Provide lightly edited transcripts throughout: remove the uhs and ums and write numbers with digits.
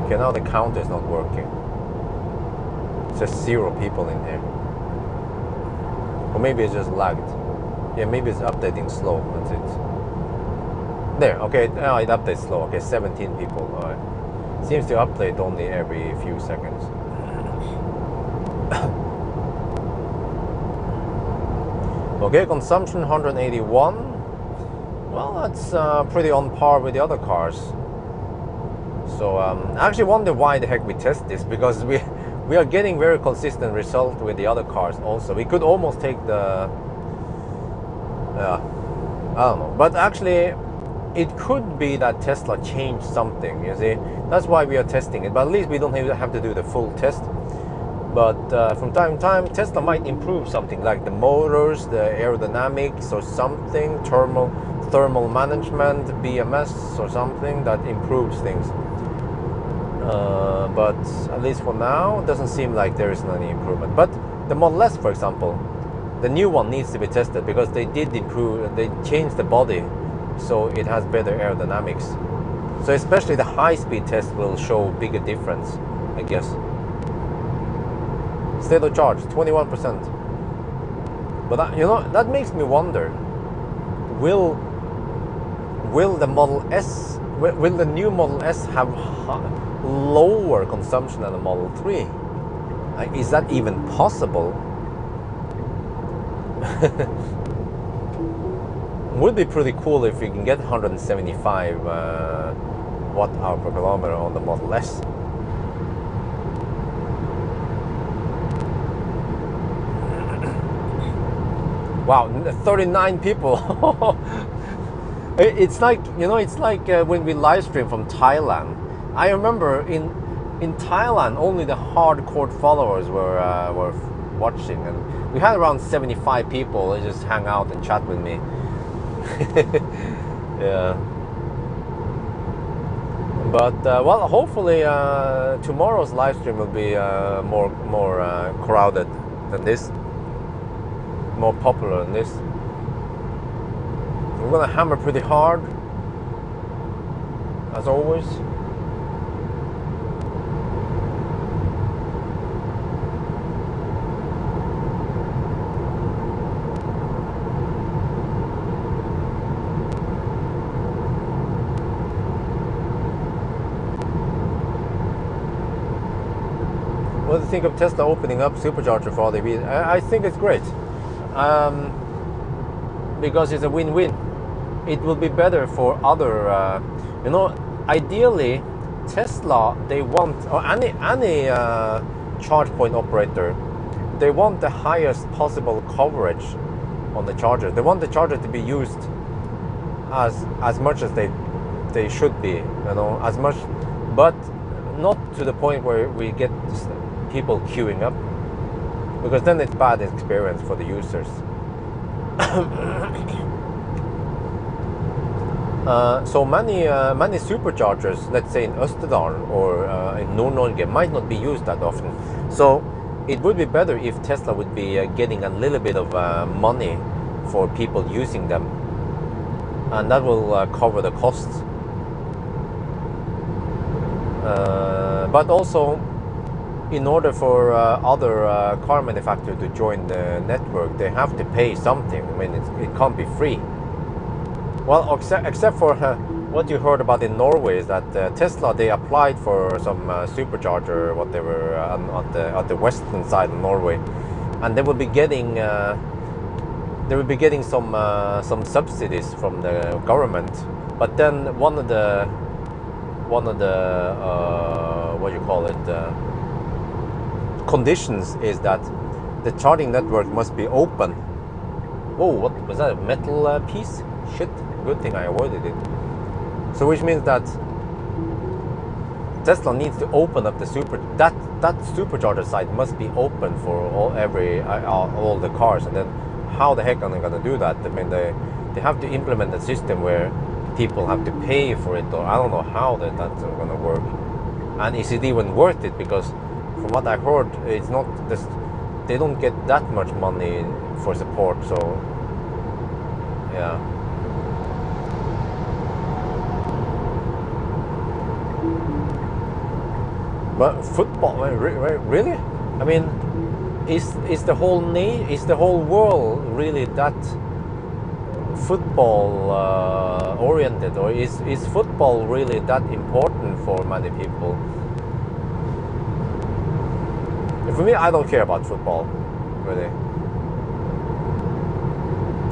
Okay, now the counter is not working. It's just 0 people in here. Or maybe it's just lagged. Yeah, maybe it's updating slow. That's it. There, okay, now it updates slow. Okay, 17 people. Alright. Seems to update only every few seconds. Okay, consumption 181. Well, that's pretty on par with the other cars. So I actually wonder why the heck we test this, because we are getting very consistent result with the other cars also. We could almost take the I don't know, but actually it could be that Tesla changed something, you see. That's why we are testing it, but at least we don't have to do the full test. But from time to time, Tesla might improve something like the motors, the aerodynamics, or something, thermal management, BMS, or something that improves things. But at least for now, it doesn't seem like there isn't any improvement. But the Model S, for example, the new one needs to be tested because they did improve, they changed the body so it has better aerodynamics. So especially the high-speed test will show bigger difference, I guess. State of charge, 21%. But that, you know, that makes me wonder, will the Model S, will the new Model S have lower consumption than the Model 3? Is that even possible? Would be pretty cool if we can get 175 watt-hour per kilometer on the Model S. Wow, 39 people. It's like, you know, it's like when we live stream from Thailand. I remember in Thailand only the hardcore followers were watching, and we had around 75 people that just hang out and chat with me. Yeah. But well, hopefully tomorrow's live stream will be more crowded than this. More popular than this. We're gonna hammer pretty hard, as always. What do you think of Tesla opening up supercharger for all the EVs? I think it's great. Because it's a win-win. It will be better for other, you know, ideally Tesla, they want, or any charge point operator, they want the highest possible coverage on the charger. They want the charger to be used as much as they should be, you know, as much, but not to the point where we get people queuing up, because then it's bad experience for the users. So many superchargers, let's say in Østerdalen or in Nord-Norge, might not be used that often. So it would be better if Tesla would be getting a little bit of money for people using them, and that will cover the costs. But also, in order for other car manufacturers to join the network, they have to pay something. I mean, it can't be free. Well, except for what you heard about in Norway, is that Tesla, they applied for some supercharger, whatever, at the western side of Norway, and they will be getting some subsidies from the government. But then one of the what do you call it? Conditions is that the charging network must be open. Whoa, what was that? A metal piece? Shit, good thing I avoided it. So which means that Tesla needs to open up the that supercharger site must be open for all the cars. And then how the heck are they going to do that? I mean, they have to implement a system where people have to pay for it, or I don't know how that's going to work. And is it even worth it? Because from what I heard, it's not this, they don't get that much money for support. So yeah. But football, really? I mean, is the whole world really that football oriented, or is football really that important for many people? For me, I don't care about football, really.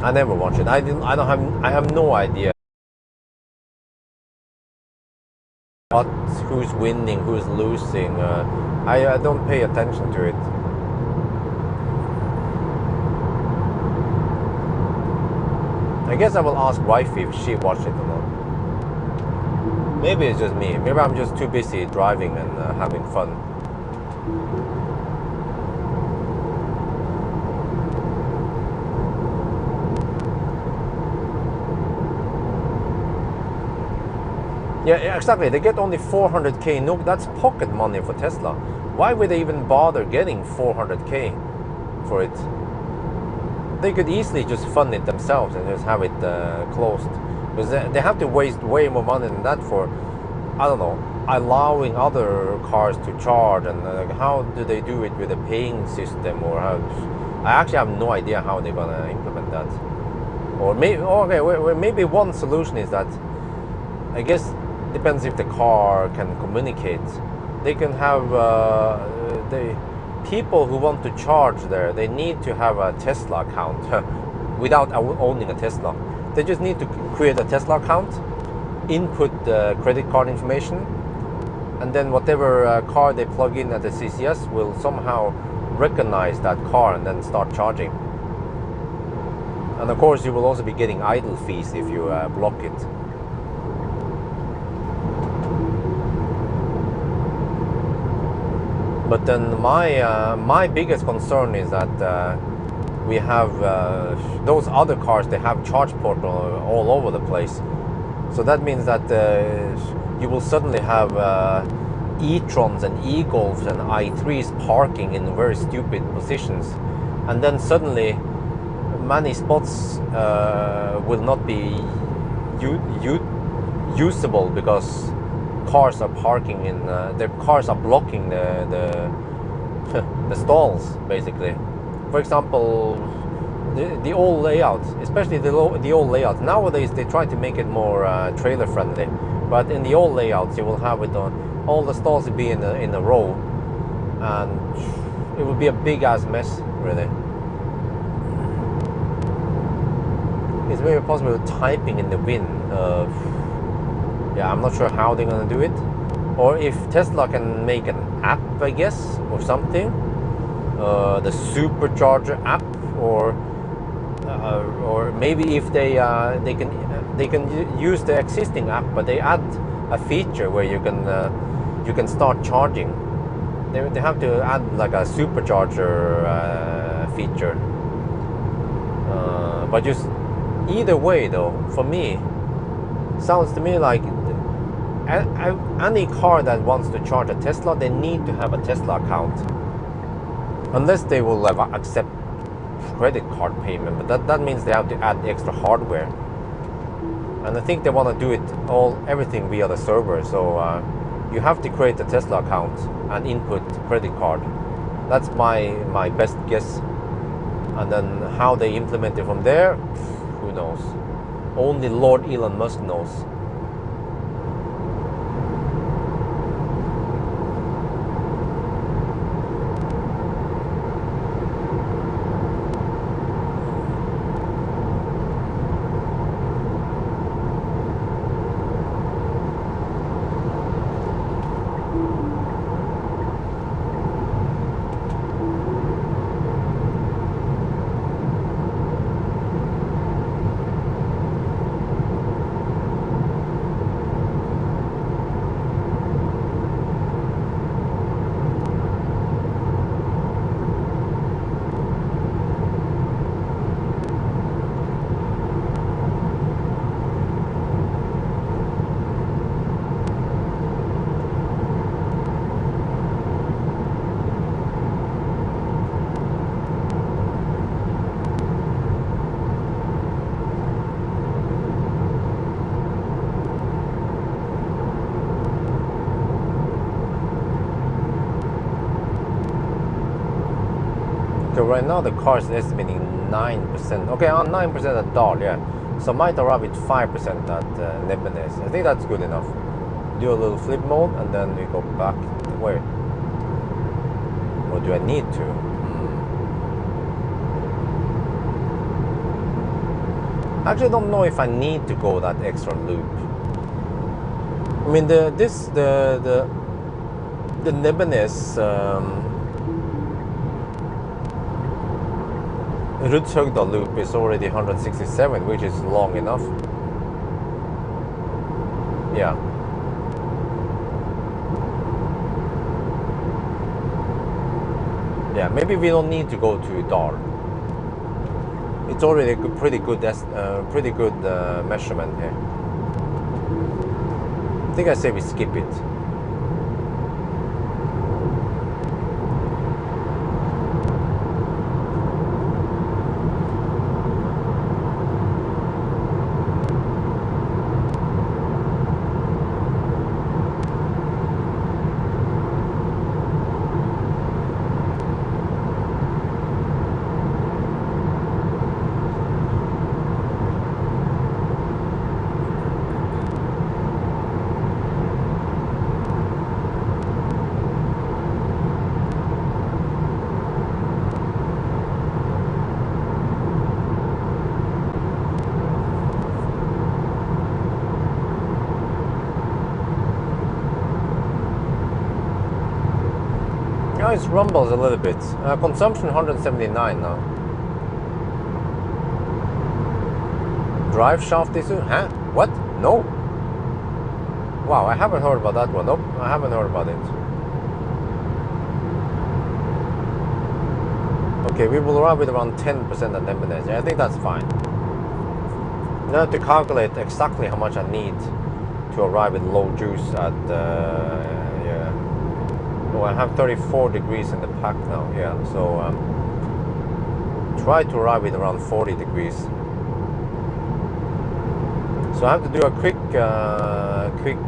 I never watch it. I have no idea who's winning, who's losing. I don't pay attention to it. I guess I will ask wifey if she watched it or not. Maybe it's just me. Maybe I'm just too busy driving and having fun. Yeah, exactly. They get only 400k. No, that's pocket money for Tesla. Why would they even bother getting 400k for it? They could easily just fund it themselves and just have it closed. Because they have to waste way more money than that for, I don't know, allowing other cars to charge. And how do they do it with a paying system? Or how? I actually have no idea how they're gonna implement that. Or maybe, okay, maybe one solution is that, I guess, depends if the car can communicate. They can have the people who want to charge there. They need to have a Tesla account without owning a Tesla. They just need to create a Tesla account, input the credit card information, and then whatever car they plug in at the CCS will somehow recognize that car and then start charging. And of course, you will also be getting idle fees if you block it. But then my biggest concern is that we have those other cars. They have charge ports all over the place. So that means that you will suddenly have e-trons and e-golfs and i3s parking in very stupid positions, and then suddenly many spots will not be usable because cars are parking in the cars are blocking the the stalls, basically. For example, the old layout, especially the old layout. Nowadays they try to make it more trailer friendly, but in the old layouts you will have it on all the stalls will be in a row, and it will be a big ass mess, really. It's very possible typing in the wind. Yeah, I'm not sure how they're gonna do it, or if Tesla can make an app, I guess, or something, the supercharger app, or maybe if they can use the existing app, but they add a feature where you can start charging. They have to add like a supercharger feature. But just either way, though, for me, sounds to me like any car that wants to charge a Tesla, they need to have a Tesla account, unless they will accept credit card payment. But that means they have to add extra hardware, and I think they want to do it everything via the server. So you have to create a Tesla account and input credit card. That's my best guess. And then how they implement it from there, who knows? Only Lord Elon Musk knows. Okay, right now the car is estimating 9%. Okay, on 9% at Dal, yeah. So might arrive at 5% at Lebanese. I think that's good enough. Do a little flip mode and then we go back. Wait. Or do I need to? I actually don't know if I need to go that extra loop. I mean the Lebanese Rudshögda loop is already 167, which is long enough. Yeah. Yeah, maybe we don't need to go to Dar. It's already a pretty good measurement here. I think I say we skip it. It rumbles a little bit. Consumption 179 now. Drive shaft issue? Huh? What? No. Wow, I haven't heard about that one. Nope, I haven't heard about it. Okay, we will arrive with around 10% at Lebanese. I think that's fine. Now I have to calculate exactly how much I need to arrive with low juice at yeah. Oh, I have 34 degrees in the pack now, yeah, so try to arrive with around 40 degrees. So I have to do a quick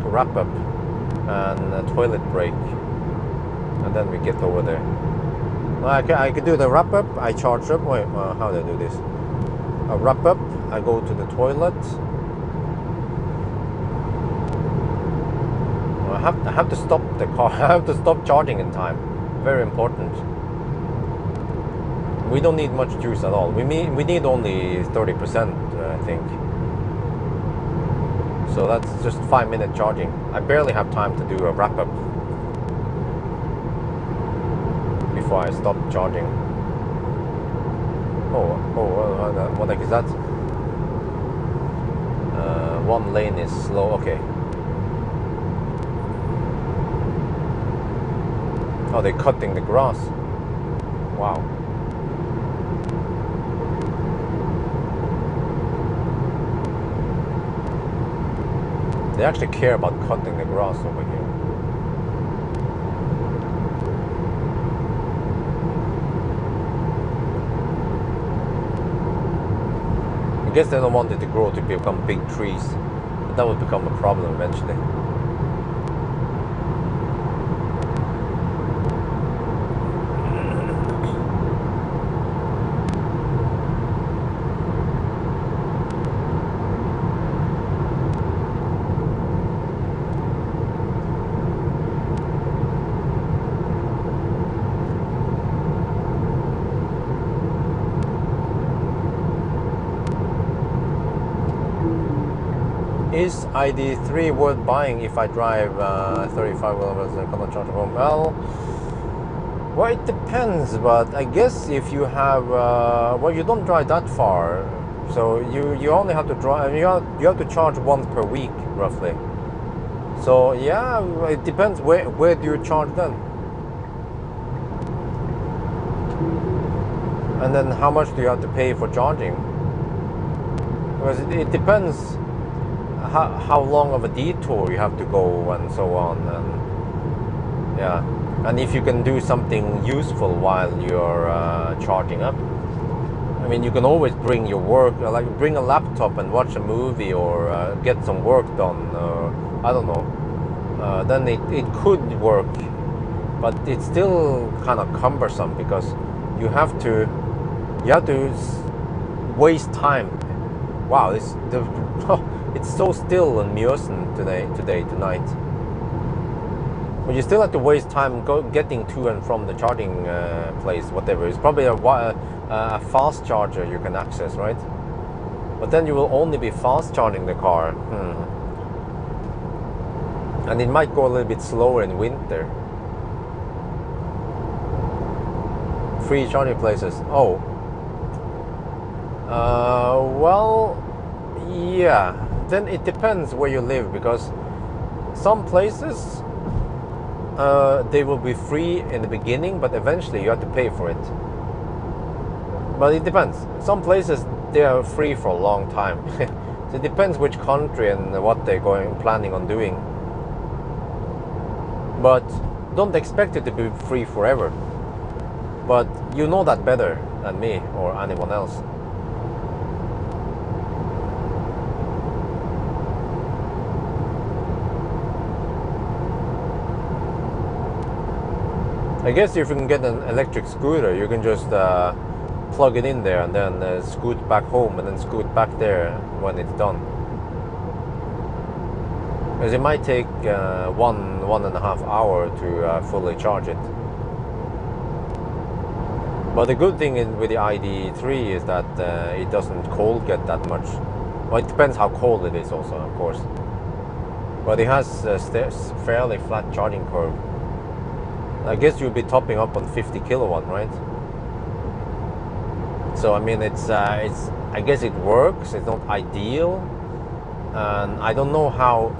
wrap up and a toilet break, and then we get over there. I can do the wrap up, I charge up, wait, how do I do this? I wrap up, I go to the toilet. I have to stop the car. I have to stop charging in time. Very important. We don't need much juice at all. We need only 30%, I think. So that's just 5-minute charging. I barely have time to do a wrap up before I stop charging. What the heck is that? One lane is slow. Okay. Oh, they're cutting the grass. Wow. They actually care about cutting the grass over here. I guess they don't want it to grow to become big trees. But that would become a problem eventually. Is ID3 worth buying if I drive 35 kilometers and cannot charge home? Well, it depends, but I guess if you have, well, you don't drive that far, so you only have to drive, you have to charge once per week, roughly. So yeah, it depends where do you charge then? And then how much do you have to pay for charging? Because it depends how long of a detour you have to go and so on, and yeah, and if you can do something useful while you're charging up. I mean, you can always bring your work, like bring a laptop and watch a movie or get some work done, I don't know, then it could work, but it's still kind of cumbersome because you have to waste time. Wow, it's so still in Mjøsen tonight. But you still have to waste time getting to and from the charging place, whatever. It's probably a fast charger you can access, right? But then you will only be fast charging the car. And it might go a little bit slower in winter. Free charging places. Oh. Well, yeah. Then it depends where you live, because some places they will be free in the beginning, but eventually you have to pay for it. But it depends. Some places they are free for a long time. So it depends which country and what they're planning on doing. But don't expect it to be free forever. But you know that better than me or anyone else. I guess if you can get an electric scooter, you can just plug it in there and then scoot back home and then scoot back there when it's done. Because it might take 1.5 hours to fully charge it. But the good thing with the ID3 is that it doesn't cold get that much. Well, it depends how cold it is also, of course. But it has a fairly flat charging curve. I guess you'll be topping up on 50 kilowatt, right? So I mean, I guess it works. It's not ideal, and I don't know how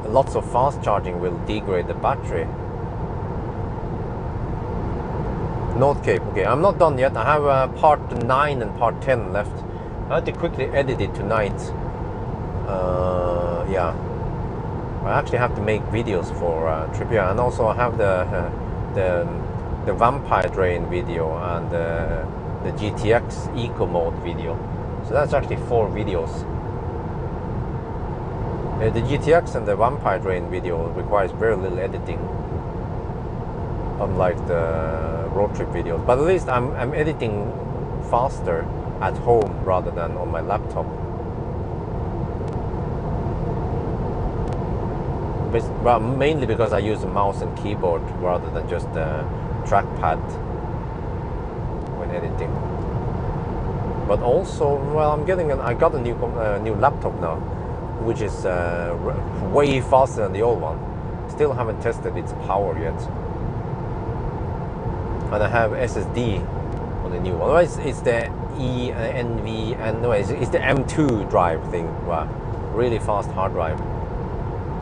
lots of fast charging will degrade the battery. North Cape. Okay, I'm not done yet. I have part 9 and part 10 left. I have to quickly edit it tonight. Yeah, I actually have to make videos for Trippier, and also I have the vampire drain video and the GTX eco mode video. So that's actually 4 videos. The GTX and the vampire drain video requires very little editing, unlike the road trip videos. But at least I'm editing faster at home rather than on my laptop. Well, mainly because I use a mouse and keyboard rather than just a trackpad when editing. But also, well, I got a new laptop now, which is way faster than the old one. Still haven't tested its power yet. And I have SSD on the new one. Well, it's the it's the M2 drive thing. Wow, really fast hard drive.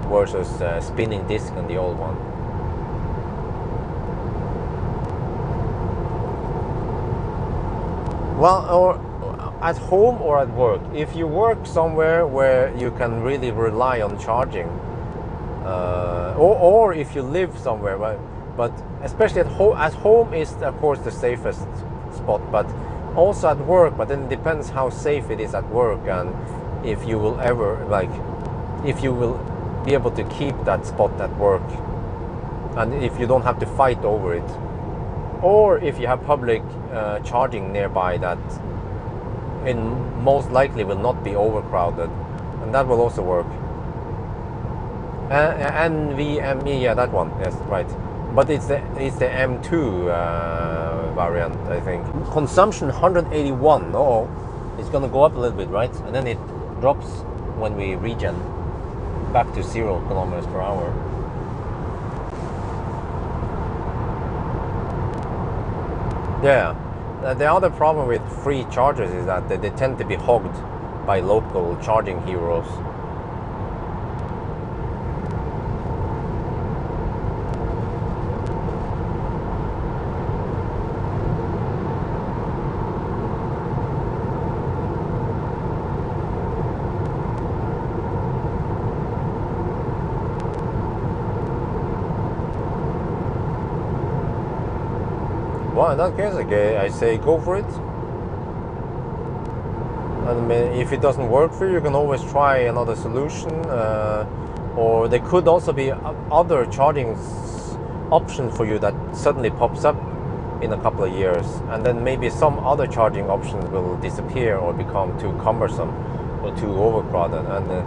Versus spinning disk on the old one. Well, or at home or at work. If you work somewhere where you can really rely on charging, or if you live somewhere, but especially at home is of course the safest spot, but also at work. But then it depends how safe it is at work, and if you will ever if you will be able to keep that spot at work, and if you don't have to fight over it, or if you have public charging nearby that most likely will not be overcrowded, and that will also work. NVMe, yeah, that one, yes, right. But it's the M2 variant, I think. Consumption 181. Oh, it's gonna go up a little bit, right? And then it drops when we regen back to 0 kilometers per hour. Yeah, the other problem with free chargers is that they tend to be hogged by local charging heroes. Well, in that case, okay, I say go for it. And if it doesn't work for you, you can always try another solution. Or there could also be other charging options for you that suddenly pops up. in a couple of years, and then maybe some other charging options will disappear or become too cumbersome or too overcrowded. And the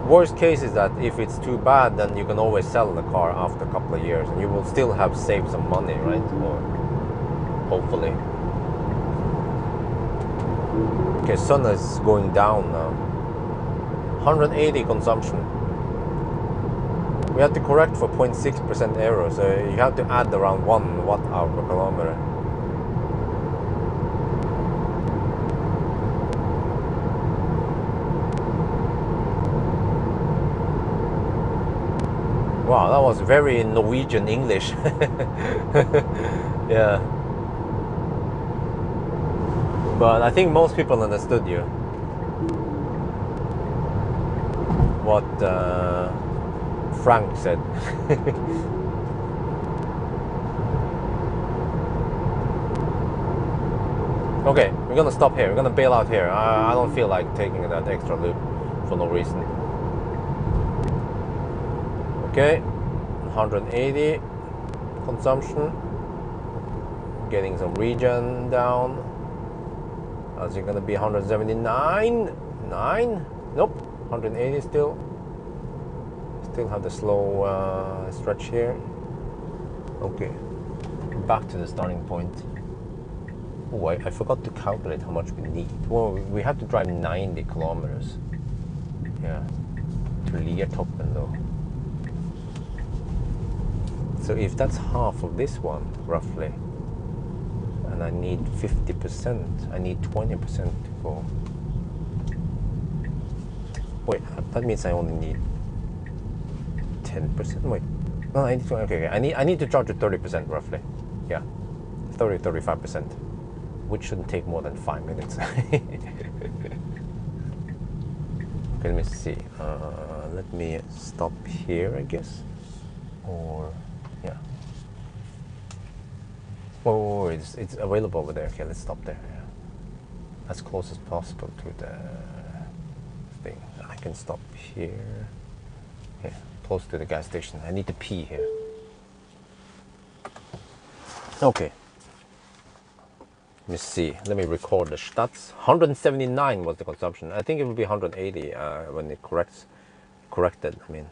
worst case is that if it's too bad, then you can always sell the car after a couple of years and you will still have saved some money, right? Or hopefully. Okay, sun is going down now. 180 consumption. We have to correct for 0.6% error, so you have to add around 1 watt-hour per kilometer. Wow, that was very Norwegian English. Yeah. But I think most people understood you. What Frank said. Okay, we're gonna stop here. We're gonna bail out here. I don't feel like taking that extra loop for no reason. Okay, 180 consumption. Getting some regen down. Is it gonna be 179? 9? Nope, 180 still. Still have the slow stretch here. Okay, back to the starting point. Oh, I forgot to calculate how much we need. Well, we have to drive 90 kilometers. Yeah, to Liertoppen though. So if that's half of this one, roughly, and I need 50%, I need 20% to go. Wait, that means I only need 10%. Wait, no, I need to, okay. I need to charge to 30% roughly. Yeah, 35%, which shouldn't take more than 5 minutes. Okay, let me see. Let me stop here, I guess, or yeah. Oh, it's available over there. Okay, let's stop there. Yeah. As close as possible to the thing. I can stop here. Yeah, close to the gas station. I need to pee here. Okay. Let me see. Let me record the stats. 179 was the consumption. I think it will be 180 when it corrected. I mean.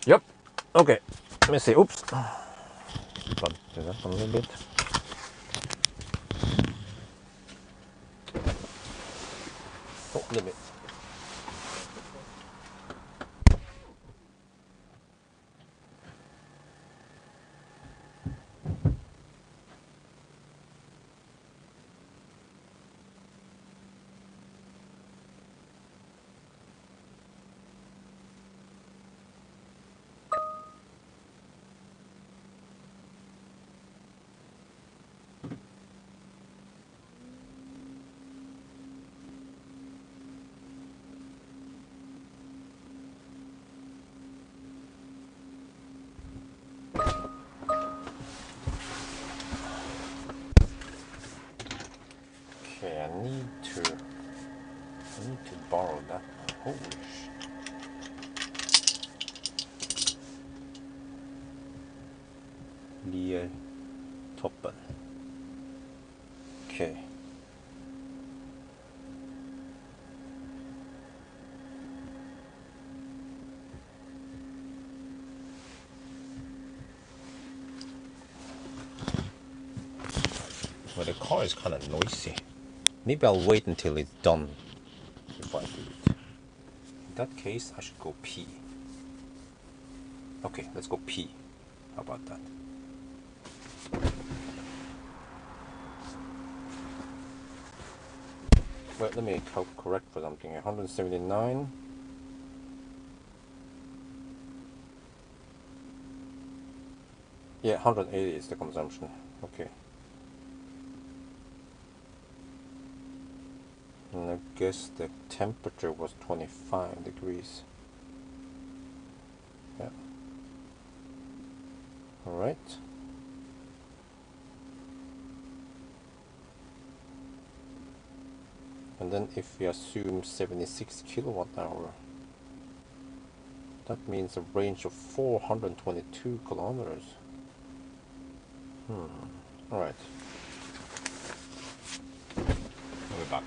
Yep. Okay. Let me see. Oops. Bump it up a little bit. Oh, a little bit. Okay, I need to borrow that. Holy shit. Liertoppen. Okay. Well, the car is kind of noisy. Maybe I'll wait until it's done before I do it. In that case, I should go pee. Okay, let's go pee. How about that? Wait, let me correct for something. 179. Yeah, 180 is the consumption. Okay. And I guess the temperature was 25 degrees. Yeah. Alright. And then if we assume 76 kilowatt hour, That means a range of 422 kilometers. All right. I'll be back.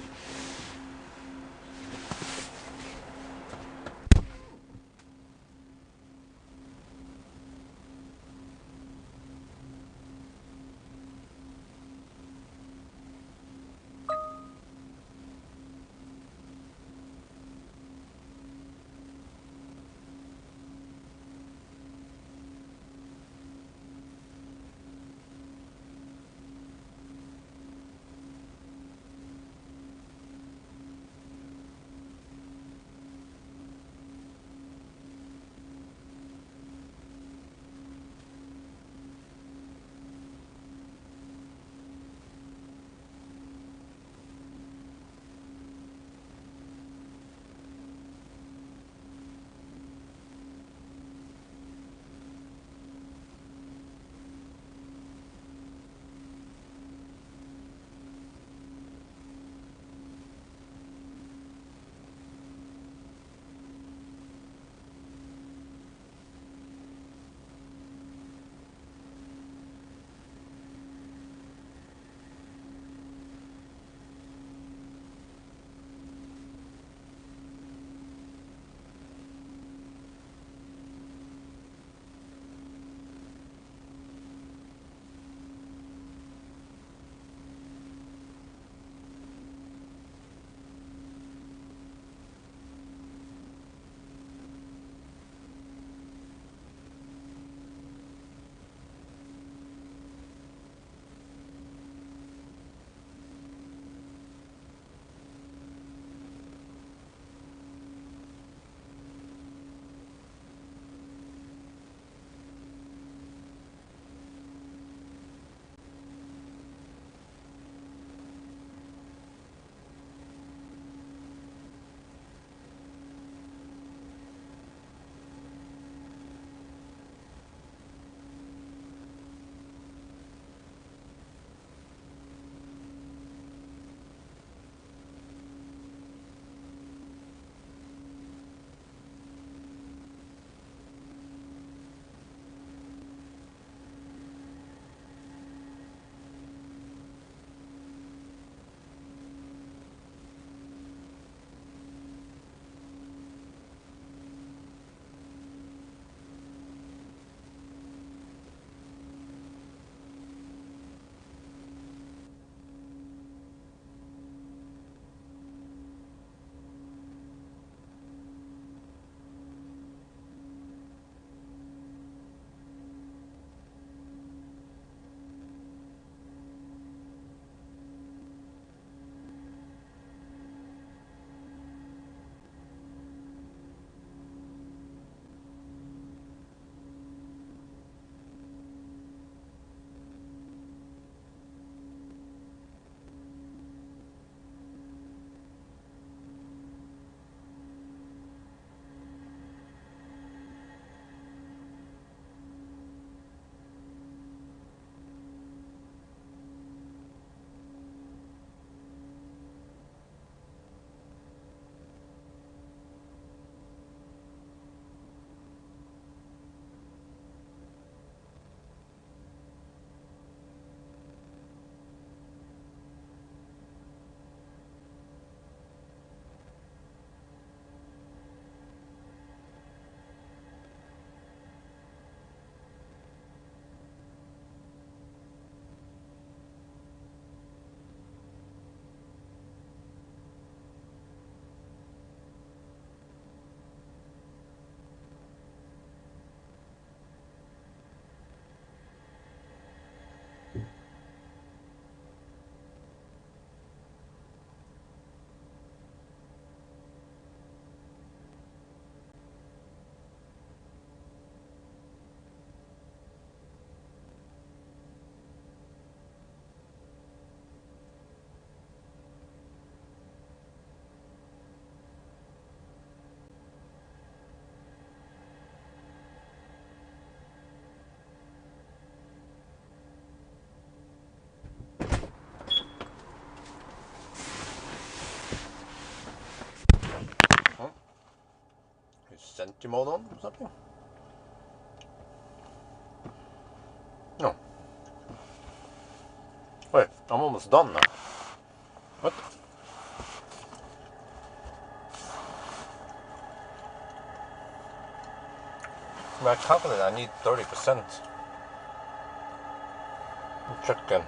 sentry mode on or something? No. Wait, I'm almost done now. What? I calculated I need 30%. Check again.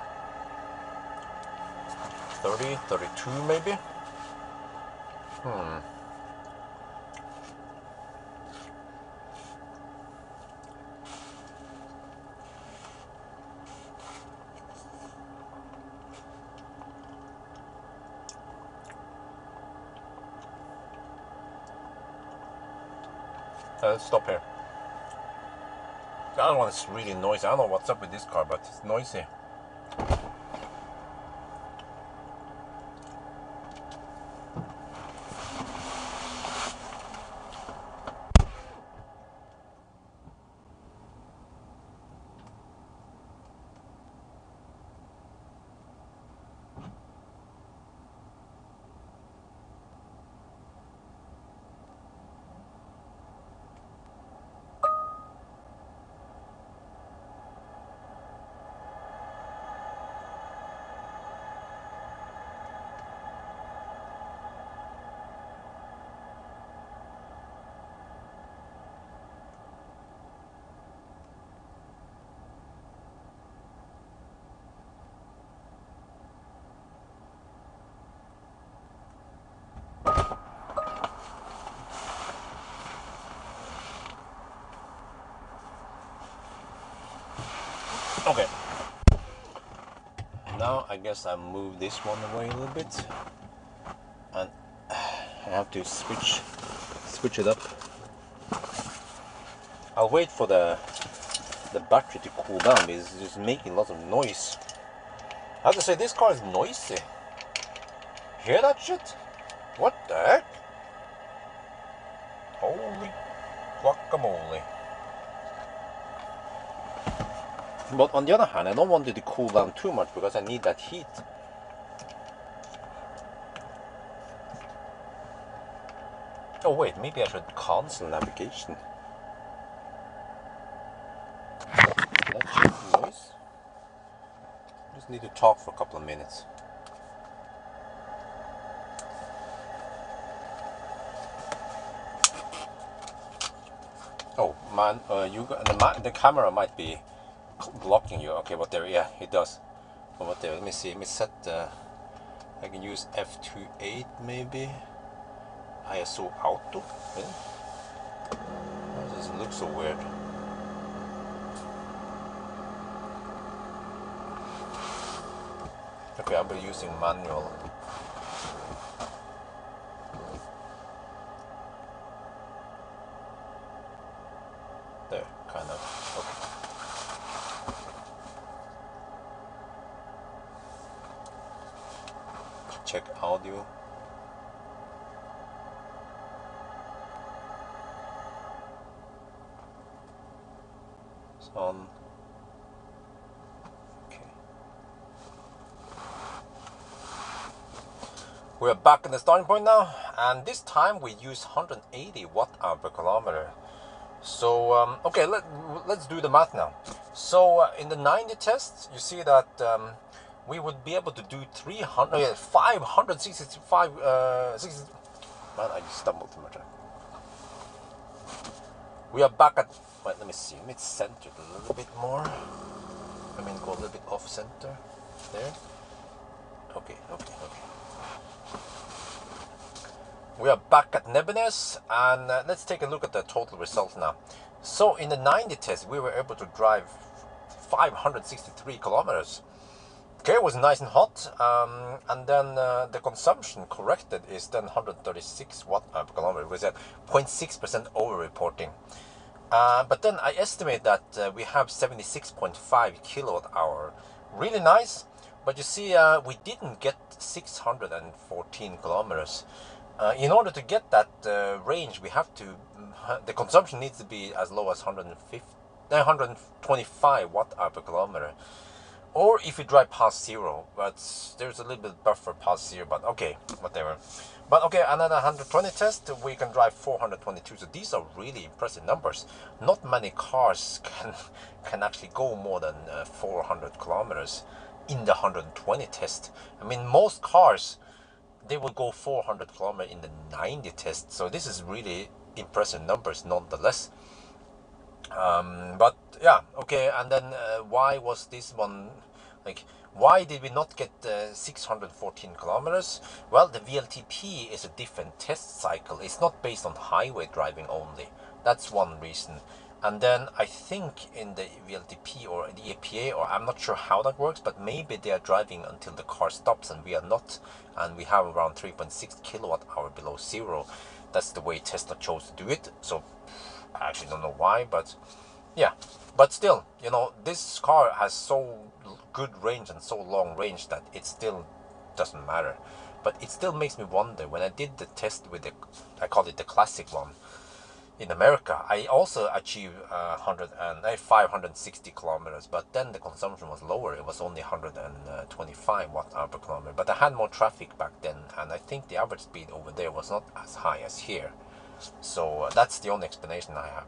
30, 32 maybe? Let's stop here. The other one is really noisy. I don't know what's up with this car, but it's noisy. Okay. Now I guess I'll move this one away a little bit, and I have to switch it up. I'll wait for the battery to cool down because it's just making lots of noise. I have to say, this car is noisy. Hear that shit? What the heck? Holy guacamole. But on the other hand, I don't want it to cool down too much because I need that heat. Oh wait, maybe I should cancel navigation. That shit noise. Just need to talk for a couple of minutes. Oh man, the camera might be blocking you. Okay, but there, yeah, it does. But there, let me see. Let me set. I can use F28 maybe. ISO auto. Really? Why does it look so weird? Okay, I'll be using manual. There, kind of. Okay. Check audio. It's on. Okay. We're back in the starting point now, and this time we use 180 watt-hour per kilometer. So okay, let's do the math now. So in the 90 test, you see that we would be able to do 565. 60, man, I just stumbled too much. We are back at. Wait, let me see. Let me center it a little bit more. I mean, go a little bit off center. There. Okay. We are back at Nebeness, and let's take a look at the total results now. So in the 90 test, we were able to drive 563 kilometers. Okay, it was nice and hot, and then the consumption corrected is then 136 watt per kilometer, which is at 0.6% over-reporting. But then I estimate that we have 76.5 kilowatt hour. Really nice, but you see, we didn't get 614 kilometers. In order to get that range, we have to, the consumption needs to be as low as 125 watt per kilometer. or if you drive past 0, but there's a little bit buffer past 0, but okay, whatever. But okay, another 120 test, we can drive 422. So these are really impressive numbers. Not many cars can actually go more than 400 kilometers in the 120 test. I mean, most cars, they will go 400 kilometers in the 90 test. So this is really impressive numbers nonetheless. But yeah, okay, and then why was this one, like, why did we not get 614 kilometers? Well, the VLTP is a different test cycle. It's not based on highway driving only. That's one reason. And then I think in the VLTP or the EPA, or I'm not sure how that works, but maybe they are driving until the car stops and we are not, and we have around 3.6 kilowatt hour below 0. That's the way Tesla chose to do it. So I actually don't know why, but yeah. But still, you know, this car has so good range and so long range that it still doesn't matter. But it still makes me wonder, when I did the test with the, I call it the classic one, in America, I also achieved 560 kilometers, but then the consumption was lower. It was only 125 watt-hour per kilometer. But I had more traffic back then, and I think the average speed over there was not as high as here. So that's the only explanation I have.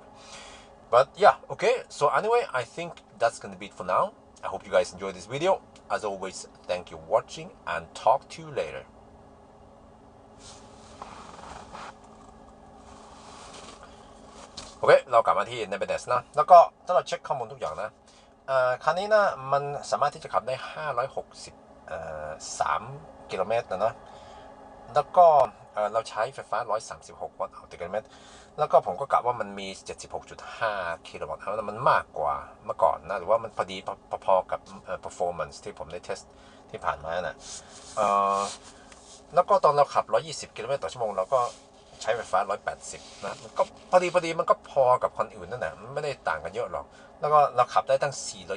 But yeah, okay, so anyway, I think that's gonna be it for now. I hope you guys enjoyed this video. As always, thank you for watching, and talk to you later. โอเคเรากลับมาที่ Nebedes นะแล้วก็ถ้าเราเช็คข้อมูลทุกอย่างนะคันนี้นะมันสามารถที่จะขับได้563กิโลเมตรนะแล้วก็เราใช้ไฟฟ้า136วัตต์ต่อกิโลเมตรแล้วก็ผมก็กะว่ามันมี 76.5 กิโลวัตต์มันมากกว่าเมื่อก่อนนะหรือว่ามันพอดีพอกับ performance ที่ผมได้เทสที่ผ่านมานะแล้วก็ตอนเราขับ120กิโลเมตรต่อชั่วโมงเราก็ใช้ไฟฟ้า180นะมันก็พอดีมันก็พอกับคนอื่นนั่นแหละมันไม่ได้ต่างกันเยอะหรอกแล้วก็เราขับได้ตั้ง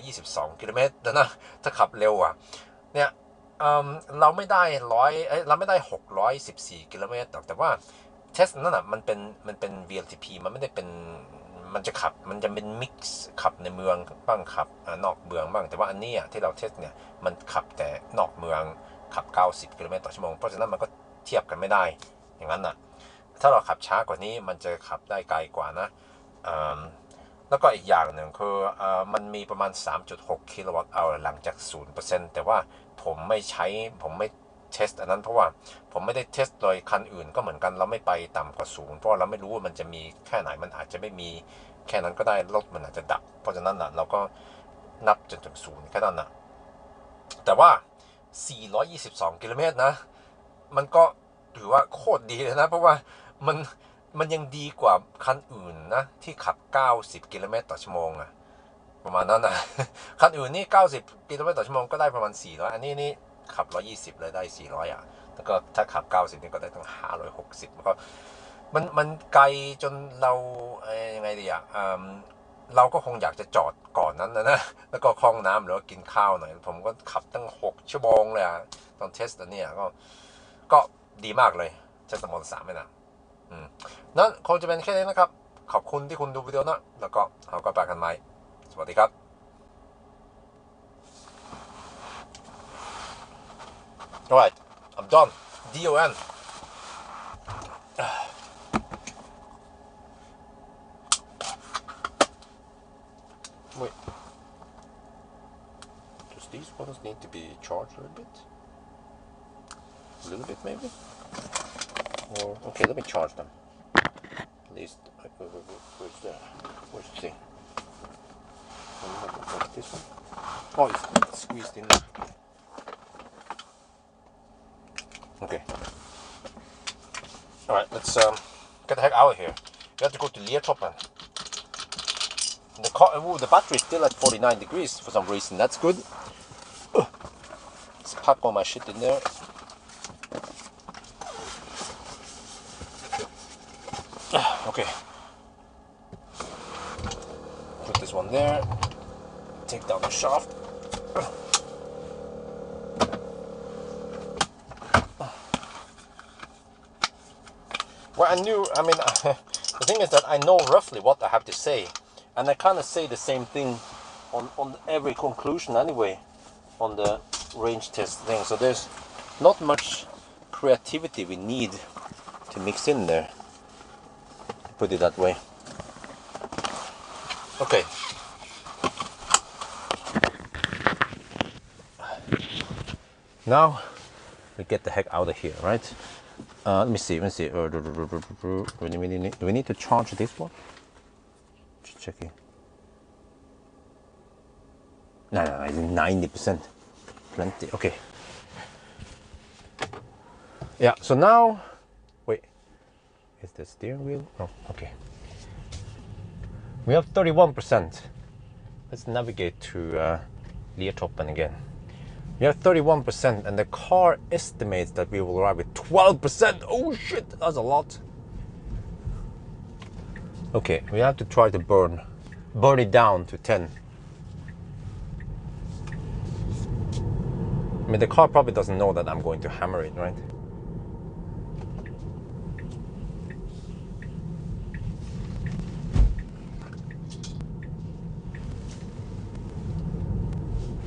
422กิโลเมตรนะถ้าขับเร็วอ่ะเนี่ยเราไม่ได้614กิโลเมตรหรอกแต่ว่าเทสนั่นน่ะมันเป็น VLTP มันไม่ได้เป็นมันจะเป็นมิกซ์ขับในเมืองบ้างขับนอกเมืองบ้างแต่ว่าอันนี้ที่เราเทสเนี่ยมันขับแต่นอกเมืองขับ90กิโลเมตรต่อชั่วโมงเพราะฉะนั้นมันก็เทียบกันไม่ได้อย่างนั้นน่ะถ้าเราขับช้ากว่านี้มันจะขับได้ไกลกว่านะแล้วก็อีกอย่างหนึ่งคือมันมีประมาณ 3.6 กิโลวัตต์เอาหลังจาก 0% แต่ว่าผมไม่เทสอันนั้นเพราะว่าผมไม่ได้เทสโดยคันอื่นก็เหมือนกันเราไม่ไปต่ำกว่า0เพราะเราไม่รู้ว่ามันจะมีแค่ไหนมันอาจจะไม่มีแค่นั้นก็ได้รถมันอาจจะดับเพราะฉะนั้นน่ะเราก็นับจนถึง0แค่นั้นน่ะแต่ว่า422กิโลเมตรนะมันก็ถือว่าโคตรดีเลยนะเพราะว่ามันยังดีกว่าคันอื่นนะที่ขับ90กิโลเมตรต่อชั่วโมงอะประมาณนั้นนะคันอื่นนี่90กิโลเมตรต่อชั่วโมงก็ได้ประมาณ400อันนี้นี่ขับ120เลยได้400อ่ะแล้วก็ถ้าขับ90นี่ก็ได้ตั้ง560แล้วก็มันไกลจนเรายังไงดีอ่ะเราก็คงอยากจะจอดก่อนนั้นนะแล้วก็คล้องน้ำหรือว่ากินข้าวหน่อยผมก็ขับตั้ง6ชั่วโมงเลยอ่ะตอนเทสต์เนี่ยก็ดีมากเลยเทสต์มอเตอร์3ไม่นะนั่นคงจะเป็นแค่นี้นะครับขอบคุณที่คุณดูวิดีโอนะแล้วก็เราก็ไปกันใหม่สวัสดีครับ Alright, I'm done. DON. Wait. Does these ones need to be charged a little bit? A little bit maybe? Or, okay, let me charge them. At least, where's the thing? What's this one? Oh, it's squeezed in there. Okay. Alright, let's get the heck out of here. We have to go to Leertoppen. The battery is still at 49 degrees for some reason. That's good. Let's pack all my shit in there. Okay. Put this one there. Take down the shaft. Well, the thing is that I know roughly what I have to say, and I kind of say the same thing on every conclusion anyway. on the range test thing. So there's not much creativity we need to mix in there, put it that way. Okay. Now we get the heck out of here, right? Let me see. Do we need to charge this one? Just checking. No, it's 90%. Plenty. Okay. Yeah, so now, wait. Is the steering wheel? Oh, okay. We have 31%. Let's navigate to Liertoppen again. We have 31%, and the car estimates that we will arrive with 12%. Oh shit, that's a lot. Okay, we have to try to burn it down to 10. I mean, the car probably doesn't know that I'm going to hammer it, right?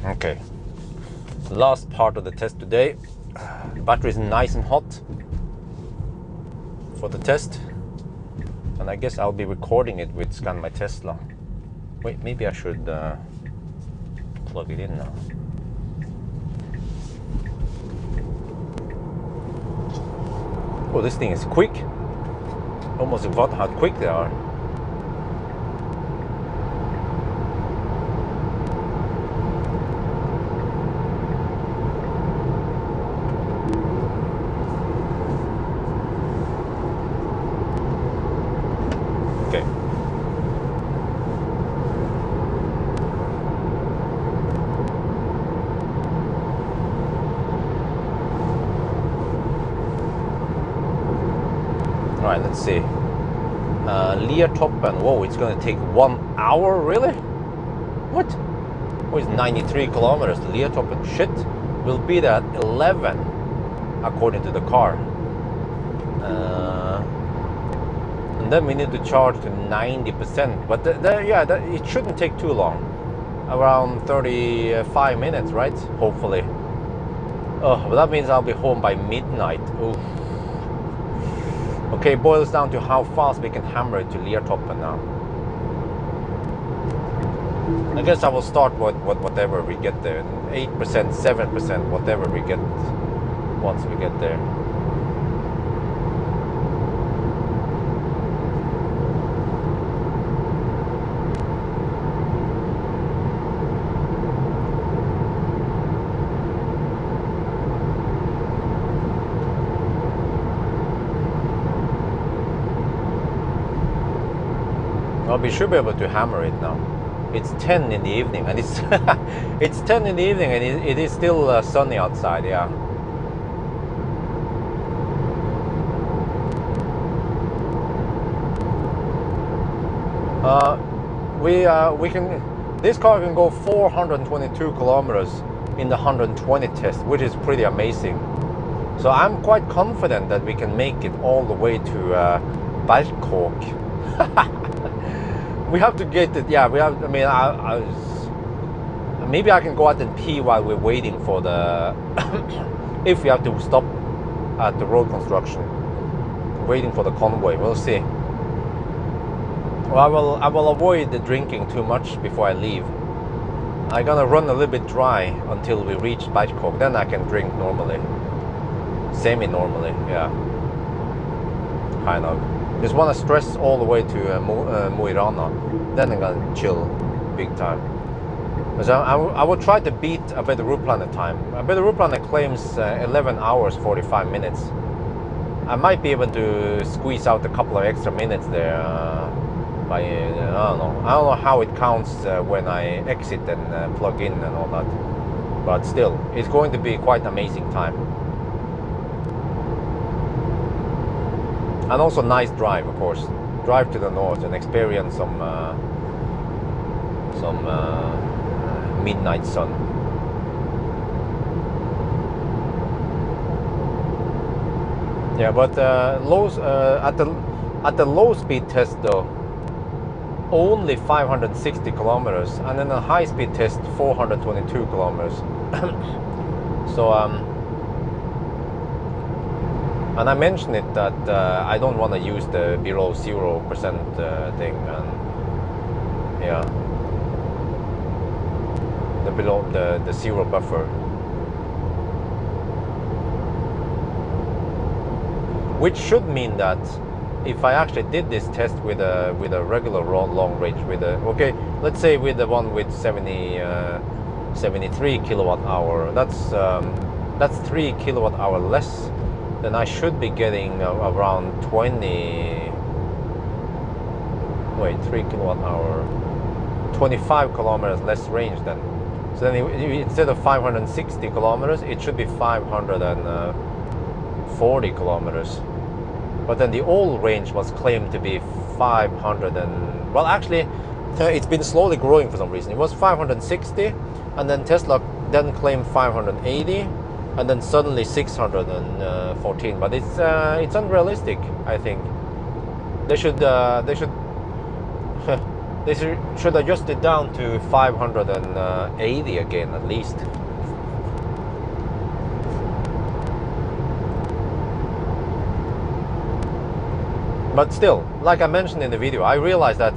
Okay. Last part of the test today. The battery is nice and hot for the test, and I guess I'll be recording it with Scan My Tesla. Wait, maybe I should plug it in now. Oh, this thing is quick. Almost forgot how quick they are. Alright, let's see. Liertoppen. Whoa, it's going to take 1 hour? Really? What? Oh, it's 93 kilometers to Liertoppen. Shit. We'll be there at 11, according to the car. And then we need to charge to 90%. But it shouldn't take too long. Around 35 minutes, right? Hopefully. Oh, well, that means I'll be home by midnight. Oof. Okay, boils down to how fast we can hammer it to Liertoppen now. I guess I will start with whatever we get there. 8%, 7%, whatever we get once we get there. We should be able to hammer it now. It's 10 in the evening, and it's it's 10 in the evening, and it is still sunny outside. Yeah. We can. This car can go 422 kilometers in the 120 test, which is pretty amazing. So I'm quite confident that we can make it all the way to Bangkok. We have to get it. Yeah, we have. I mean, maybe I can go out and pee while we're waiting for the. If we have to stop at the road construction, waiting for the convoy. We'll see. Well, I will avoid the drinking too much before I leave. I'm gonna run a little bit dry until we reach Bangkok. Then I can drink normally, semi-normally. Yeah, kind of. Just want to stress all the way to Mo i Rana, then I'm gonna chill big time. So I will try to beat a better route planner time. A better route planner claims 11 hours 45 minutes. I might be able to squeeze out a couple of extra minutes there. By I don't know how it counts when I exit and plug in and all that. But still, it's going to be quite an amazing time. And also nice drive, of course. Drive to the north and experience some midnight sun. Yeah, but at the low speed test though, only 560 kilometers, and then a high speed test 422 kilometers. So and I mentioned it that I don't want to use the below 0% thing, and yeah, the below the zero buffer, which should mean that if I actually did this test with a regular long range, with a, okay, let's say with the one with 73 kilowatt hour, that's 3 kilowatt hour less, then I should be getting around 3 kilowatt hour, 25 kilometers less range then. So then instead of 560 kilometers, it should be 540 kilometers. But then the old range was claimed to be 500 and, well, actually, it's been slowly growing for some reason. It was 560, and then Tesla then claimed 580, and then suddenly 614. But it's unrealistic. I think they should they should adjust it down to 580 again at least. But still, like I mentioned in the video, I realized that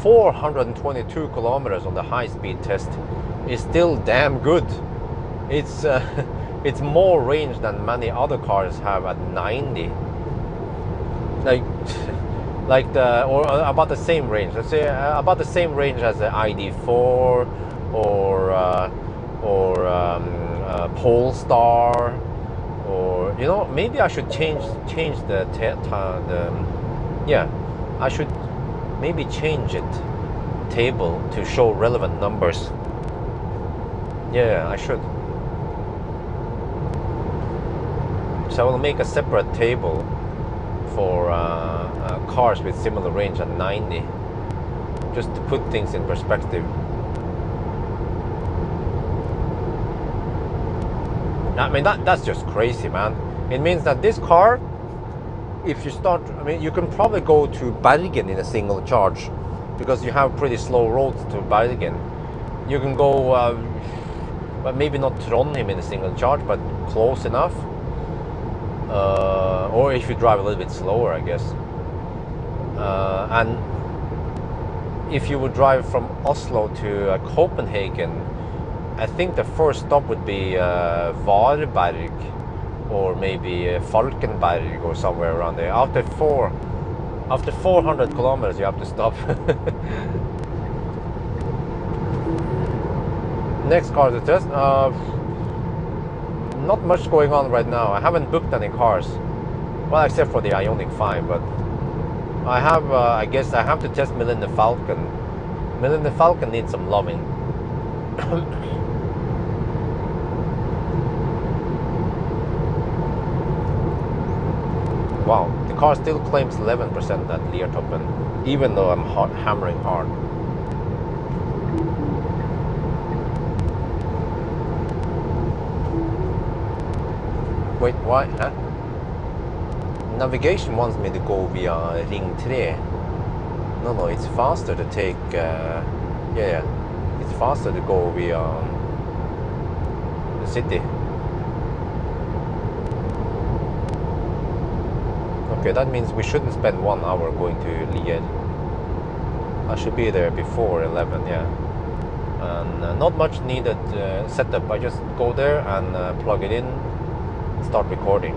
422 kilometers on the high-speed test is still damn good. It's it's more range than many other cars have at 90. Or about the same range. Let's say about the same range as the ID4 or Polestar. Or, you know, maybe I should change the I should maybe change it table to show relevant numbers. Yeah, I should. So I will make a separate table for cars with similar range at 90, just to put things in perspective. I mean, that's just crazy, man. It means that this car, if you start, I mean, you can probably go to Bergen in a single charge, because you have pretty slow roads to Bergen. You can go, but maybe not Trondheim in a single charge, but close enough. Or if you drive a little bit slower, I guess. And if you would drive from Oslo to Copenhagen, I think the first stop would be Varberg, or maybe Falkenberg, or somewhere around there. After 400 kilometers, you have to stop. Next car to test. Not much going on right now. I haven't booked any cars, well, except for the Ioniq 5. But I have, I guess, I have to test Millennium Falcon. Millennium Falcon needs some loving. Wow, the car still claims 11% at Liertoppen, even though I'm hammering hard. Wait, why? Huh? Navigation wants me to go via Ring 3. No, it's faster to take. Yeah, it's faster to go via the city. Okay, that means we shouldn't spend 1 hour going to Lier. I should be there before 11, yeah. And not much needed setup. I just go there and plug it in, start recording.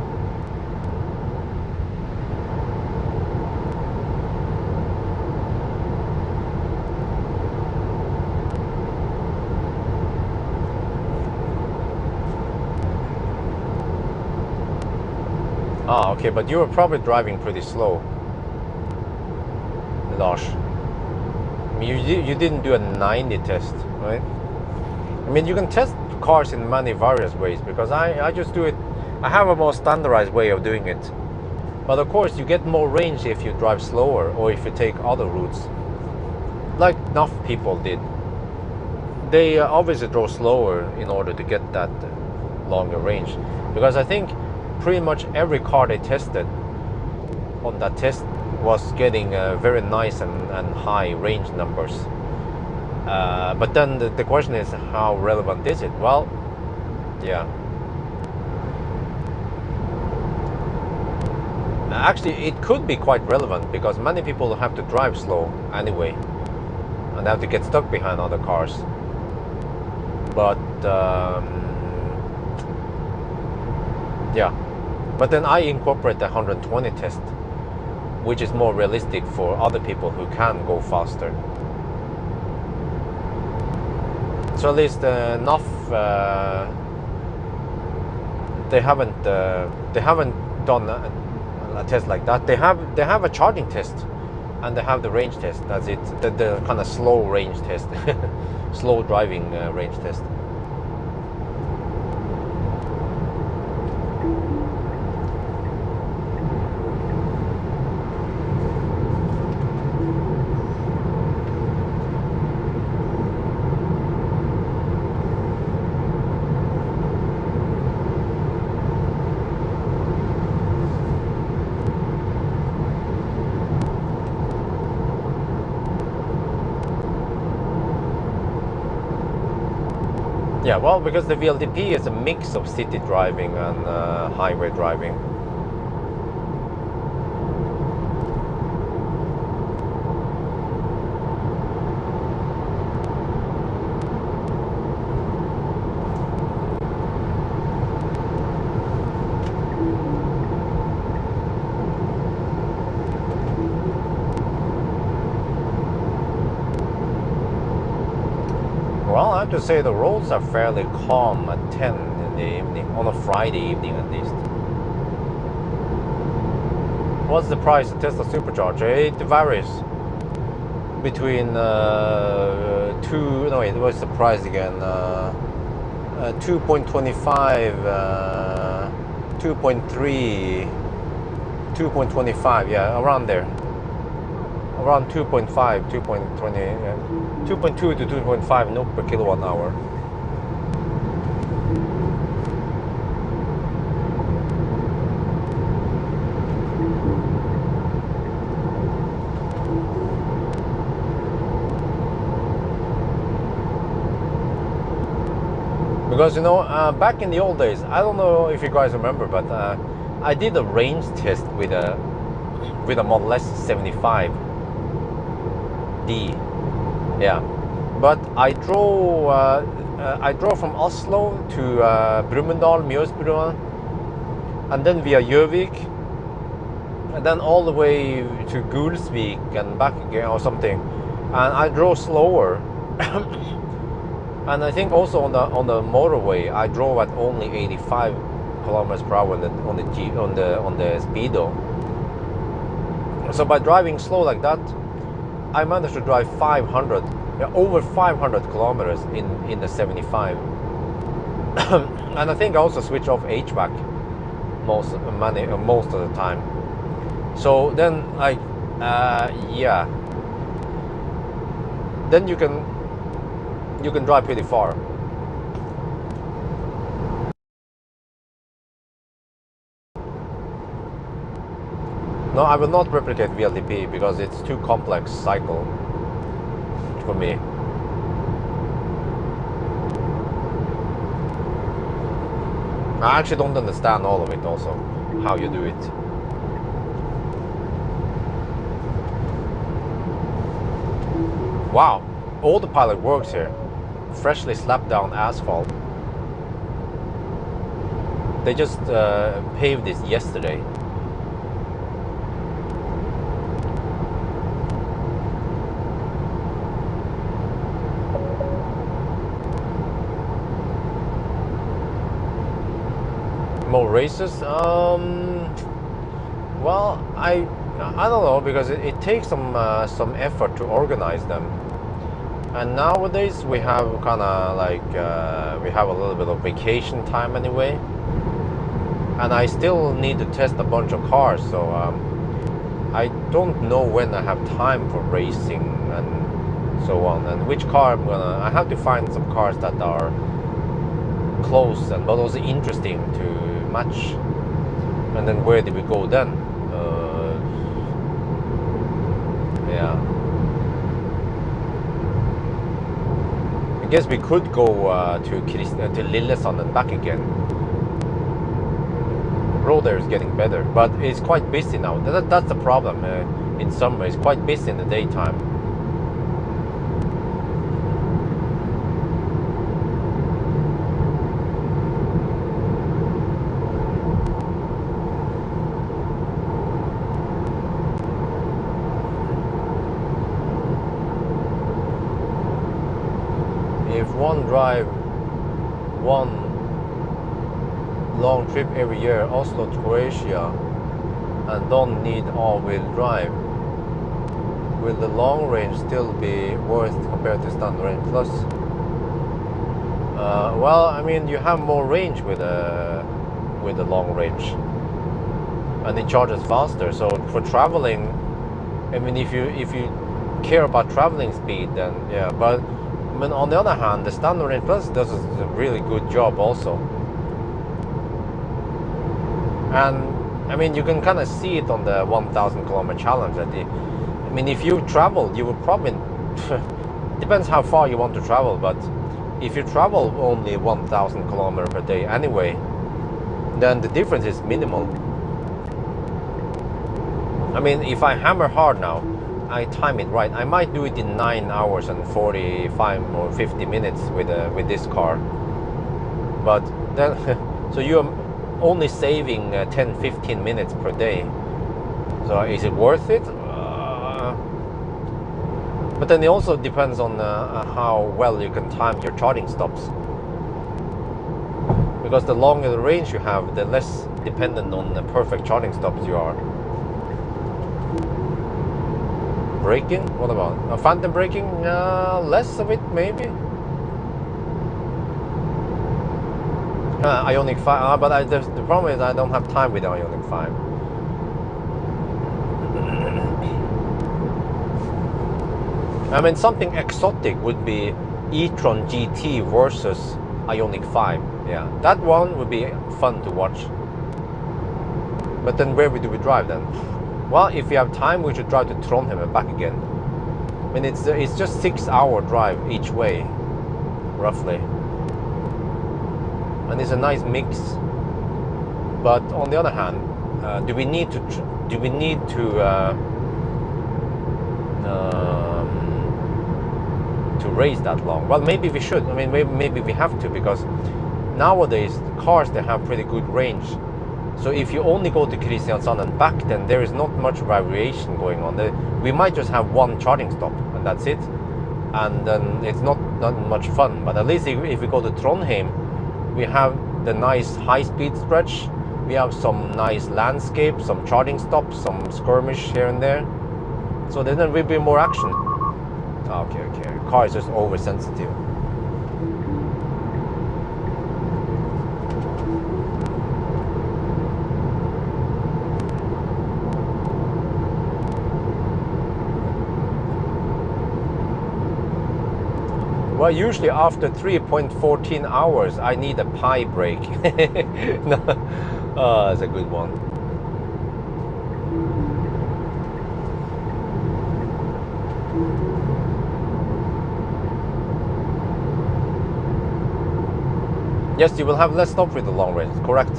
Ah, okay, but you were probably driving pretty slow, Lars. I mean, you didn't do a 90 test, right? I mean, you can test cars in many various ways, because I just do it. I have a more standardized way of doing it. But of course, you get more range if you drive slower, or if you take other routes, like enough people did. They obviously drove slower in order to get that longer range, because I think pretty much every car they tested on that test was getting very nice and high range numbers. But then the question is, how relevant is it? Well, Yeah. Actually, it could be quite relevant because many people have to drive slow anyway, and have to get stuck behind other cars. But yeah, but then I incorporate the 120 test, which is more realistic for other people who can go faster. So at least enough. They haven't done a test like that. They have a charging test, and they have the range test. That's it. The kind of slow range test, slow driving range test. Yeah, well, because the VLTP is a mix of city driving and highway driving. Well, I have to say the roads are fairly calm at 10 in the evening, on a Friday evening at least. What's the price of Tesla Supercharger? It varies between what's the price again? 2.25, 2.3, 2.25, yeah, around there. Around 2.5, 2.20, 2.2 to 2.5 NOK per kilowatt hour. Because back in the old days, I don't know if you guys remember, but I did a range test with a Model S 75D. Yeah, but I drove from Oslo to Brumunddal, Mjøsbrua, and then via Gjøvik, and then all the way to Gulsvik and back again or something. And I drove slower, and I think also on the motorway I drove at only 85 kilometers per hour on the speedo. So by driving slow like that, I managed to drive 500, over 500 kilometers in the 75. And I think I also switch off HVAC most of the time. So then yeah, then you can drive pretty far. No, I will not replicate VLTP because it's too complex cycle for me. I actually don't understand all of it also, how you do it. Wow, autopilot works here. Freshly slapped down asphalt. They just paved this yesterday. More races? Well, I don't know, because it takes some effort to organize them. And nowadays we have kind of like we have a little bit of vacation time anyway, and I still need to test a bunch of cars. So I don't know when I have time for racing and so on, and which car I have to find some cars that are close and but also interesting to match. And then where do we go then? Yeah, guess we could go to Lillesand and back again. Road there is getting better, but it's quite busy now. That's the problem. In summer, it's quite busy in the daytime. If one drive one long trip every year, Oslo to Croatia, and don't need all-wheel drive, will the long range still be worth compared to standard range plus? Well, I mean, you have more range with the long range, and it charges faster. So for traveling, I mean, if you care about traveling speed, then yeah. But I mean, on the other hand, the standard range plus does a really good job also. And I mean, you can kind of see it on the 1,000 kilometer challenge. I mean, if you travel, you would probably depends how far you want to travel, but if you travel only 1,000 kilometers per day anyway, then the difference is minimal. I mean, if I hammer hard now, I time it right, I might do it in 9 hours and 45 or 50 minutes with this car. But then, so you're only saving 10-15 minutes per day. So is it worth it? But then it also depends on how well you can time your charging stops. Because the longer the range you have, the less dependent on the perfect charging stops you are. Braking? What about phantom braking? Less of it, maybe. Ioniq 5, but the problem is I don't have time with the Ioniq 5. I mean, something exotic would be e-tron GT versus Ioniq 5. Yeah, that one would be fun to watch. But then where do we drive then? Well, if we have time, we should drive to Trondheim and back again. I mean, it's just 6-hour drive each way, roughly. And it's a nice mix. But on the other hand, do we need to race that long? Well, maybe we should. I mean, maybe we have to, because nowadays cars, they have pretty good range. So if you only go to Kristiansand and back, then there is not much variation going on. We might just have one charging stop and that's it, and then it's not much fun. But at least if we go to Trondheim, we have the nice high-speed stretch, we have some nice landscape, some charging stops, some skirmish here and there. So then there will be more action. Okay. Car is just oversensitive. Well, usually after 3.14 hours, I need a pie break. No. Oh, that's a good one. Yes, you will have less stop with the long range, correct.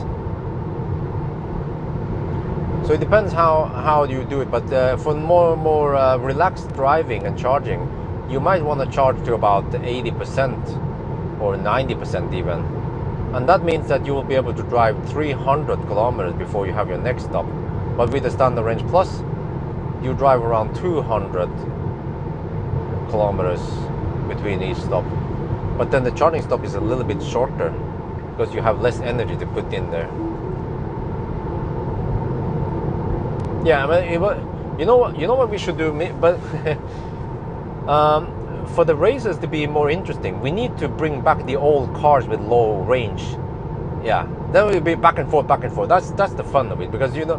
So it depends how you do it, but for more relaxed driving and charging, you might want to charge to about 80% or 90% even. And that means that you will be able to drive 300 kilometers before you have your next stop. But with the standard range plus, you drive around 200 kilometers between each stop. But then the charging stop is a little bit shorter because you have less energy to put in there. Yeah, I mean, you know what we should do, but for the races to be more interesting, we need to bring back the old cars with low range. Yeah, then we'll be back and forth. That's the fun of it, because you know,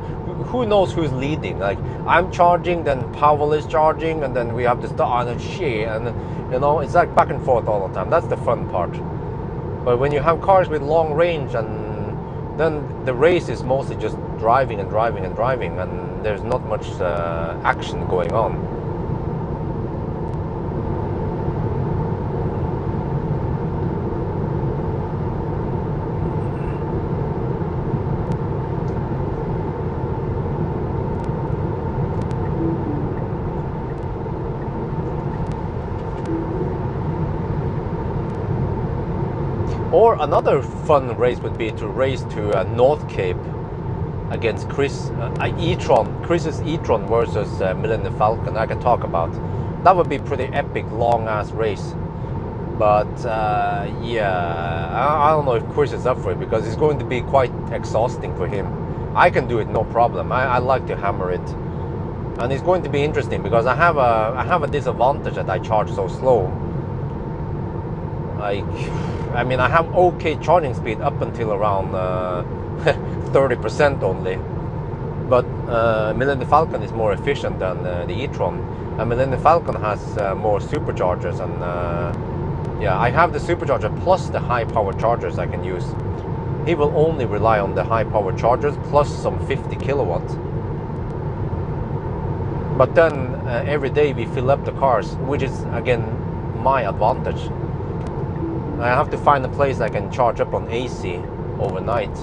who knows who's leading? Like, I'm charging, then Pawel is charging, and then we have to start and shit, and you know, it's like back and forth all the time. That's the fun part. But when you have cars with long range, and then the race is mostly just driving, and there's not much action going on. Or another fun race would be to race to North Cape against Chris e-tron, Chris's e-tron versus Millennium Falcon. I can talk about that. Would be pretty epic, long ass race. But yeah, I don't know if Chris is up for it, because it's going to be quite exhausting for him. I can do it, no problem. I like to hammer it, and it's going to be interesting because I have a disadvantage that I charge so slow. I mean, I have okay charging speed up until around 30% only. But Millennium Falcon is more efficient than the e-tron, and Millennium Falcon has more superchargers, and yeah, I have the supercharger plus the high power chargers I can use. He will only rely on the high power chargers plus some 50 kilowatts. But then every day we fill up the cars, which is again my advantage. I have to find a place I can charge up on AC overnight.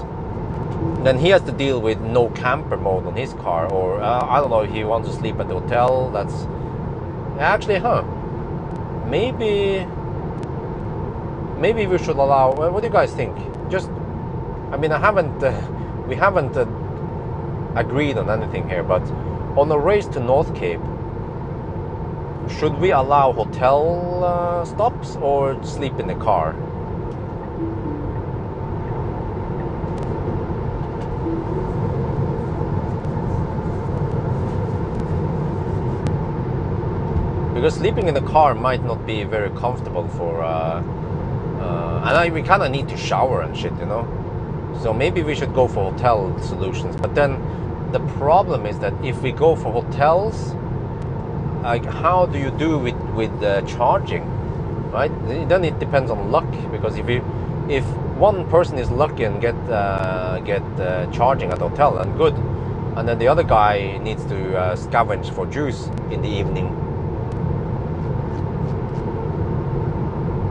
Then he has to deal with no camper mode on his car, or I don't know if he wants to sleep at the hotel. That's actually, maybe we should allow. What do you guys think? Just, I mean, we haven't agreed on anything here, but on a race to North Cape, should we allow hotel stops or sleep in the car? Because sleeping in the car might not be very comfortable for, and we kind of need to shower and shit, you know. So maybe we should go for hotel solutions. But then the problem is that if we go for hotels, like, how do you do with charging, right? Then it depends on luck, because if one person is lucky and get charging at the hotel, and good, and then the other guy needs to scavenge for juice in the evening.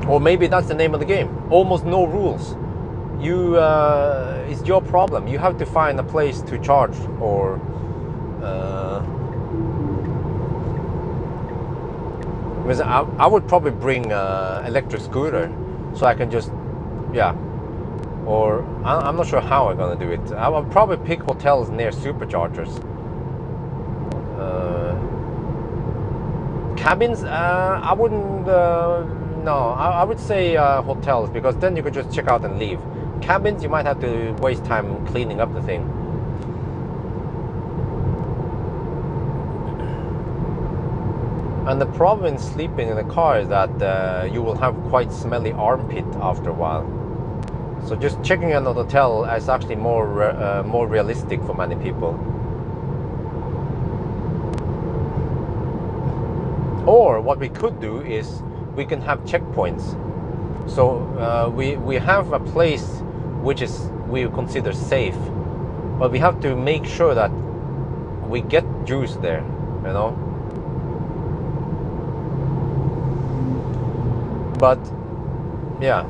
Or maybe that's the name of the game. Almost no rules. It's your problem. You have to find a place to charge, or because I would probably bring electric scooter, so I can just, yeah. Or I'm not sure how I'm gonna do it. I would probably pick hotels near superchargers. Cabins, I wouldn't. No, I would say hotels, because then you could just check out and leave. Cabins, you might have to waste time cleaning up the thing. And the problem in sleeping in the car is that you will have quite smelly armpit after a while. So just checking in a hotel is actually more realistic for many people. Or what we could do is we can have checkpoints. So we have a place which is we consider safe, but we have to make sure that we get juice there, you know. But yeah,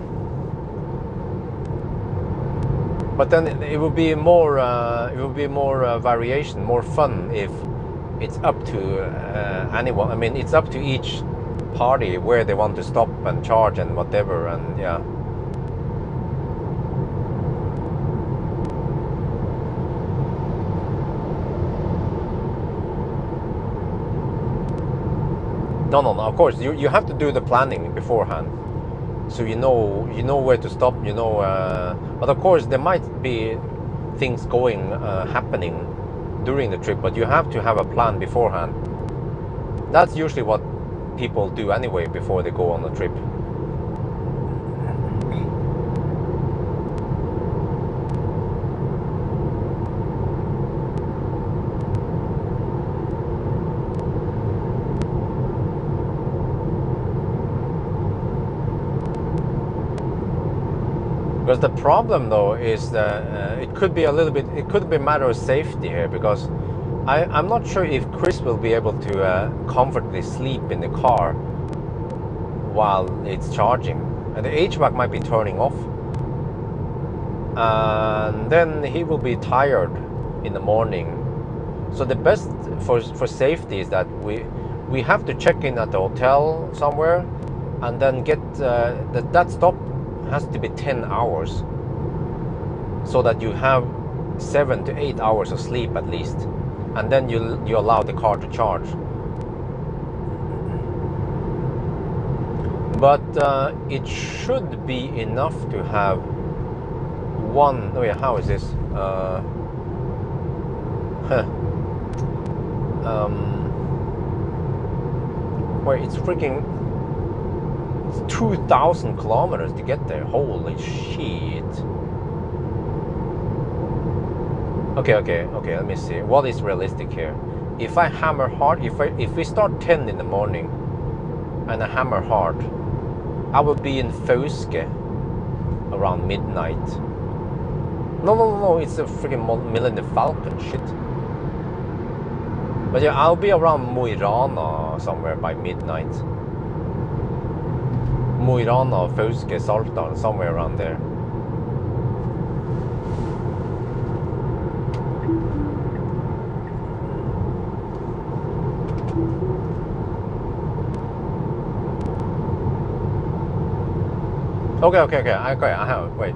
but then it will be more variation, more fun if it's up to anyone. I mean, it's up to each party where they want to stop and charge and whatever, and yeah. No, of course you have to do the planning beforehand, so you know where to stop, you know. But of course there might be things happening during the trip, but you have to have a plan beforehand. That's usually what people do anyway before they go on a trip. Because the problem though is that it could be a matter of safety here, because I'm not sure if Chris will be able to comfortably sleep in the car while it's charging, and the HVAC might be turning off, and then he will be tired in the morning. So the best for safety is that we have to check in at the hotel somewhere, and then get that stop has to be 10 hours, so that you have 7 to 8 hours of sleep at least, and then you allow the car to charge. But it should be enough to have one. Oh yeah, how is this? Wait, it's freaking 2,000 kilometers to get there. Holy shit. Okay, let me see. What is realistic here? If I hammer hard, if we start 10 in the morning and I hammer hard, I will be in Fauske around midnight. No, it's a freaking Millennium Falcon shit. But yeah, I'll be around Mo i Rana somewhere by midnight. Mo i Rana, Fauske, Saltdalen, somewhere around there. Okay, I have it, wait.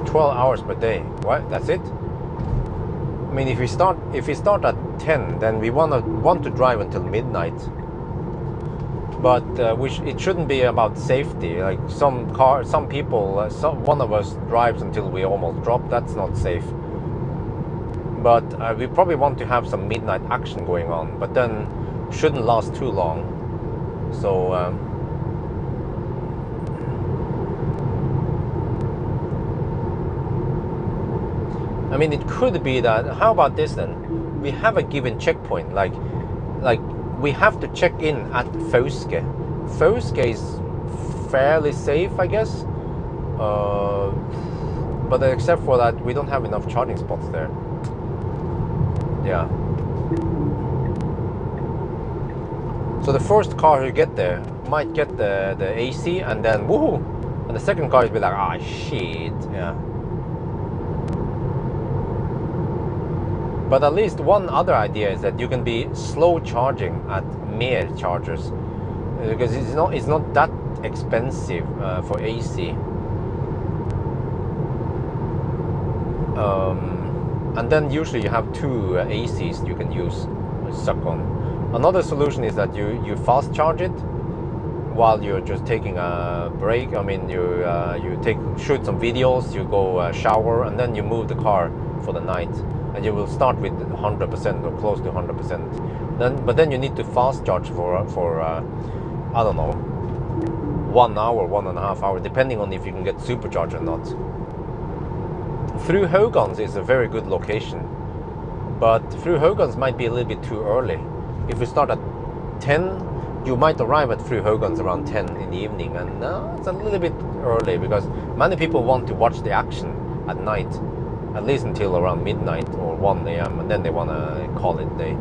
$12 per day. What? That's it? I mean, if we start at 10, then we want to drive until midnight. But it shouldn't be about safety. Like some people, one of us drives until we almost drop. That's not safe. But we probably want to have some midnight action going on. But then shouldn't last too long. So. I mean, it could be that. How about this then? We have a given checkpoint, like we have to check in at Fauske. Fauske is fairly safe, I guess. But except for that, we don't have enough charging spots there. Yeah. So the first car who get there might get the AC, and then woohoo, and the second car is be like, ah, shit, yeah. But at least one other idea is that you can be slow charging at Mer chargers, because it's not that expensive for AC. And then usually you have two ACs you can use, suck on. Another solution is that you fast charge it while you're just taking a break. I mean, you shoot some videos, you go shower, and then you move the car for the night. And you will start with 100% or close to 100%. But then you need to fast charge for I don't know, 1 hour, 1.5 hours, depending on if you can get supercharged or not. Through Haugans is a very good location, but through Haugans might be a little bit too early. If you start at 10, you might arrive at Through Haugans around 10 in the evening, and it's a little bit early because many people want to watch the action at night, at least until around midnight or 1 a.m. and then they want to call it a day.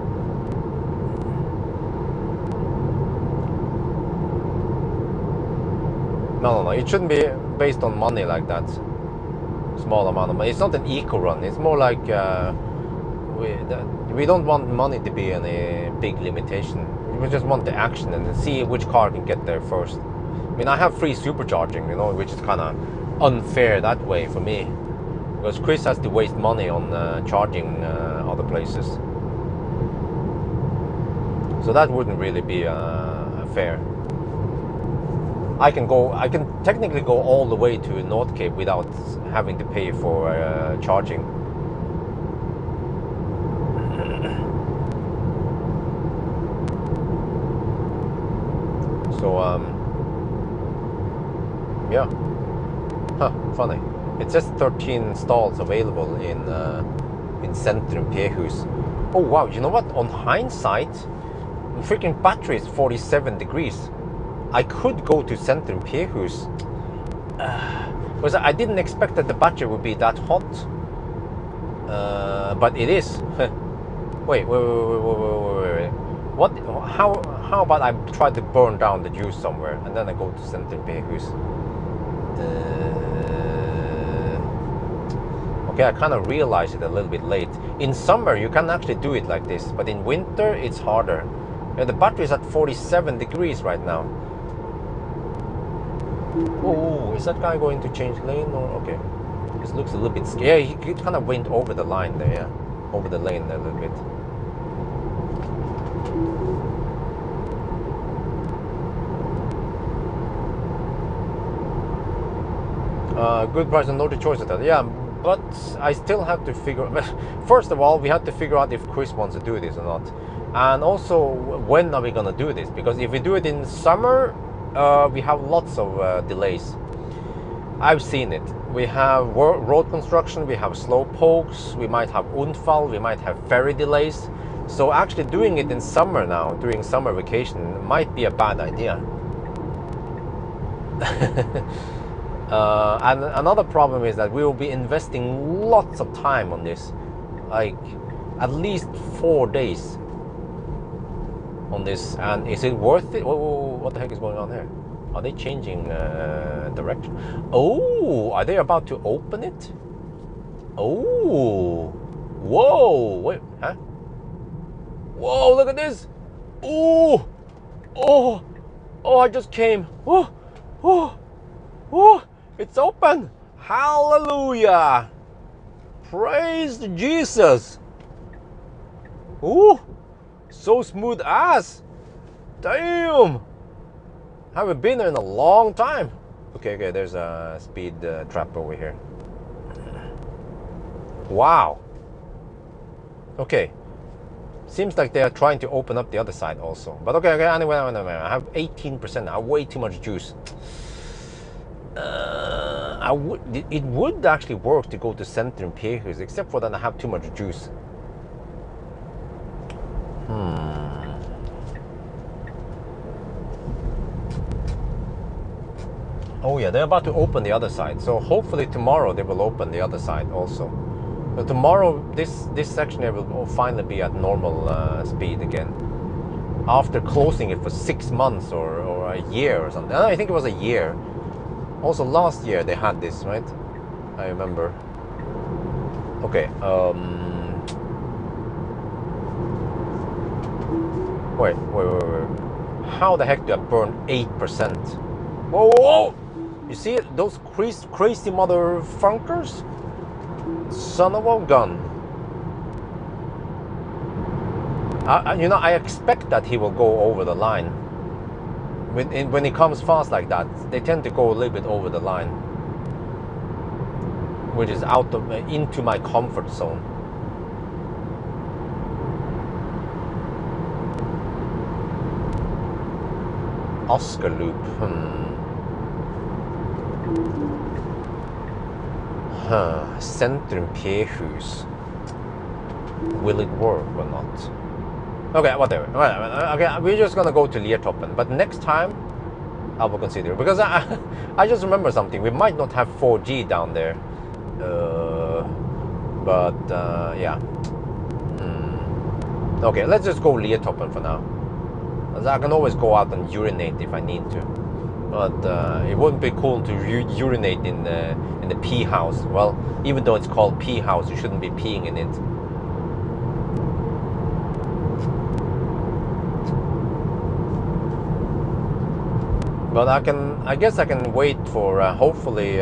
No, it shouldn't be based on money like that. Small amount of money. It's not an eco run. It's more like we don't want money to be any big limitation. We just want the action and see which car can get there first. I mean, I have free supercharging, which is kind of unfair that way for me, because Chris has to waste money on charging other places. So that wouldn't really be fair. I can technically go all the way to North Cape without having to pay for charging. So yeah, funny. It says 13 stalls available in Centrum P-hus. Oh wow, you know what? On hindsight, the freaking battery is 47 degrees. I could go to Centrum P-hus. Because I didn't expect that the battery would be that hot. But it is. Wait. What? How about I try to burn down the juice somewhere and then I go to Centrum P-hus? Okay, I kind of realized it a little bit late. In summer, you can actually do it like this, but in winter, it's harder. Yeah, the battery is at 47 degrees right now. Oh, is that guy going to change lane? Or okay, this looks a little bit scary. Yeah, he kind of went over the line there. Yeah, over the lane there a little bit. Good price and no choice at that. Yeah, but I still have to figure. First of all, we have to figure out if Chris wants to do this or not, and also when are we gonna do this? Because if we do it in summer, we have lots of delays. I've seen it. We have road construction, we have slow pokes, we might have unfall, we might have ferry delays. So actually doing it in summer now, during summer vacation, might be a bad idea. And another problem is that we will be investing lots of time on this, like at least 4 days on this. And is it worth it? Oh, what the heck is going on here? Are they changing direction? Oh, are they about to open it? Oh, whoa, wait, huh? Whoa, look at this. Oh, oh, oh, I just came. Oh, oh, oh. It's open! Hallelujah! Praise Jesus! Ooh! So smooth as! Damn! Haven't been there in a long time. Okay, there's a speed trap over here. Wow! Okay. Seems like they are trying to open up the other side also. But okay, anyway, I have 18%. I have way too much juice. It would actually work to go to Centrum Pehus, except for that I have too much juice. Oh yeah, they're about to open the other side. So hopefully tomorrow they will open the other side also. So tomorrow this section here will finally be at normal speed again. After closing it for 6 months or a year or something. I think it was a year. Also last year they had this, right? I remember. Okay, wait. How the heck do I burn 8%? Whoa! You see it? Those crazy motherfuckers? Son of a gun. You know, I expect that he will go over the line. When he comes fast like that, they tend to go a little bit over the line, which is into my comfort zone. Oscar loop. Centrum Pehus. Will it work or not? Okay, whatever. Okay, we're just gonna go to Liertoppen, but next time I will consider, because I just remember something. We might not have 4G down there, but yeah. Okay, let's just go Liertoppen for now. I can always go out and urinate if I need to, but it wouldn't be cool to urinate in the pee house. Well, even though it's called pee house, you shouldn't be peeing in it. But I guess I can wait for hopefully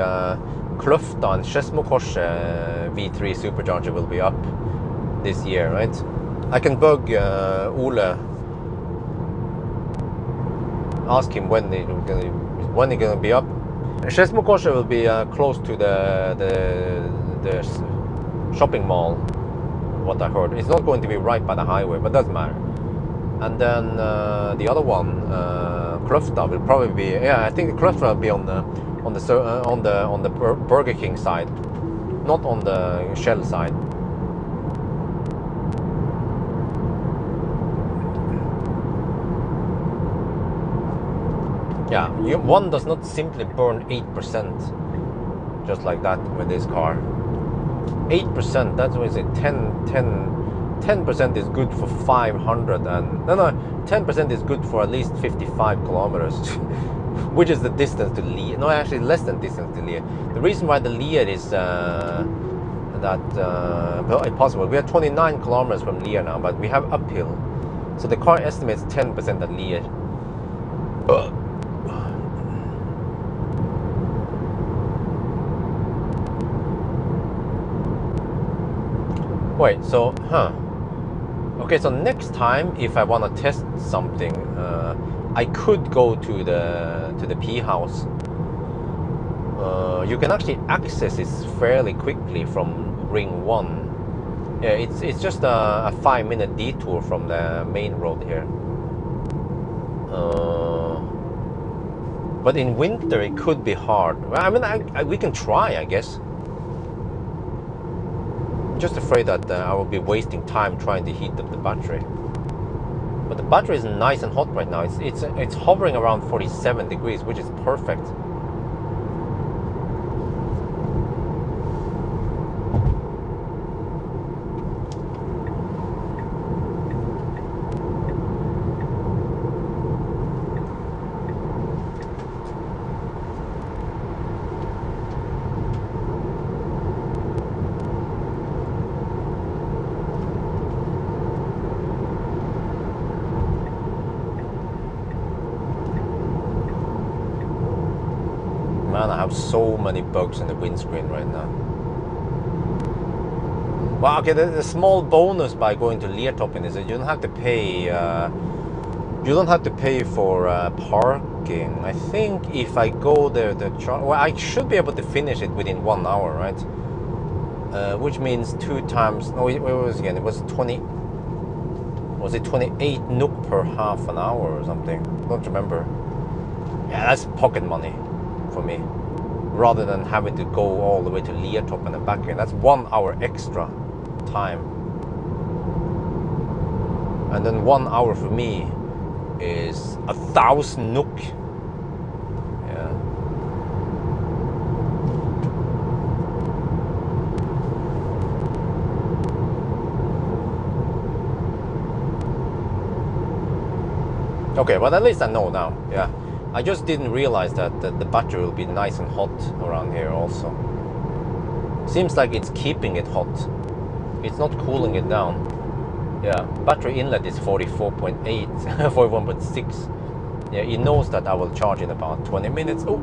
Kløfta and Skedsmokorset V3 supercharger will be up this year, right? I can bug Ole, ask him when they're gonna be up. Skedsmokorset will be close to the shopping mall. What I heard, it's not going to be right by the highway, but doesn't matter. And then the other one, Kløfta, will probably be. Yeah, I think Kløfta will be on the Burger King side, not on the Shell side. Yeah, one does not simply burn 8% just like that with this car. 8%. That's what is it? 10% is good for 500 and no 10% is good for at least 55 kilometers which is the distance to Lier. No, actually less than distance to Lier. The reason why the Lier is that well, impossible. We are 29 kilometers from Lier now, but we have uphill. So the car estimates 10% at Lier. Wait, so, okay, so next time, if I want to test something, I could go to the P house. You can actually access this fairly quickly from Ring 1. Yeah, it's just a 5-minute detour from the main road here. But in winter, it could be hard. I mean, we can try, I guess. Just afraid that I will be wasting time trying to heat up the battery. But the battery is nice and hot right now. It's hovering around 47 degrees, which is perfect. Man, I have so many bugs in the windscreen right now. Well, okay, the small bonus by going to Liertoppen is that you don't have to pay. You don't have to pay for parking. I think if I go there, well, I should be able to finish it within 1 hour, right? Which means 2 times. No, where was it again? It was 20. Was it 28 NOK per half an hour or something? Don't remember. Yeah, that's pocket money for me, rather than having to go all the way to Liertoppen and back again. That's 1 hour extra time, and then 1 hour for me is 1,000 NOK. Yeah. Okay, well, at least I know now. Yeah. I just didn't realize that the battery will be nice and hot around here also. Seems like it's keeping it hot. It's not cooling it down. Yeah, battery inlet is 44.8, 41.6. Yeah, it knows that I will charge in about 20 minutes. Oh.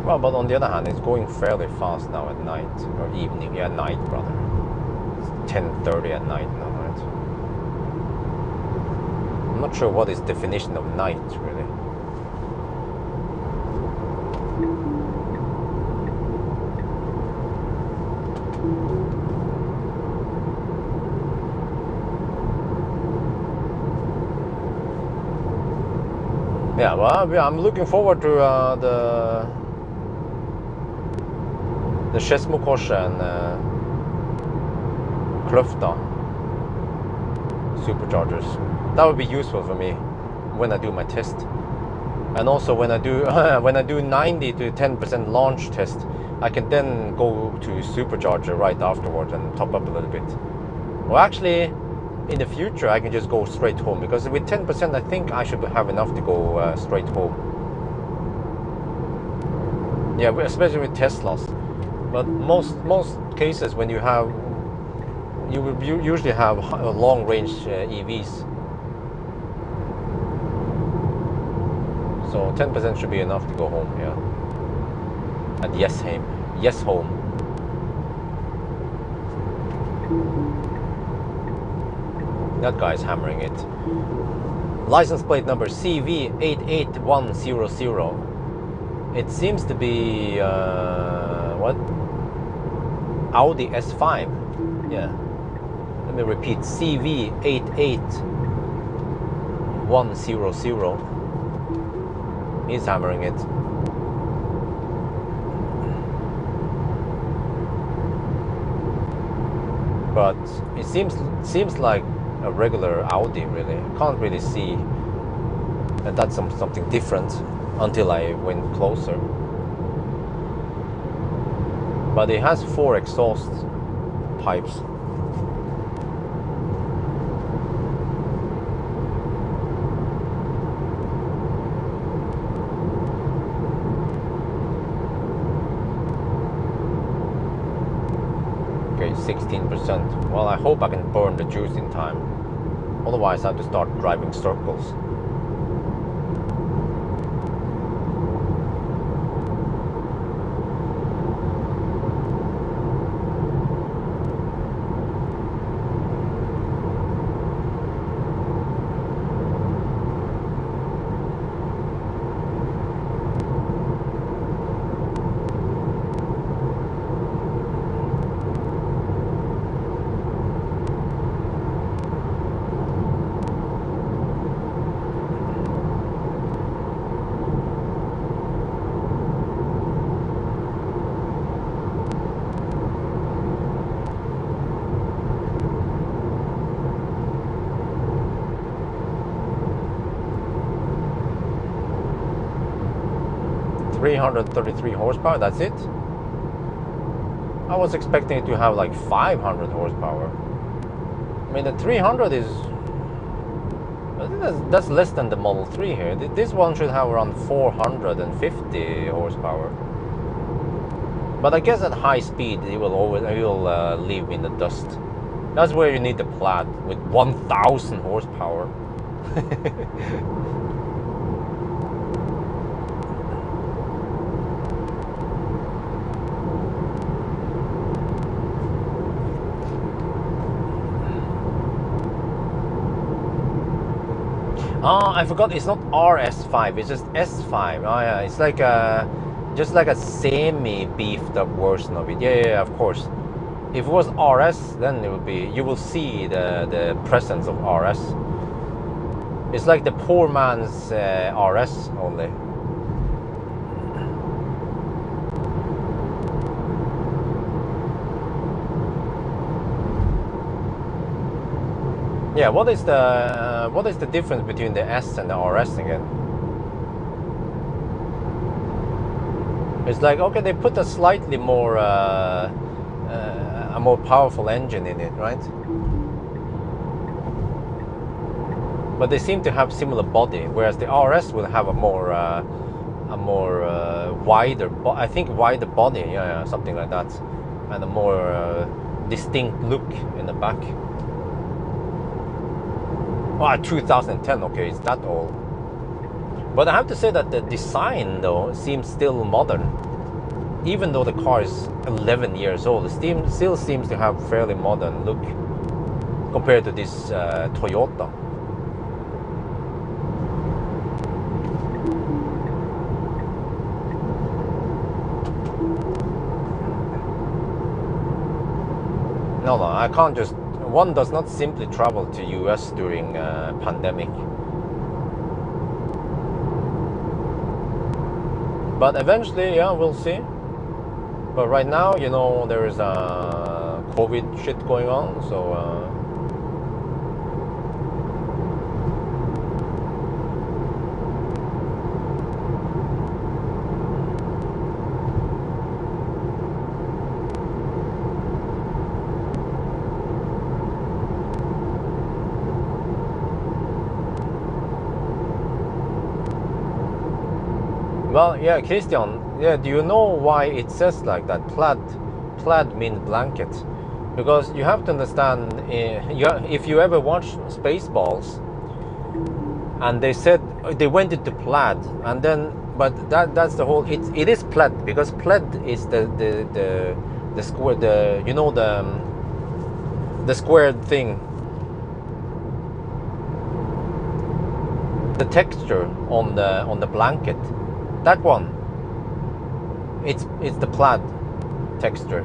Well, but on the other hand, it's going fairly fast now at night, or evening, yeah, night, brother. It's 10:30 at night now, right? I'm not sure what is definition of night, really. Yeah, well, I'm looking forward to the Skedsmokorset and Kløfta superchargers. That would be useful for me when I do my test, and also when I do when I do 90 to 10% launch test, I can then go to supercharger right afterwards and top up a little bit. Well, actually, in the future, I can just go straight home, because with 10%, I think I should have enough to go straight home. Yeah, especially with Teslas. But most cases, when you will usually have long range EVs. So 10% should be enough to go home. Yeah. At yes home. That guy's hammering it. License plate number CV88100. It seems to be what? Audi S5. Yeah. Let me repeat. CV88100. He's hammering it. but it seems like a regular Audi. Really, I can't really see that that's something different until I went closer. But it has 4 exhaust pipes. Okay, 16%. Well, I hope I can burn the juice in time. Otherwise, I have to start driving circles. $333 horsepower, that's it? I was expecting it to have like 500 horsepower. I mean, the 300 is... I think that's less than the Model 3 here. This one should have around 450 horsepower. But I guess at high speed, it will leave in the dust. That's where you need the Plaid with 1,000 horsepower. Oh, I forgot. It's not RS5. It's just S5. Oh yeah, it's like just like a semi-beefed up version of it. Yeah, of course. If it was RS, then it would be. You will see the presence of RS. It's like the poor man's RS only. Yeah, what is the difference between the S and the RS again? It's like, okay, they put a slightly more a more powerful engine in it, right? But they seem to have similar body, whereas the RS will have a more wider, I think wider body, yeah, something like that, and a more distinct look in the back. Oh, 2010, okay, it's that old. But I have to say that the design, though, seems still modern. Even though the car is 11 years old, it still seems to have fairly modern look compared to this Toyota. No, I can't just... One does not simply travel to US during pandemic. But eventually, yeah, we'll see. But right now, you know, there is COVID shit going on, so... Well, yeah, Christian, yeah, do you know why it says like that? Plaid means blanket. Because you have to understand, if you ever watch Spaceballs, and they said, they went into plaid, and then, but that's the whole, it is plaid, because plaid is the square, you know, the squared thing. The texture on the blanket. That one, it's the plaid texture,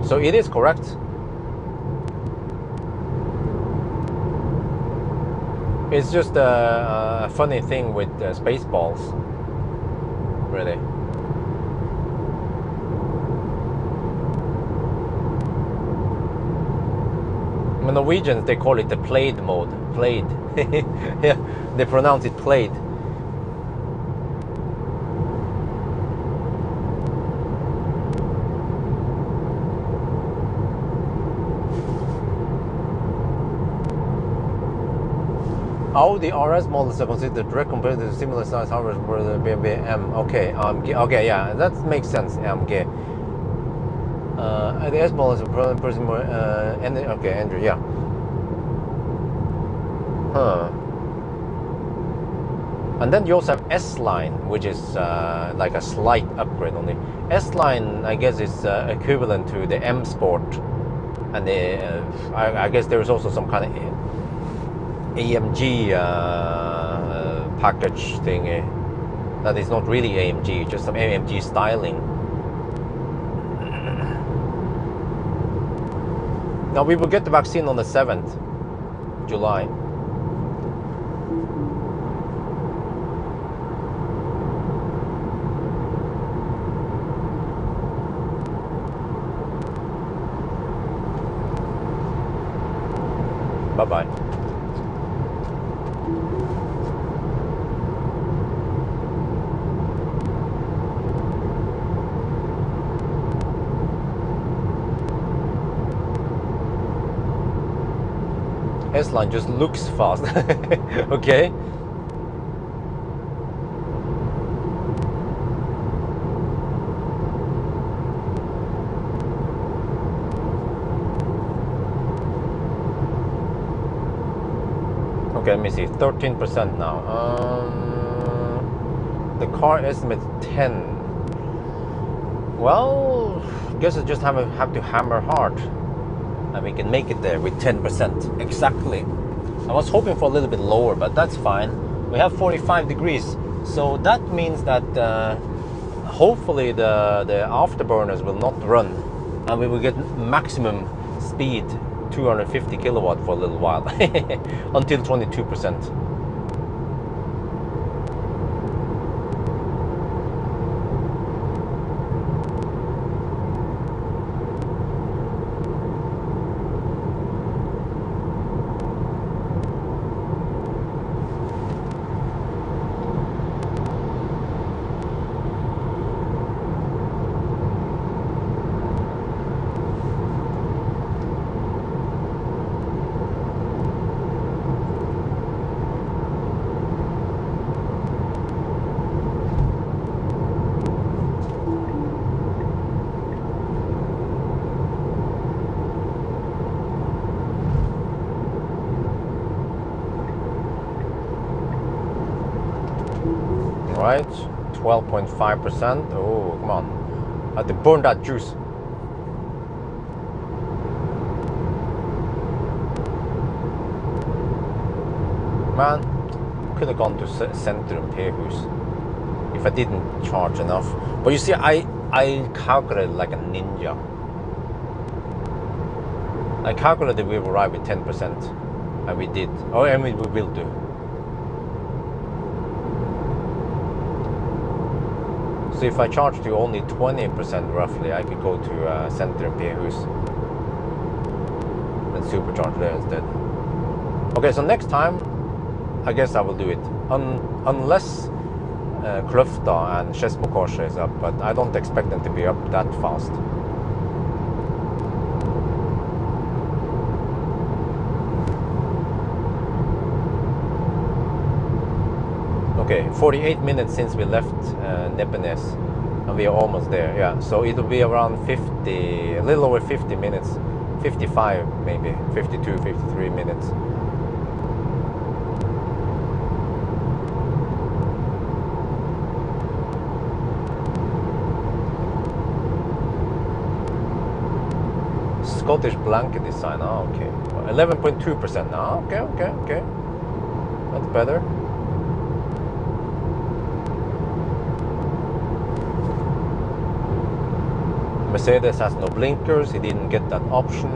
so it is correct. It's just a funny thing with Spaceballs, really. Norwegians, they call it the played mode. Played. Yeah, they pronounce it played. Audi RS models are considered direct compared to the similar size hardware for the BMW M. Okay, okay, yeah, that makes sense. AMG. The S models are person more. Okay, Andrew, yeah. Huh. And then you also have S-Line, which is like a slight upgrade only. S-Line, I guess, is equivalent to the M Sport, and the, I guess there is also some kind of AMG package thing that is not really AMG, just some AMG styling. Now we will get the vaccine on the 7th July. Bye-bye. S-Line just looks fast. Okay. Okay, let me see. 13% now. The car estimates 10. Well, I guess I just have to hammer hard. And we can make it there with 10% exactly. I was hoping for a little bit lower, but that's fine. We have 45 degrees, so that means that hopefully the afterburners will not run, and we will get maximum speed 250 kilowatt for a little while until 22%. Right, 12.5%. Oh, come on. I have to burn that juice. Man, could have gone to Centrum P-hus if I didn't charge enough. But you see, I calculated like a ninja. I calculated we will arrive with 10%, and we did. Oh, I mean, we will do. So if I charge to only 20% roughly, I could go to Centrum P-hus and supercharge there instead. Okay, so next time, I guess I will do it. Unless Kløfta and Skedsmokorset is up, but I don't expect them to be up that fast. Okay, 48 minutes since we left Nepenes, and we are almost there. Yeah, so it will be around 50, a little over 50 minutes, 55 maybe, 52, 53 minutes. Scottish blanket design. Oh, okay, 11.2% now. Okay. That's better. Mercedes has no blinkers, he didn't get that option.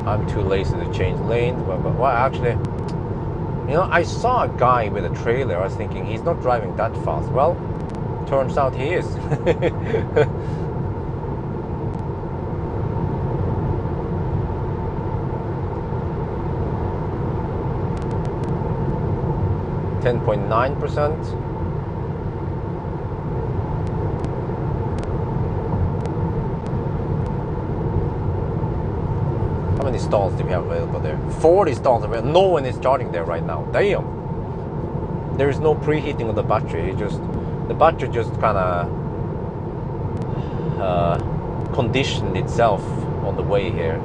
I'm too lazy to change lanes, but well, actually, You know, I saw a guy with a trailer. I was thinking he's not driving that fast. Well, turns out he is. 10.9%. How many stalls do we have available there? 40 stalls available. No one is charging there right now. Damn. There is no preheating of the battery. The battery just kind of conditioned itself on the way here.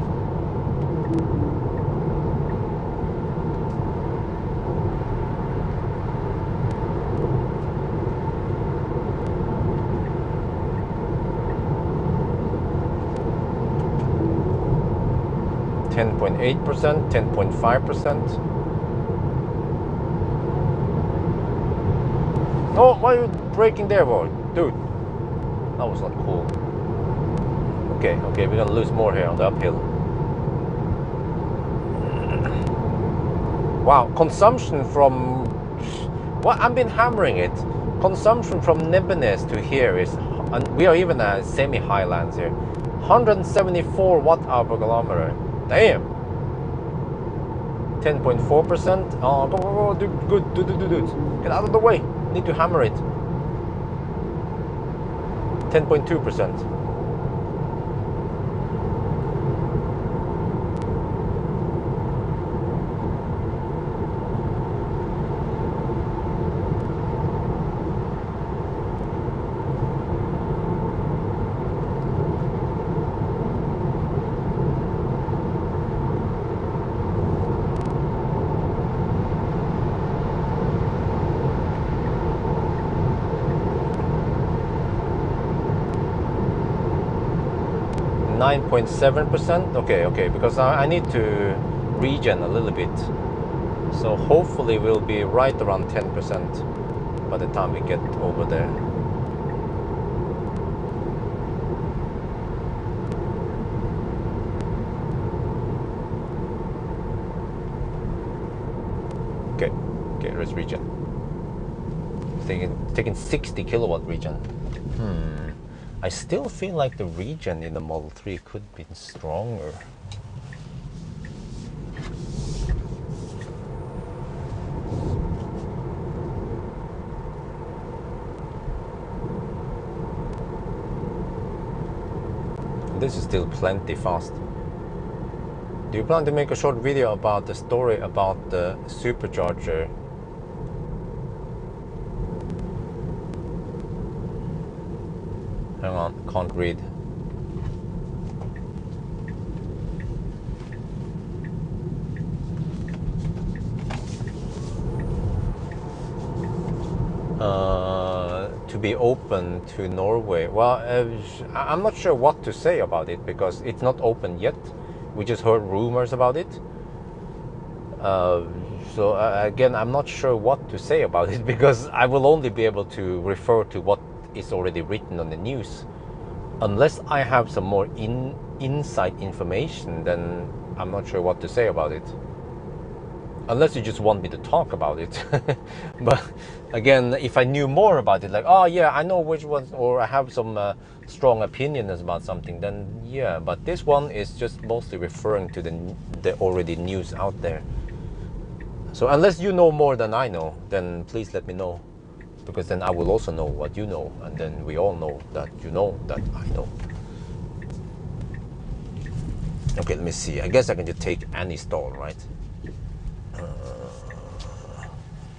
.8%, 10.5%. Oh, why are you braking there, boy? Dude, that was not cool. Okay, we're gonna lose more here on the uphill. Wow, consumption from... Well, I've been hammering it. Consumption from Nebbenes to here is... And we are even at semi-highlands here. 174 watt-hour per kilometer. Damn. 10.4%. Oh, go, dude, good, dude. Get out of the way. Need to hammer it. 10.2%. .7%. Okay, because I need to regen a little bit, so hopefully we'll be right around 10% by the time we get over there. Okay, let's regen. Taking 60 kilowatt regen. I still feel like the regen in the Model 3 could be stronger. This is still plenty fast. Do you plan to make a short video about the story about the supercharger? Hang on, can't read. To be open to Norway. Well, I'm not sure what to say about it because it's not open yet. We just heard rumors about it. So again, I'm not sure what to say about it because I will only be able to refer to what is already written on the news. Unless I have some more inside information, then I'm not sure what to say about it. Unless you just want me to talk about it. But again, if I knew more about it, like, oh yeah, I know which ones, or I have some strong opinions about something, then yeah. But this one is just mostly referring to the already news out there. So unless you know more than I know, then please let me know. Because then I will also know what you know, and then we all know that you know that I know. Okay, let me see. I guess I can just take any stall, right?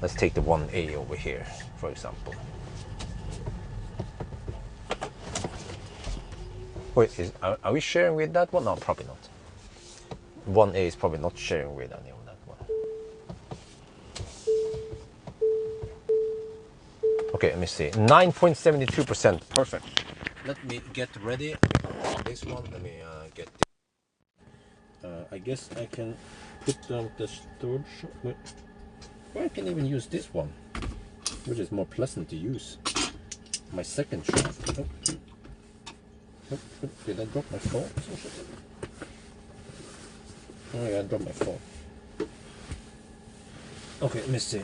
Let's take the 1A over here, for example. Wait, are we sharing with that one? No, probably not. 1A is probably not sharing with any of that one. Okay, let me see. 9.72%. Perfect. Let me get ready on this one. Let me get this. I guess I can put down the storage. Or I can even use this one, which is more pleasant to use. My second shaft. Oh. Did I drop my phone? Oh yeah, I dropped my phone. Okay, let me see.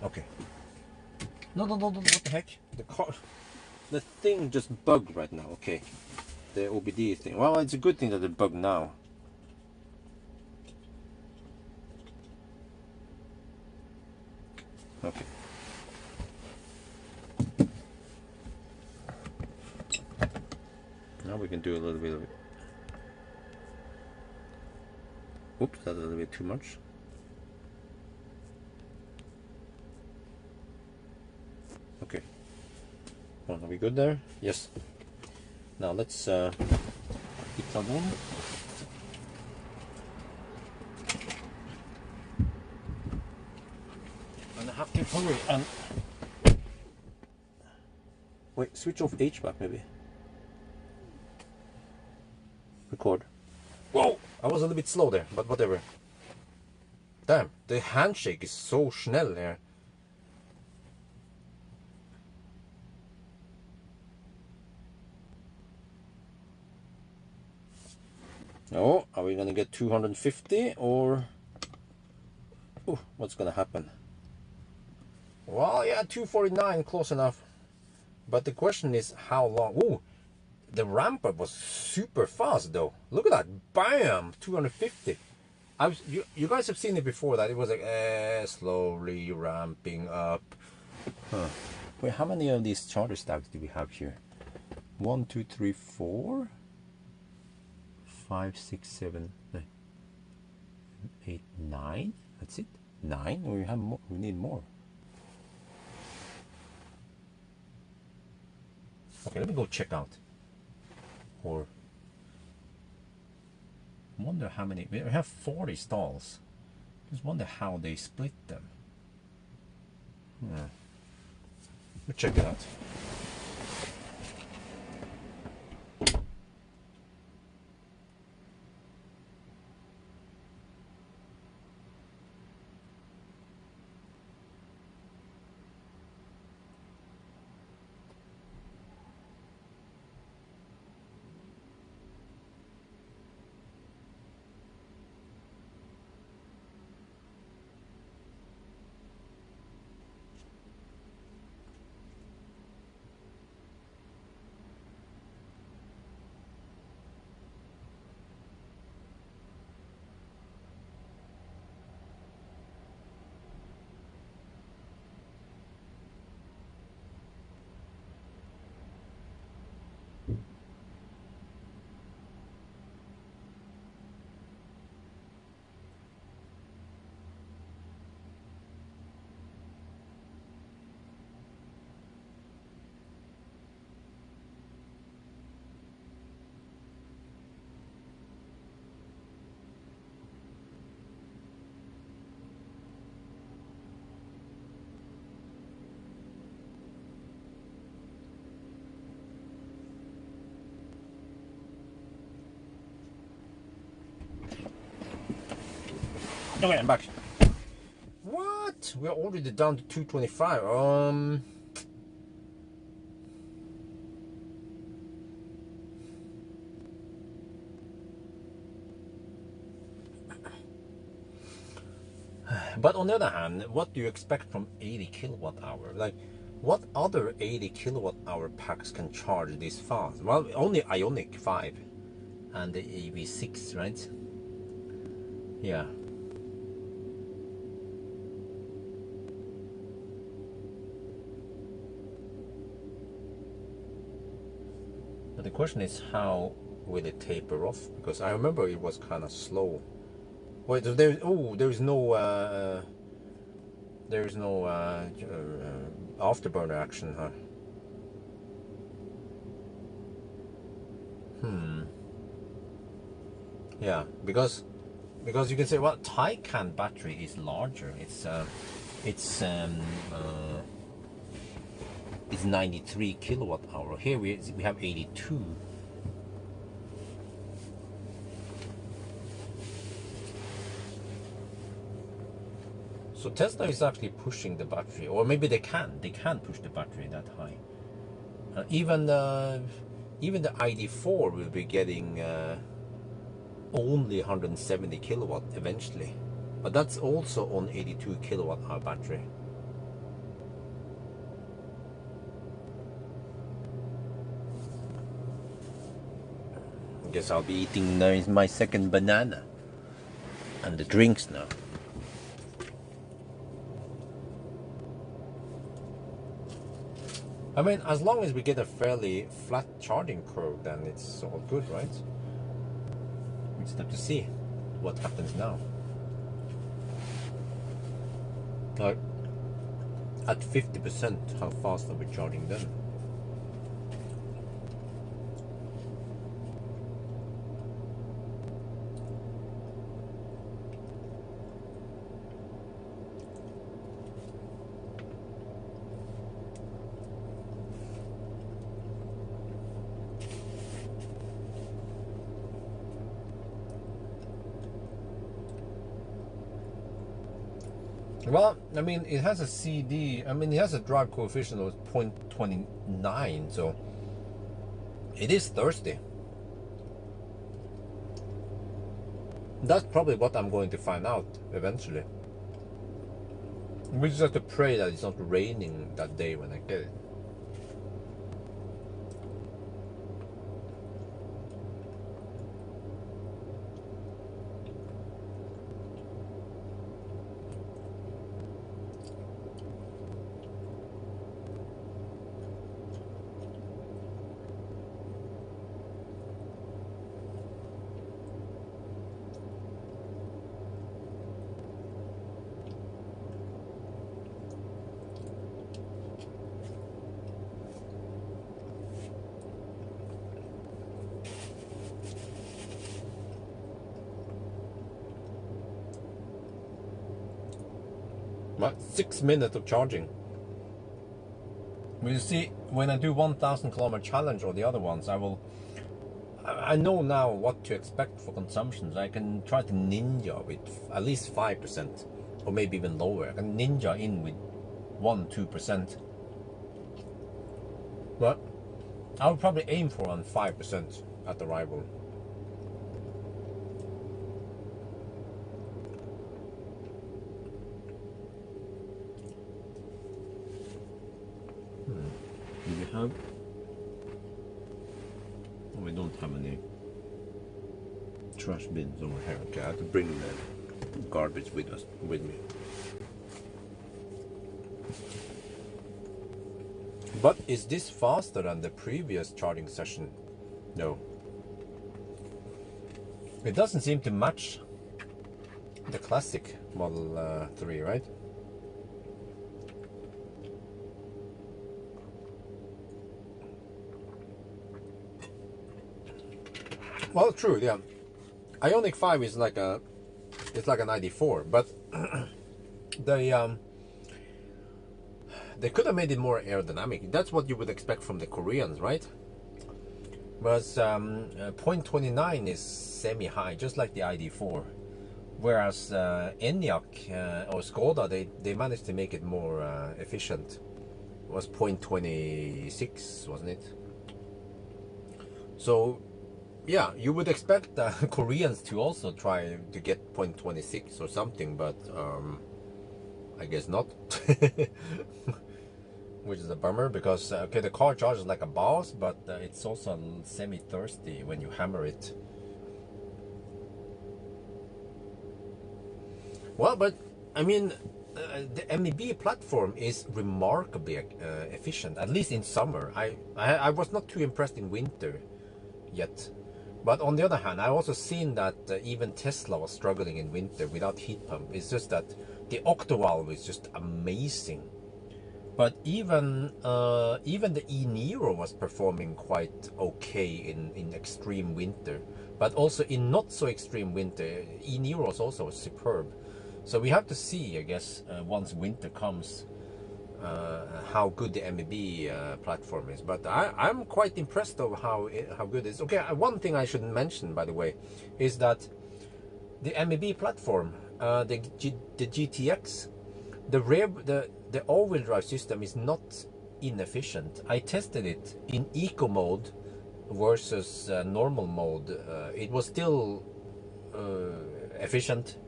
Okay. No, what the heck? The thing just bugged right now. Okay, the OBD thing. Well, it's a good thing that it bugged now. Okay. Now we can do a little bit of it. Oops, that's a little bit too much. Okay. Well, are we good there? Yes. Now let's plug in. And I have to hurry and wait. Switch off HVAC maybe. Record. Whoa! I was a little bit slow there, but whatever. Damn, the handshake is so schnell there. Oh, are we gonna get 250 or? Ooh, what's gonna happen? Well, yeah, 249, close enough. But the question is how long? Ooh, the ramp up was super fast though. Look at that, bam, 250. You guys have seen it before that it was like slowly ramping up. Huh. Wait, how many of these charter stacks do we have here? 1, 2, 3, 4, 5, 6, 7, 8, 9. That's it. 9. We have more. We need more. Okay, let me go check out. Or wonder how many. We have 40 stalls. Just wonder how they split them. Let me check it out. Okay, I'm back. What? We're already down to 225. But on the other hand, what do you expect from 80 kilowatt hour? Like, what other 80 kilowatt hour packs can charge this fast? Well, only Ioniq 5 and the EV6, right? Yeah. But the question is, how will it taper off? Because I remember it was kind of slow. Wait, there is no afterburner action, huh? Yeah, because you can say, well, Taycan battery is larger. It's 93 kilowatt hour. Here we have 82. So Tesla is actually pushing the battery, or maybe they can push the battery that high. Even the ID4 will be getting only 170 kilowatt eventually, but that's also on 82 kilowatt hour battery. I guess I'll be eating my second banana and the drinks now. I mean, as long as we get a fairly flat charging curve, then it's all good, right? We just have to see what happens now. Like, at 50%, how fast are we charging then? Well, I mean, it has a CD, I mean, it has a drive coefficient of 0.29, so it is thirsty. That's probably what I'm going to find out eventually. We just have to pray that it's not raining that day when I get it. What, 6 minutes of charging? Well, you see, when I do 1,000 kilometer challenge or the other ones, I know now what to expect for consumptions. I can try to ninja with at least 5%, or maybe even lower. I can ninja in with 1-2%. But I would probably aim for on 5% at arrival. Do we have? Oh, we don't have any trash bins over here. Okay, I have to bring the garbage with me. But is this faster than the previous charging session? No. It doesn't seem to match the classic Model 3, right? Well, true, yeah. Ioniq 5 is like a, it's like an ID4, but they could have made it more aerodynamic. That's what you would expect from the Koreans, right? Whereas 0.29 is semi-high, just like the ID4. Whereas Enyaq or Skoda, they managed to make it more efficient. It was 0.26, wasn't it? So yeah, you would expect Koreans to also try to get 0.26 or something, but I guess not. Which is a bummer, because okay, the car charges like a boss, but it's also semi-thirsty when you hammer it. Well, but I mean, the MEB platform is remarkably efficient, at least in summer. I was not too impressed in winter yet. But on the other hand, I also seen that even Tesla was struggling in winter without heat pump. It's just that the Octovalve is just amazing. But even the e-Niro was performing quite okay in extreme winter. But also in not so extreme winter, e-Niro is also superb. So we have to see, I guess, once winter comes, how good the MEB platform is. But I'm quite impressed of how good it is. Okay, one thing I should mention, by the way, is that the MEB platform, the GTX, The all-wheel drive system is not inefficient. I tested it in eco mode versus normal mode. It was still efficient,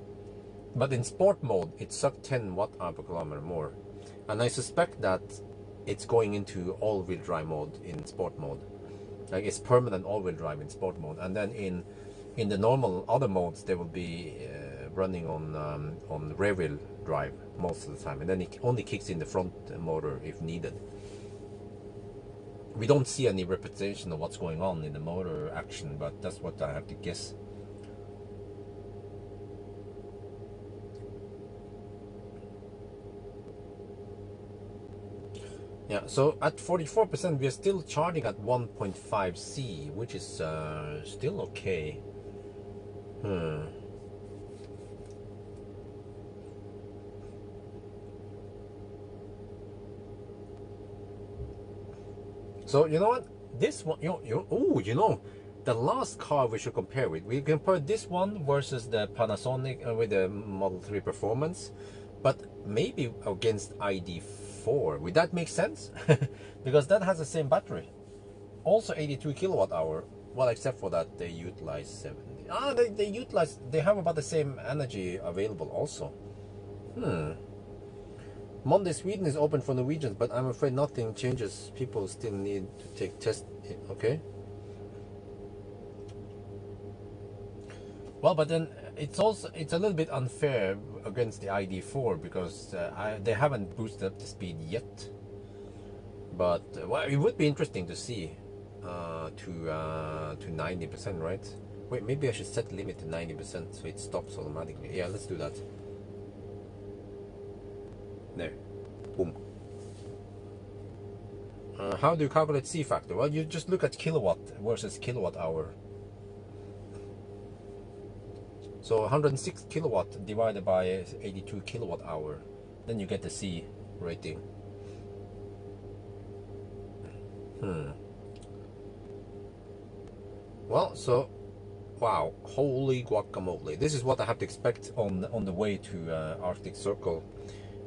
but in sport mode it sucked 10 watt-hour per kilometer more, and I suspect that it's going into all-wheel drive mode in sport mode. Like, it's permanent all-wheel drive in sport mode, and then in the normal other modes they will be running on rear-wheel drive most of the time, and then it only kicks in the front motor if needed. We don't see any representation of what's going on in the motor action, but that's what I have to guess. Yeah, so at 44% we are still charging at 1.5 C, which is still okay. So you know what? This one, you know, the last car we should compare with. We compare this one versus the Panasonic with the Model 3 Performance, but maybe against ID4. Would that make sense? Because that has the same battery, also 82 kilowatt hour. Well, except for that they utilize 70. They have about the same energy available also. Monday Sweden is open for Norwegians, but I'm afraid nothing changes. People still need to take tests. Okay. Well, but then it's a little bit unfair against the ID4 because they haven't boosted up the speed yet. But well, it would be interesting to see to 90%, right? Wait, maybe I should set the limit to 90% so it stops automatically. Yeah, let's do that. There, boom. How do you calculate C factor? Well, you just look at kilowatt versus kilowatt hour. So 106 kilowatt divided by 82 kilowatt hour, then you get the C rating. Well, so wow, holy guacamole! This is what I have to expect on the way to Arctic Circle.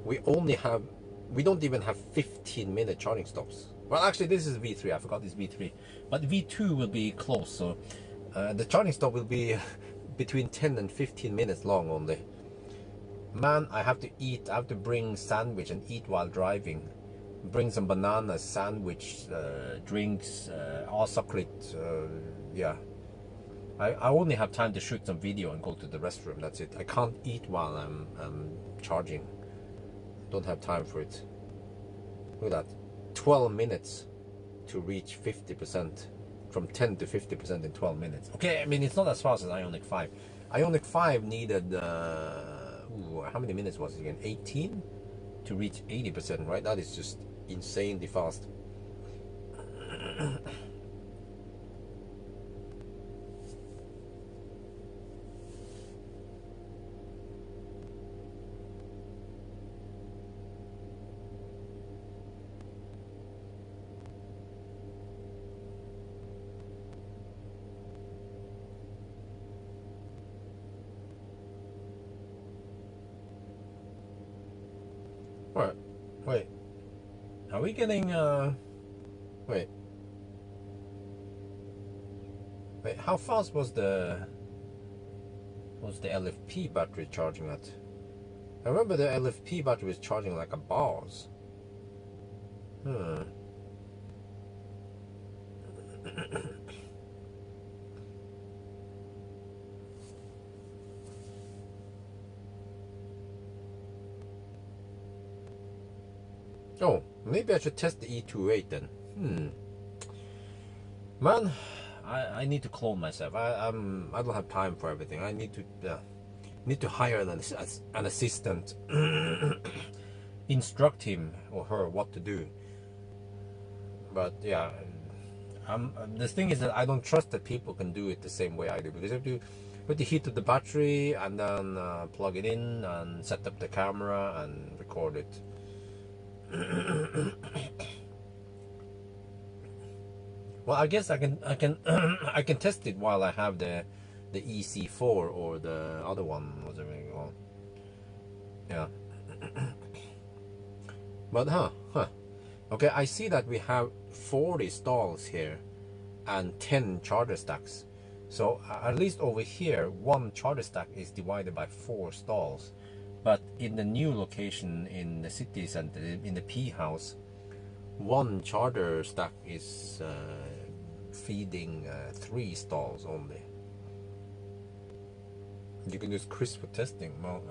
We don't even have 15-minute charging stops. Well, actually, this is V3. I forgot this V3, but V2 will be close. So the charging stop will be between 10 and 15 minutes long only. Man, I have to eat. I have to bring sandwich and eat while driving. Bring some bananas, sandwich, drinks, all chocolate. Yeah. I only have time to shoot some video and go to the restroom. That's it. I can't eat while I'm charging. Don't have time for it. Look at that. 12 minutes to reach 50%. From 10 to 50% in 12 minutes. Okay, I mean, it's not as fast as Ioniq 5. Ioniq 5 needed, how many minutes was it again? 18 to reach 80%, right? That is just insanely fast. What? Wait. Are we getting, wait. Wait, how fast was the LFP battery charging at? I remember the LFP battery was charging like a boss. Oh, maybe I should test the E28 then. Man, I need to clone myself. I don't have time for everything. I need to hire an assistant, instruct him or her what to do. But yeah, the thing is that I don't trust that people can do it the same way I do, because you have to heat up the battery and then plug it in and set up the camera and record it. Well, I guess I can I can test it while I have the EC4 or the other one, whatever you call. Yeah. But okay, I see that we have 40 stalls here and 10 charger stacks. So at least over here, one charger stack is divided by 4 stalls. But in the new location in the city center, in the P house, one charger stack is feeding 3 stalls only. You can use Chris for testing. Well,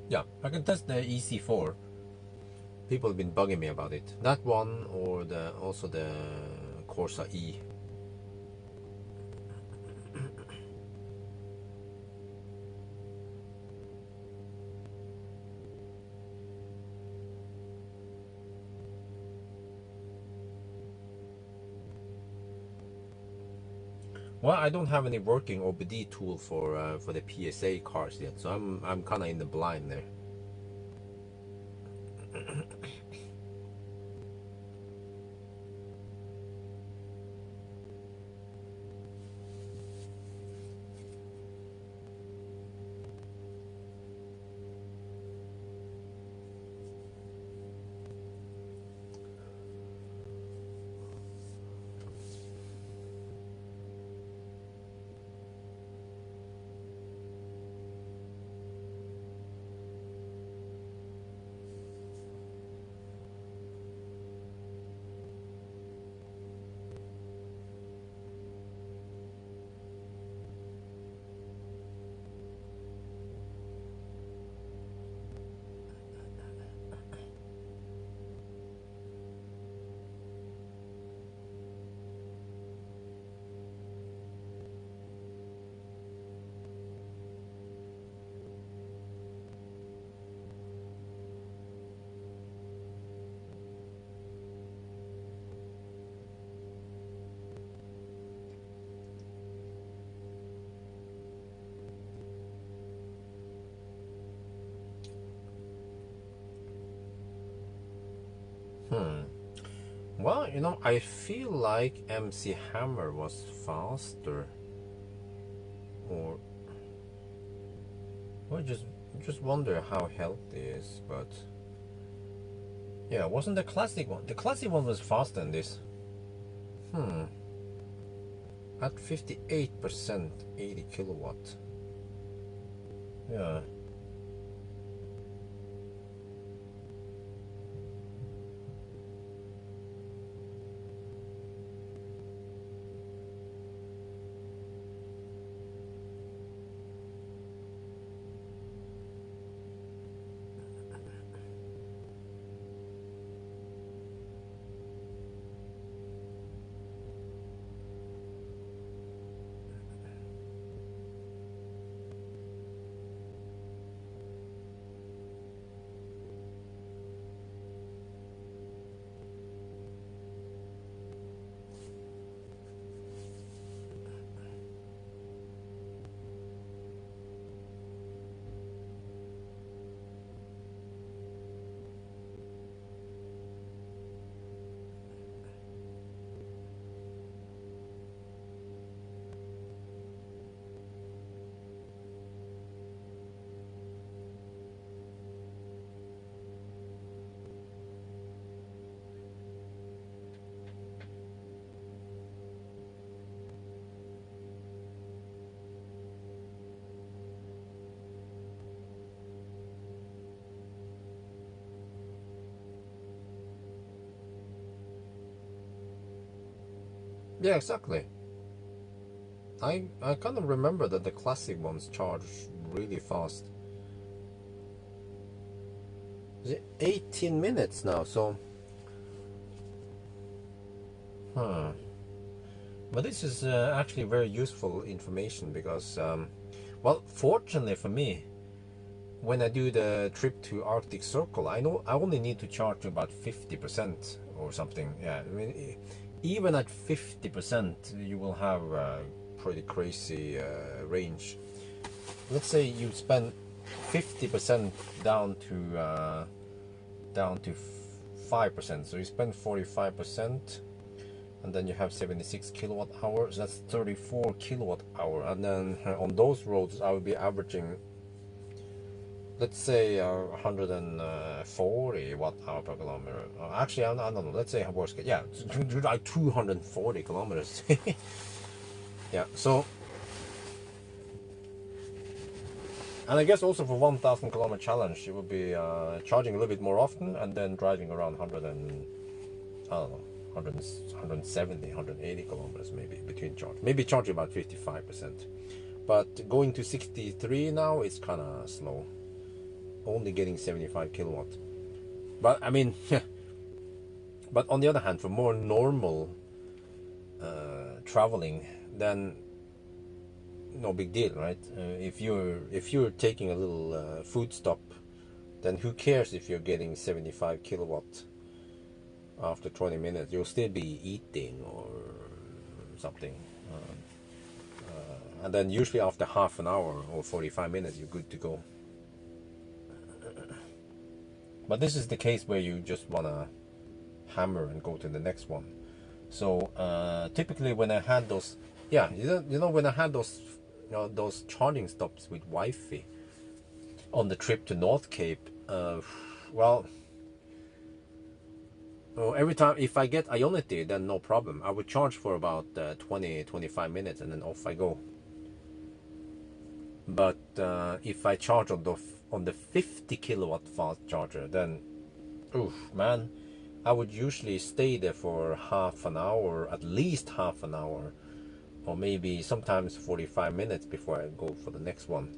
yeah, I can test the EC4. People have been bugging me about it. That one or also the Corsa E. Well, I don't have any working OBD tool for the PSA cars yet, so I'm kind of in the blind there. Well, you know, I feel like MC Hammer was faster, or I just wonder how healthy it is. But yeah, wasn't the classic one? The classic one was faster than this. At 58%, 80 kilowatt. Yeah. Yeah, exactly. I kind of remember that the classic ones charge really fast. Is it 18 minutes now? So, but this is actually very useful information because, well, fortunately for me, when I do the trip to Arctic Circle, I know I only need to charge to about 50% or something. Yeah, I mean, even at 50%, you will have pretty crazy range. Let's say you spend 50% down to 5%, so you spend 45%, and then you have 76 kilowatt hours. That's 34 kilowatt hour, and then on those roads I will be averaging, let's say 140 watt hour per kilometer. Actually, I don't know. Let's say worst case, yeah, like 240 kilometers. Yeah. So, and I guess also for 1,000 kilometer challenge, you will be charging a little bit more often, and then driving around 100 and I don't know, 100, 170, 180 kilometers maybe between charge. Maybe charging about 55%. But going to 63 now, it's kind of slow. Only getting 75 kilowatt. But I mean, but on the other hand, for more normal traveling, then no big deal, right? If you're taking a little food stop, then who cares if you're getting 75 kilowatt after 20 minutes? You'll still be eating or something. And then usually after half an hour or 45 minutes, you're good to go. But this is the case where you just want to hammer and go to the next one. So typically when I had those, yeah, you know when I had those, those charging stops with Wi-Fi on the trip to North Cape, well, every time if I get Ionity, then no problem. I would charge for about 20-25 minutes and then off I go. But if I charge on the 50 kilowatt fast charger, then oof, man, I would usually stay there for half an hour, at least half an hour, or maybe sometimes 45 minutes before I go for the next one.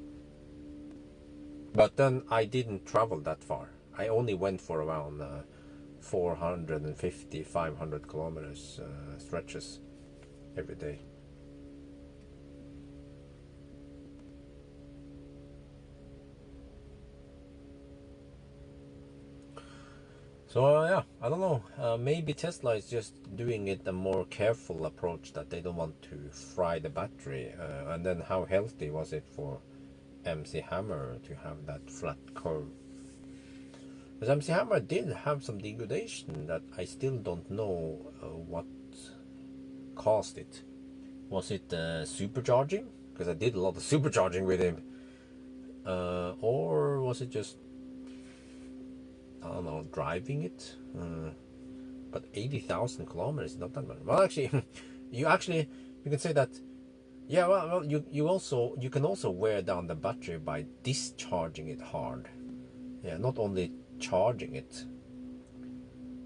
But then I didn't travel that far. I only went for around 450-500 kilometers stretches every day. So yeah, I don't know. Maybe Tesla is just doing it a more careful approach, that they don't want to fry the battery. And then how healthy was it for MC Hammer to have that flat curve? Because MC Hammer did have some degradation that I still don't know what caused it. Was it supercharging? Because I did a lot of supercharging with him. Or was it just, I don't know, driving it? But 80,000 kilometers is not that much. Well, actually, you can say that. Yeah, well, you can also wear down the battery by discharging it hard. Yeah, not only charging it,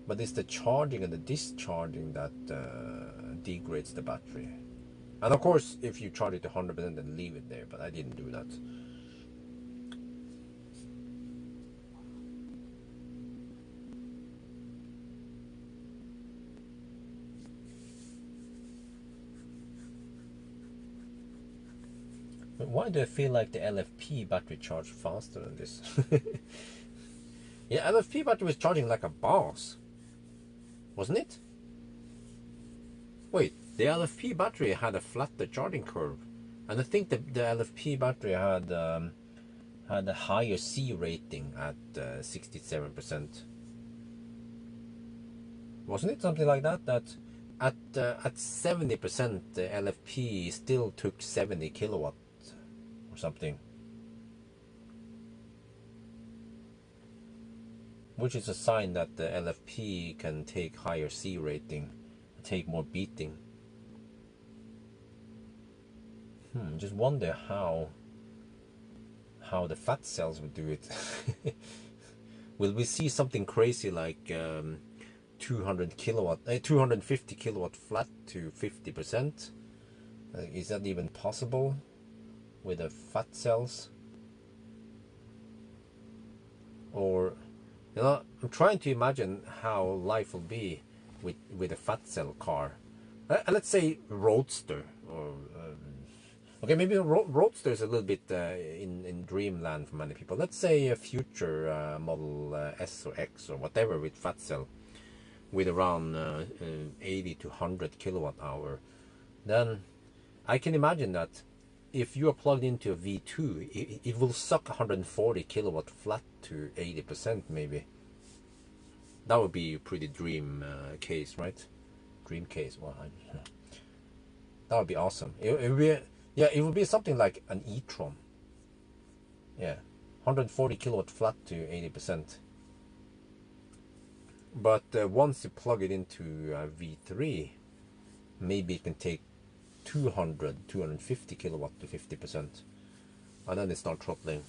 but it's the charging and the discharging that degrades the battery. And of course, if you charge it to 100%, then leave it there. But I didn't do that. But why do I feel like the LFP battery charged faster than this? Yeah, LFP battery was charging like a boss, wasn't it? Wait, the LFP battery had a flatter charging curve, and I think the LFP battery had a higher C rating at 67%. Wasn't it something like that? That at 70%, the LFP still took 70 kilowatt or something, which is a sign that the LFP can take higher C rating, take more beating. Just wonder how the fat cells would do it. Will we see something crazy like 250 kilowatt flat to 50%? Is that even possible with the fat cells? Or, I'm trying to imagine how life will be with a fat cell car. Let's say Roadster, or okay, maybe Roadster is a little bit in dreamland for many people. Let's say a future model S or X or whatever with fat cell. with around 80 to 100 kilowatt hour, then I can imagine that if you are plugged into a V2, it will suck 140 kilowatt flat to 80% maybe. That would be a pretty dream case, right? Dream case. Well, that would be awesome. It would be, yeah, it would be something like an e-tron. Yeah, 140 kilowatt flat to 80%. But once you plug it into V3, maybe it can take 250 kilowatt to 50%, and then they start throttling.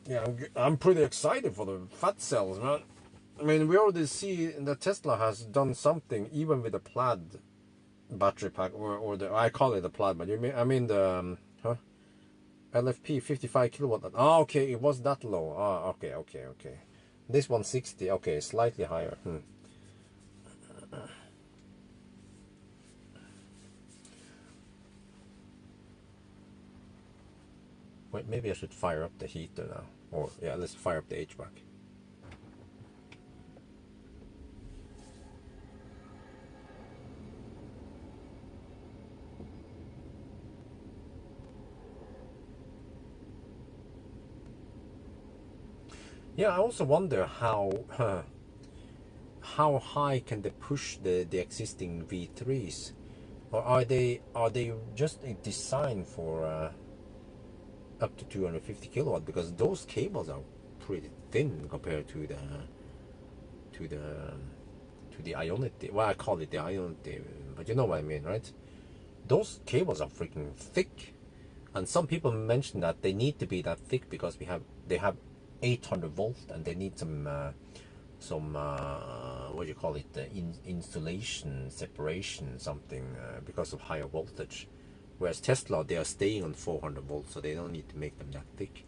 Yeah, I'm pretty excited for the fat cells, man. I mean, we already see that Tesla has done something even with the plaid battery pack, or the, I call it the plaid, but I mean the LFP 55 kilowatt. Oh, okay, it was that low. Oh, okay. This 160, okay, slightly higher. Wait, maybe I should fire up the heater now. Or, yeah, let's fire up the HVAC. Yeah, I also wonder how high can they push the existing V3s, or are they just designed for up to 250 kilowatt? Because those cables are pretty thin compared to the Ionity. Well, I call it the Ionity, but you know what I mean, right? Those cables are freaking thick, and some people mention that they need to be that thick because they have 800 volts, and they need some what do you call it, insulation separation something, because of higher voltage. Whereas Tesla, they are staying on 400 volts, so they don't need to make them that thick.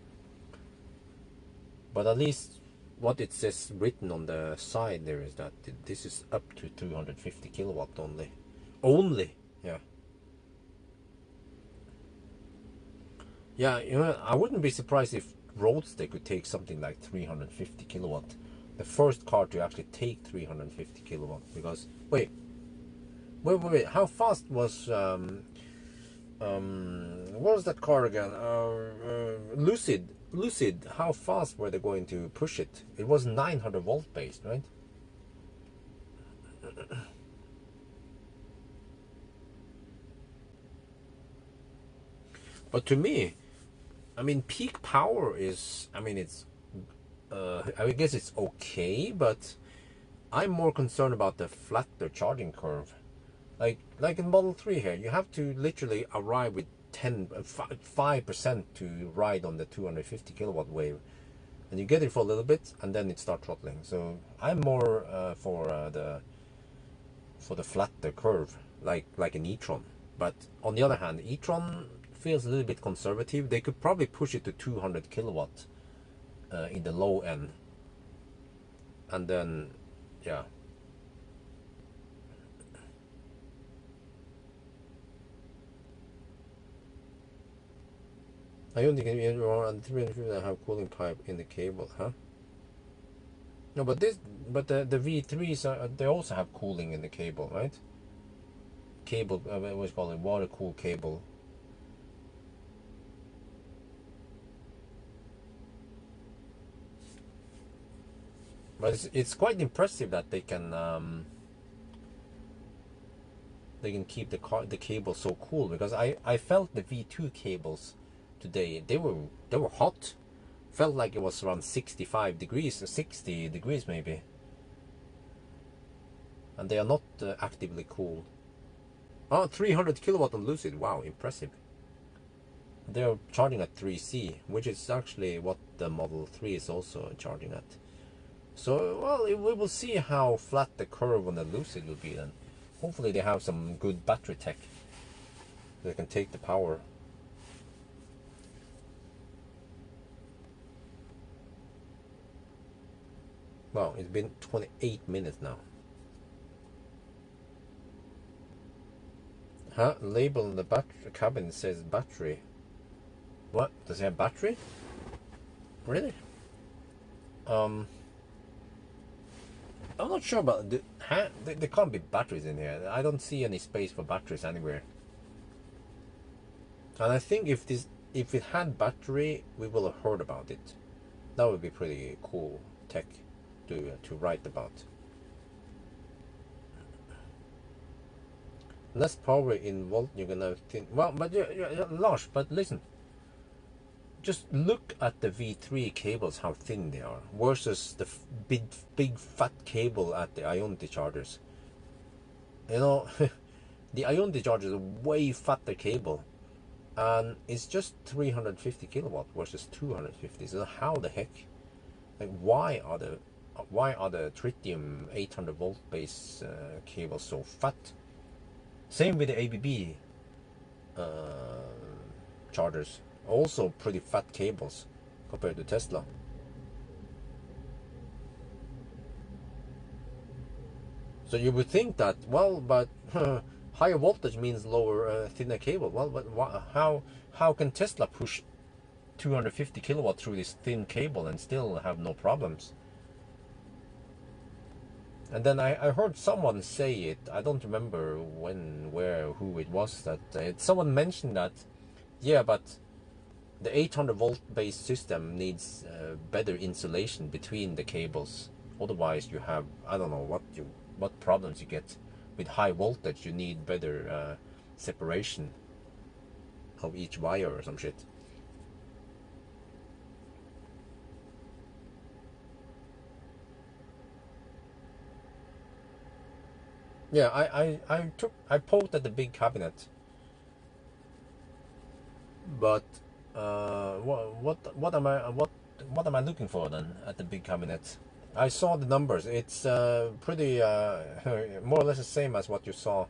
But at least what it says written on the side there is that this is up to 250 kilowatt only. Yeah. Yeah, you know, I wouldn't be surprised if Roadster could take something like 350 kilowatt. The first car to actually take 350 kilowatt, because wait, how fast was what was that car again? Lucid. How fast were they going to push it? It was 900 volt based, right? But to me, I mean, peak power is, I mean, it's, I guess it's okay, but I'm more concerned about the flatter charging curve. Like in Model 3 here, you have to literally arrive with 5% to ride on the 250 kilowatt wave, and you get it for a little bit, and then it starts throttling. So I'm more for the flatter curve, like an e-tron. But on the other hand, e-tron feels a little bit conservative. They could probably push it to 200 kilowatt in the low end, and then yeah. I don't think anyone on the 350 have cooling pipe in the cable, huh? No, but the V3s they also have cooling in the cable, right? Cable, what's called a water cooled cable. But it's quite impressive that they can keep the cable so cool, because I felt the V2 cables today, they were hot. Felt like it was around 65 degrees, 60 degrees maybe, and they are not actively cooled. Oh, 300 kilowatt on Lucid. Wow, impressive. They're charging at 3C, which is actually what the Model 3 is also charging at. So, well, we will see how flat the curve on the Lucid will be then. Hopefully they have some good battery tech that can take the power. Wow, it's been 28 minutes now. Huh? Label on the battery cabin says battery. What? Does it have battery? Really? Um, I'm not sure about there can't be batteries in here. I don't see any space for batteries anywhere. And I think if it had battery, we will have heard about it. That would be pretty cool tech to write about. Less power in volt, you're gonna think. Well, but Lars, but listen. Just look at the V3 cables, how thin they are, versus the big fat cable at the Ionity chargers. You know, the Ionity charger is a way fatter cable, and it's just 350 kilowatt versus 250. So how the heck? Like, why are the tritium 800 volt base cables so fat? Same with the ABB chargers, also pretty fat cables compared to Tesla. So you would think that, well, but higher voltage means lower, thinner cable. Well, but how can Tesla push 250 kilowatt through this thin cable and still have no problems? And then I heard someone say it. I don't remember when, where, who it was that someone mentioned that. Yeah, but the 800 volt based system needs better insulation between the cables. Otherwise, you have, I don't know what problems you get with high voltage. You need better separation of each wire or some shit. Yeah, I poked at the big cabinet, but what am I looking for then at the big cabinet? I saw the numbers. It's pretty more or less the same as what you saw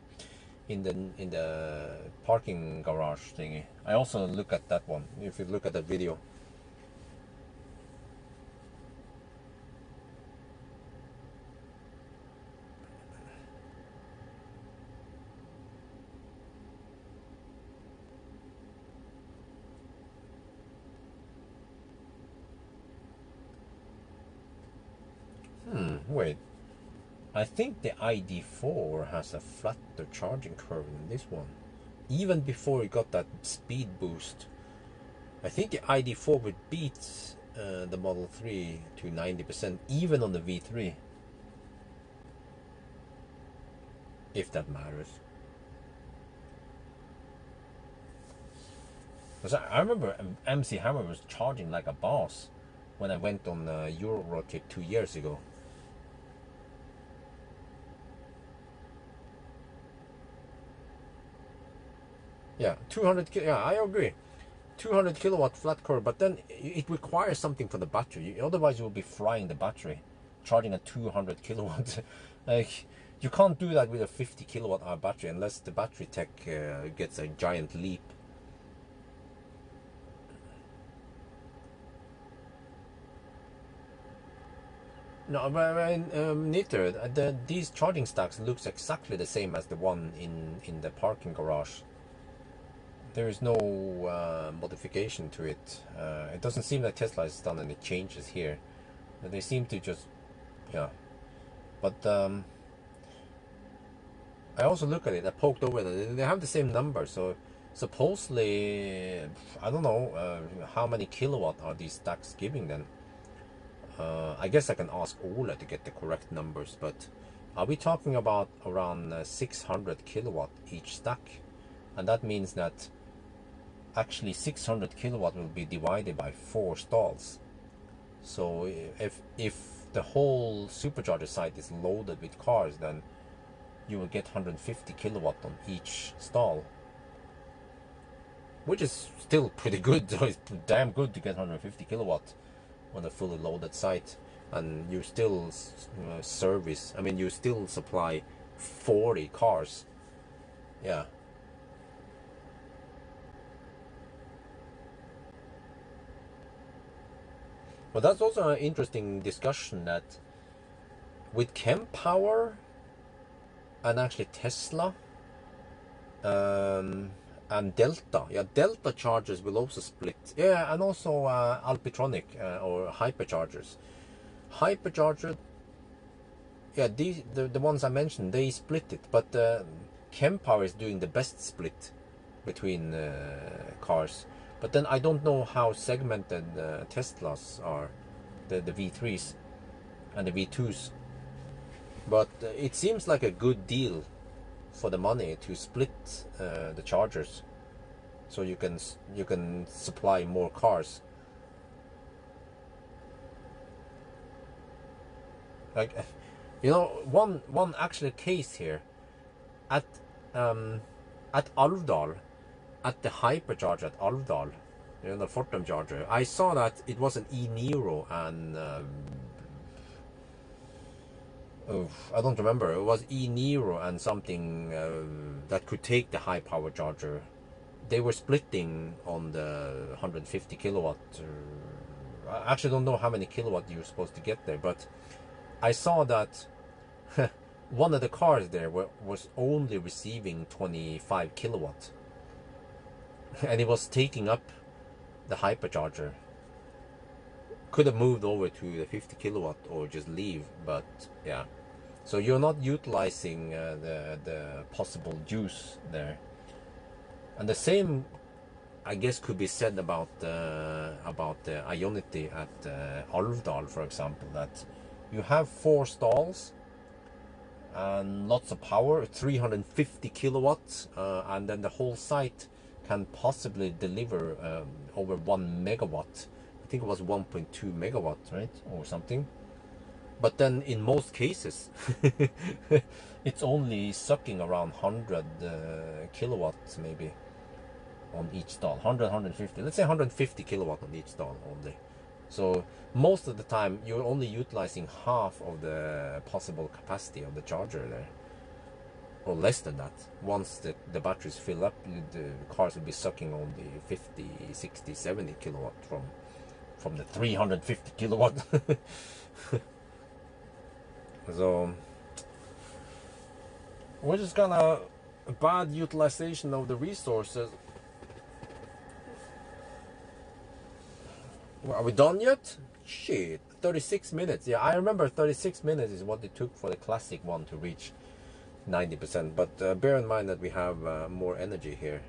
in the parking garage thingy. I also look at that one. If you look at that video. Wait. I think the ID4 has a flatter charging curve than this one. Even before it got that speed boost. I think the ID4 would beat the Model 3 to 90%, even on the V3. If that matters. Because I remember MC Hammer was charging like a boss when I went on Euro road trip 2 years ago. Yeah, 200. Yeah, I agree. 200 kilowatt flat curve, but then it requires something for the battery. Otherwise, you will be frying the battery, charging a 200 kilowatt. Like, you can't do that with a 50 kilowatt hour battery unless the battery tech gets a giant leap. No, but neither. These charging stacks looks exactly the same as the one in the parking garage. There is no modification to it. It doesn't seem like Tesla has done any changes here. They seem to just, yeah. But I also look at it. I poked over it. They have the same number, so supposedly, I don't know how many kilowatt are these stacks giving then. I guess I can ask Ola to get the correct numbers, but are we talking about around 600 kilowatt each stack? And that means that actually 600 kilowatt will be divided by 4 stalls. So if the whole supercharger site is loaded with cars, then you will get 150 kilowatt on each stall, which is still pretty good. So it's damn good to get 150 kilowatt on a fully loaded site, and you still service. I mean, you still supply 40 cars. Yeah. But that's also an interesting discussion that with Chem Power and actually Tesla and Delta. Yeah, Delta chargers will also split. Yeah, and also Alpitronic or hyperchargers. Hypercharger, yeah, the ones I mentioned, they split it, but Kempower is doing the best split between cars. But then I don't know how segmented Teslas are, the V3s and the V2s. But it seems like a good deal for the money to split the chargers, so you can supply more cars. Like, you know, one actual case here at Alvdal, at the hypercharger at Alvdal, you know, the Fortum charger. I saw that it was an e-Niro and I don't remember. It was e-Niro and something that could take the high power charger. They were splitting on the 150 kilowatt. I actually don't know how many kilowatt you're supposed to get there, but I saw that one of the cars there was only receiving 25 kilowatt, and it was taking up the hypercharger. Could have moved over to the 50 kilowatt or just leave, but yeah. So you're not utilizing the possible juice there. And the same, I guess, could be said about the Ionity at Alvdal, for example, that you have 4 stalls and lots of power, 350 kilowatts, and then the whole site can possibly deliver over 1 megawatt. I think it was 1.2 megawatts, right, or something. But then in most cases it's only sucking around 100 kilowatts maybe on each stall. 150, let's say 150 kilowatt on each stall only. So most of the time you're only utilizing half of the possible capacity of the charger there, or less than that. Once the batteries fill up, the cars will be sucking only 50, 60, 70 kilowatt from the 350 kilowatt. So we're just gonna bad utilization of the resources. Are we done yet? Shit, 36 minutes. Yeah, I remember 36 minutes is what it took for the classic one to reach 90%. But bear in mind that we have more energy here.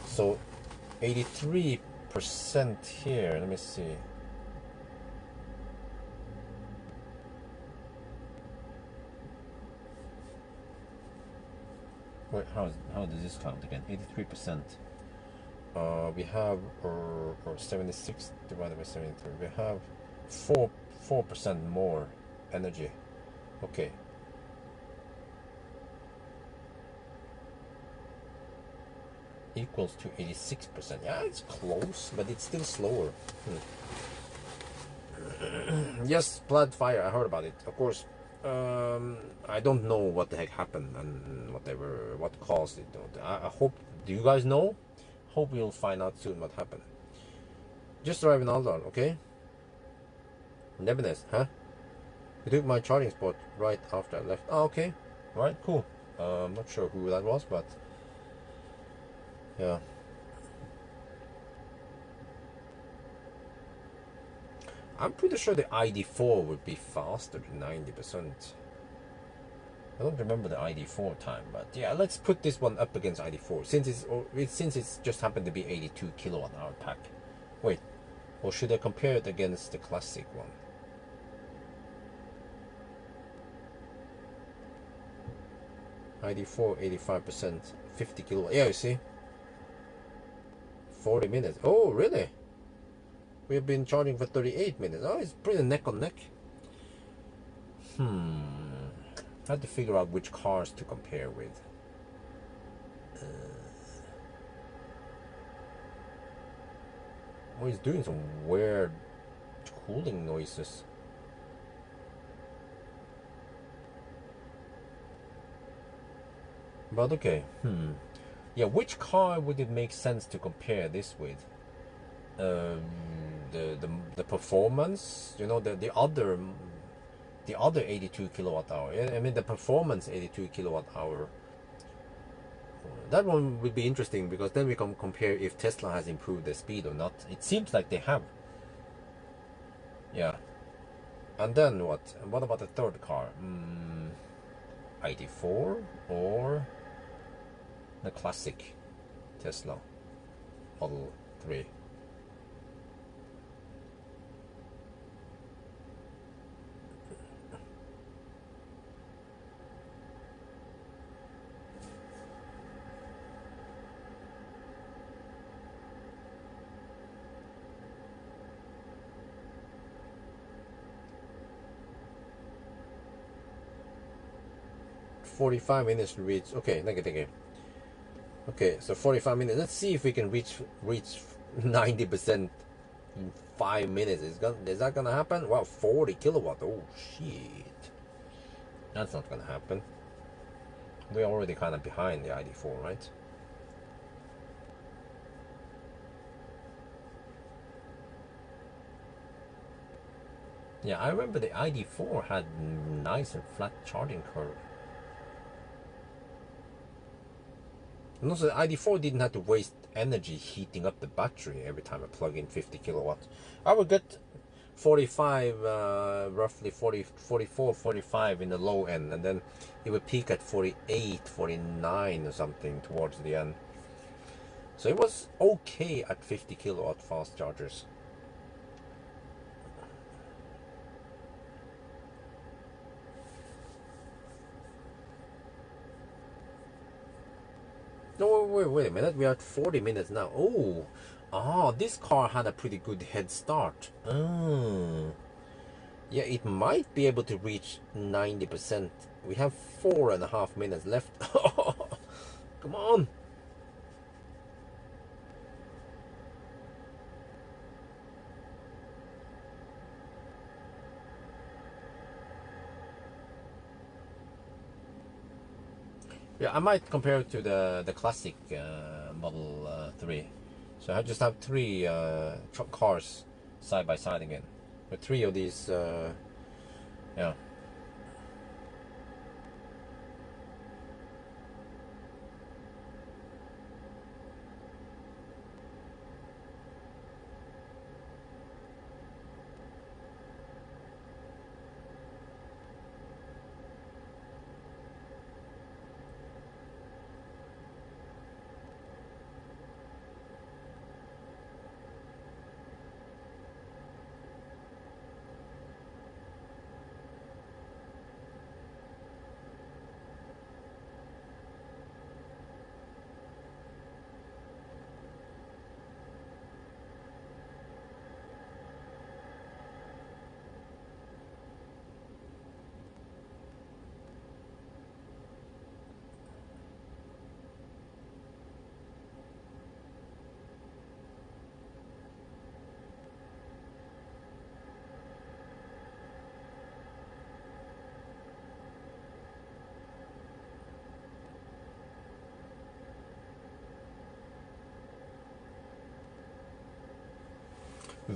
So 83% here. Let me see. Wait, how does this count again? 83%. We have or 76 divided by 73. We have 4% more energy. Okay. Equals to 86%. Yeah, it's close, but it's still slower. Yes, Blood Fire. I heard about it. Of course. I don't know what the heck happened and whatever, what caused it. I hope. Do you guys know? Hope we'll find out soon what happened. Just arrived in Aldal, okay? Nebiness, huh? You took my charging spot right after I left. Oh, okay. Right, cool. I'm not sure who that was, but yeah. I'm pretty sure the ID4 would be faster than 90%. I don't remember the ID4 time, but yeah, let's put this one up against ID4 since it's just happened to be 82 kilowatt hour pack. Wait, or should I compare it against the classic one? ID4 85%, 50 kilowatt. Yeah, you see, 40 minutes. Oh, really? We've been charging for 38 minutes. Oh, it's pretty neck on neck. I had to figure out which cars to compare with. Oh, he's doing some weird cooling noises. But okay. Yeah, which car would it make sense to compare this with? The performance, you know, the other 82 kilowatt hour. I mean the performance 82 kilowatt hour. that one would be interesting, because then we can compare if Tesla has improved the speed or not. It seems like they have. Yeah. And then what? What about the third car? ID4 or the classic Tesla Model 3? 45 minutes to reach. Okay, negative. Okay, so 45 minutes. Let's see if we can reach 90% in 5 minutes. Is that gonna happen? Wow, 40 kilowatt. Oh shit, that's not gonna happen. We're already kind of behind the ID4, right? Yeah, I remember the ID4 had nice and flat charging curve. And also the ID4 didn't have to waste energy heating up the battery every time I plug in 50 kilowatts. I would get 45, roughly 40, 44, 45 in the low end, and then it would peak at 48, 49 or something towards the end. So it was okay at 50 kilowatt fast chargers. No, wait a minute. We are at 40 minutes now. Oh, this car had a pretty good head start. Yeah, it might be able to reach 90%. We have 4.5 minutes left. Come on. Yeah, I might compare it to the classic Model 3. So I just have three truck cars side by side again. With three of these, yeah.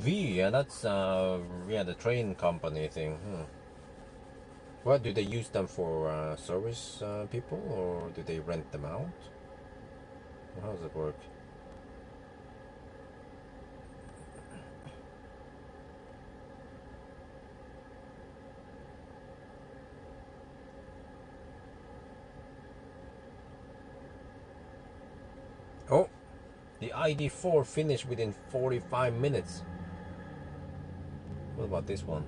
Yeah, that's yeah, the train company thing. What do they use them for? Service people, or do they rent them out? How does it work? Oh, the ID4 finished within 45 minutes. What about this one?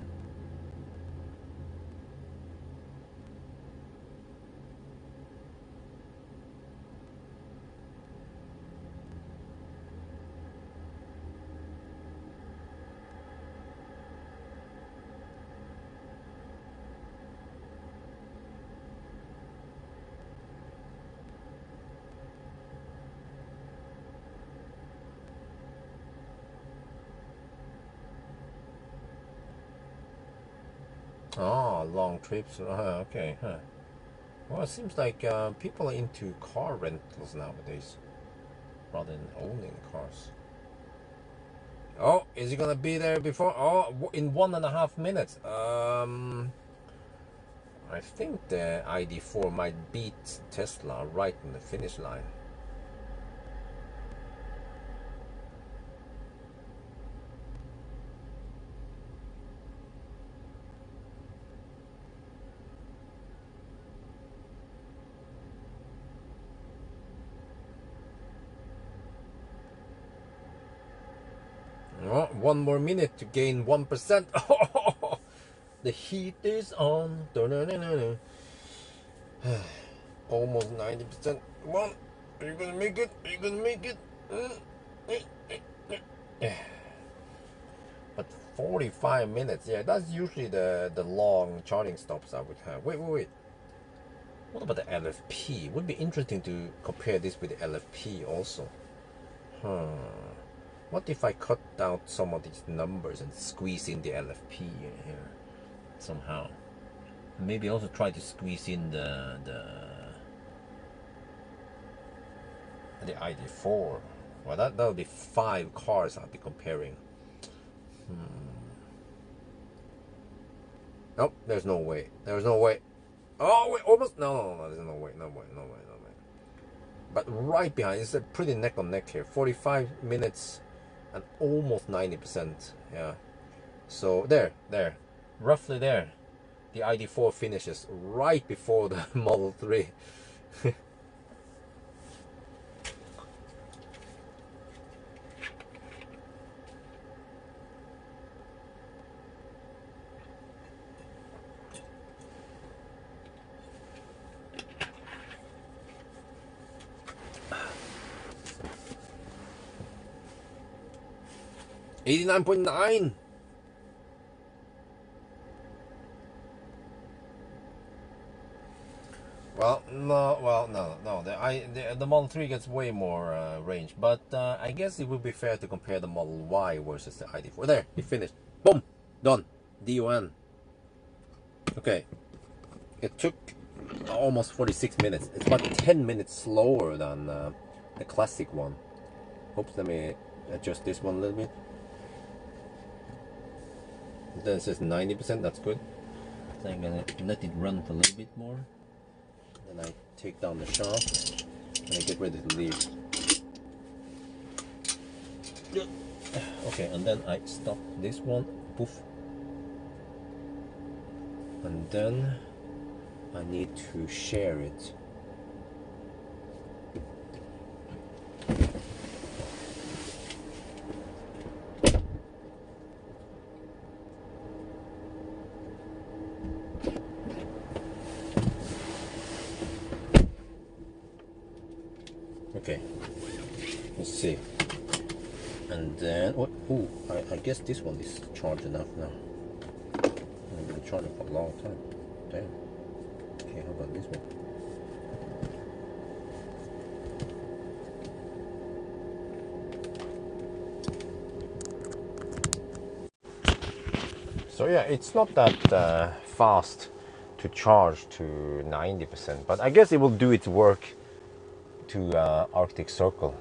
Oh, long trips. Okay. Well, it seems like people are into car rentals nowadays rather than owning cars. Oh, is he gonna be there before? Oh, in 1.5 minutes. I think the ID4 might beat Tesla right in the finish line. Oh, 1 more minute to gain 1%. The heat is on. Almost 90%. Come on. Are you gonna make it? Are you gonna make it? But 45 minutes, yeah, that's usually the long charging stops I would have. Wait. What about the LFP? Would be interesting to compare this with the LFP also. What if I cut out some of these numbers and squeeze in the LFP here somehow? Maybe also try to squeeze in the ID4. Well, that would be 5 cars I'll be comparing. Nope, there's no way. There's no way. Oh, wait, almost. No, there's no way. But right behind, it's a pretty neck on neck here. 45 minutes and almost 90%. Yeah. So there. Roughly there. The ID4 finishes right before the Model 3. 89.9. No. The Model 3 gets way more range, but I guess it would be fair to compare the Model Y versus the ID4. There, it finished. Boom, done. DON. Okay, it took almost 46 minutes. It's about 10 minutes slower than the classic one. Oops, let me adjust this one a little bit. Then it says 90%, that's good. So I'm gonna let it run for a little bit more. Then I take down the shaft and I get ready to leave. Okay, and then I stop this one, poof. And then I need to share it. Okay, let's see. And then, I guess this one is charged enough now. I've been charging for a long time. Damn. Okay, how about this one? So yeah, it's not that fast to charge to 90%, but I guess it will do its work to Arctic Circle,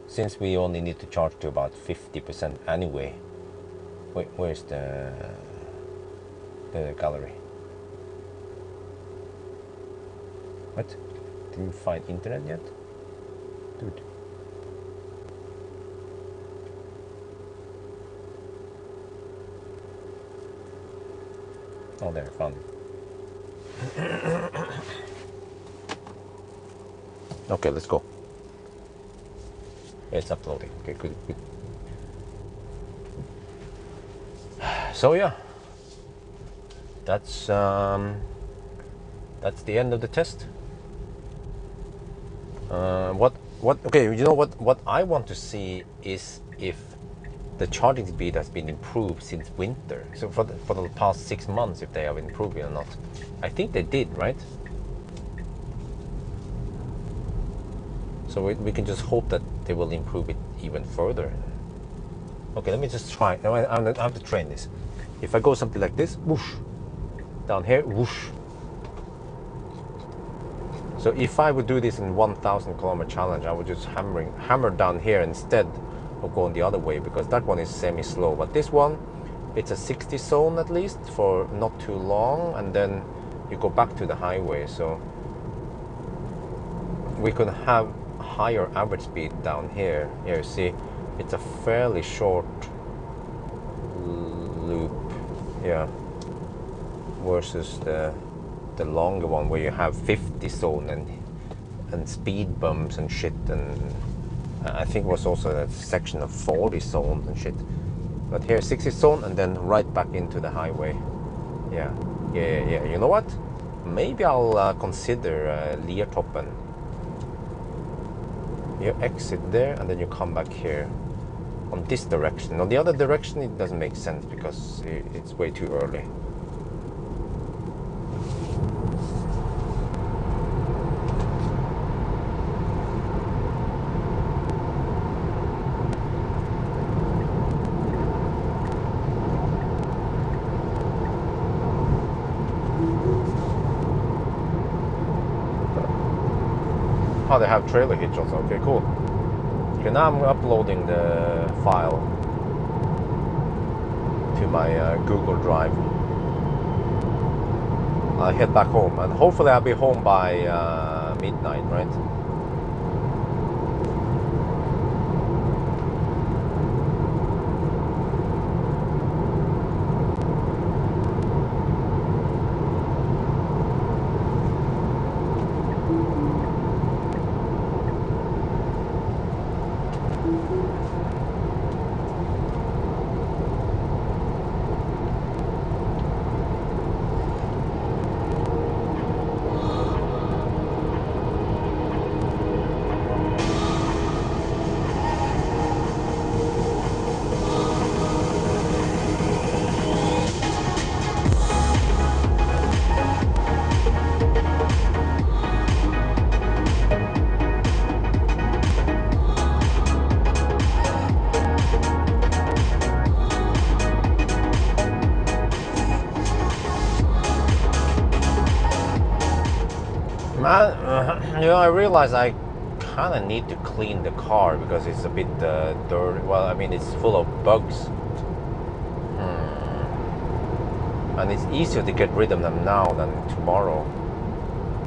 since we only need to charge to about 50% anyway. Wait, where's the gallery? What? Did you find internet yet? Dude. Oh, there, I found it. Okay, let's go. It's uploading. Okay, good. So yeah, that's the end of the test. Okay, you know what I want to see is if the charging speed has been improved since winter. So for the past 6 months, if they have improved it or not. I think they did, right? So we can just hope that they will improve it even further. Okay, let me just try. I have to train this. If I go something like this, whoosh, down here, whoosh. So if I would do this in 1,000 kilometer challenge, I would just hammer down here instead of going the other way, because that one is semi-slow. But this one, it's a 60 zone at least for not too long, and then you go back to the highway. So we could have higher average speed down here. Here you see, it's a fairly short loop, yeah, versus the longer one where you have 50 zone and speed bumps and shit, and I think it was also a section of 40 zones and shit. But here 60 zone and then right back into the highway. Yeah. You know what? Maybe I'll consider Liertoppen. You exit there and then you come back here on this direction. On the other direction it doesn't make sense because it's way too early. Oh, they have trailer hitch also. Okay, cool. Okay, now I'm uploading the file to my Google Drive. I'll head back home, and hopefully I'll be home by midnight, right? I realize I kind of need to clean the car because it's a bit dirty. Well, I mean, it's full of bugs. And it's easier to get rid of them now than tomorrow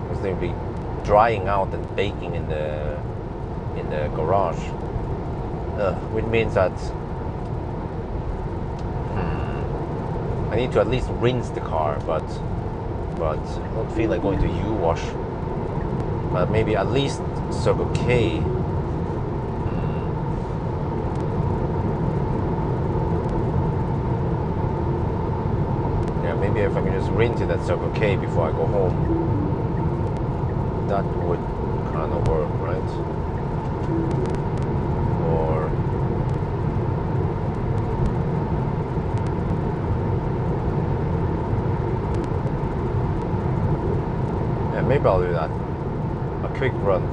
because they'll be drying out and baking in the garage. Which means that I need to at least rinse the car, but I don't feel like going to U-wash. But maybe at least Circle K. Yeah, maybe if I can just rinse it at Circle K before I go home, that would kind of work, right? Or yeah, maybe I'll do that. A quick run.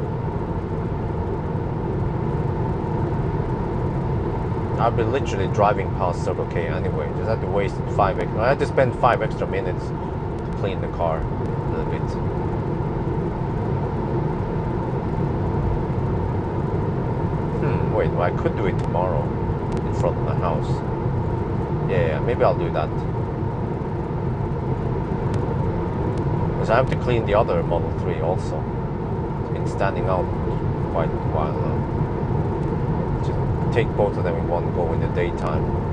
I've been literally driving past Circle K anyway. Just had to waste I had to spend 5 extra minutes to clean the car a little bit. Wait, well, I could do it tomorrow in front of the house. Yeah, maybe I'll do that. Because I have to clean the other Model 3 also. It's been standing out quite a while now. Just take both of them in one go in the daytime.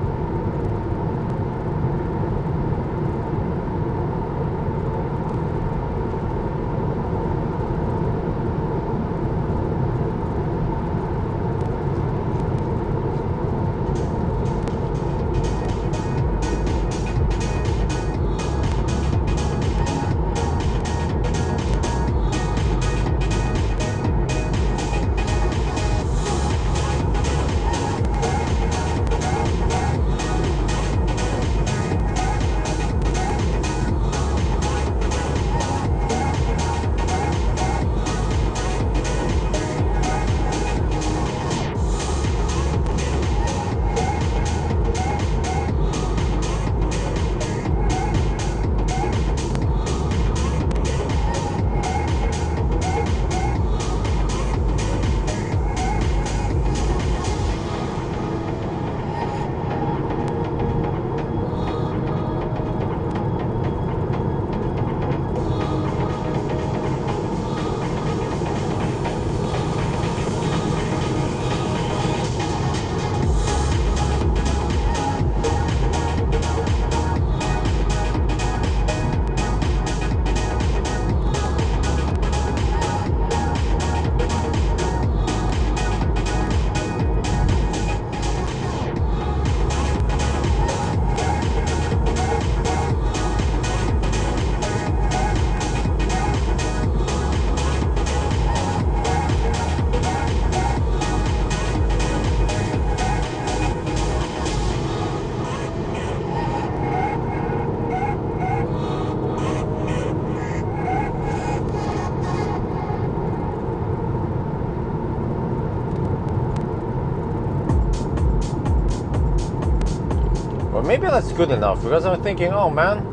Or maybe that's good enough, because I'm thinking, oh man,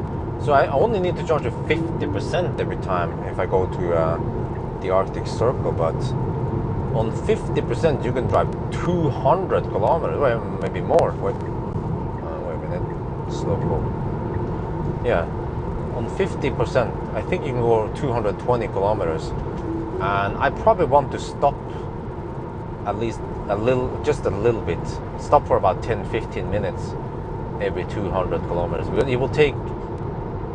so I only need to charge it 50% every time if I go to the Arctic Circle, but on 50% you can drive 200 kilometers, well, maybe more. Wait a minute, slow go. Yeah, on 50% I think you can go 220 kilometers, and I probably want to stop at least just a little bit, stop for about 10-15 minutes every 200 kilometers, because it will take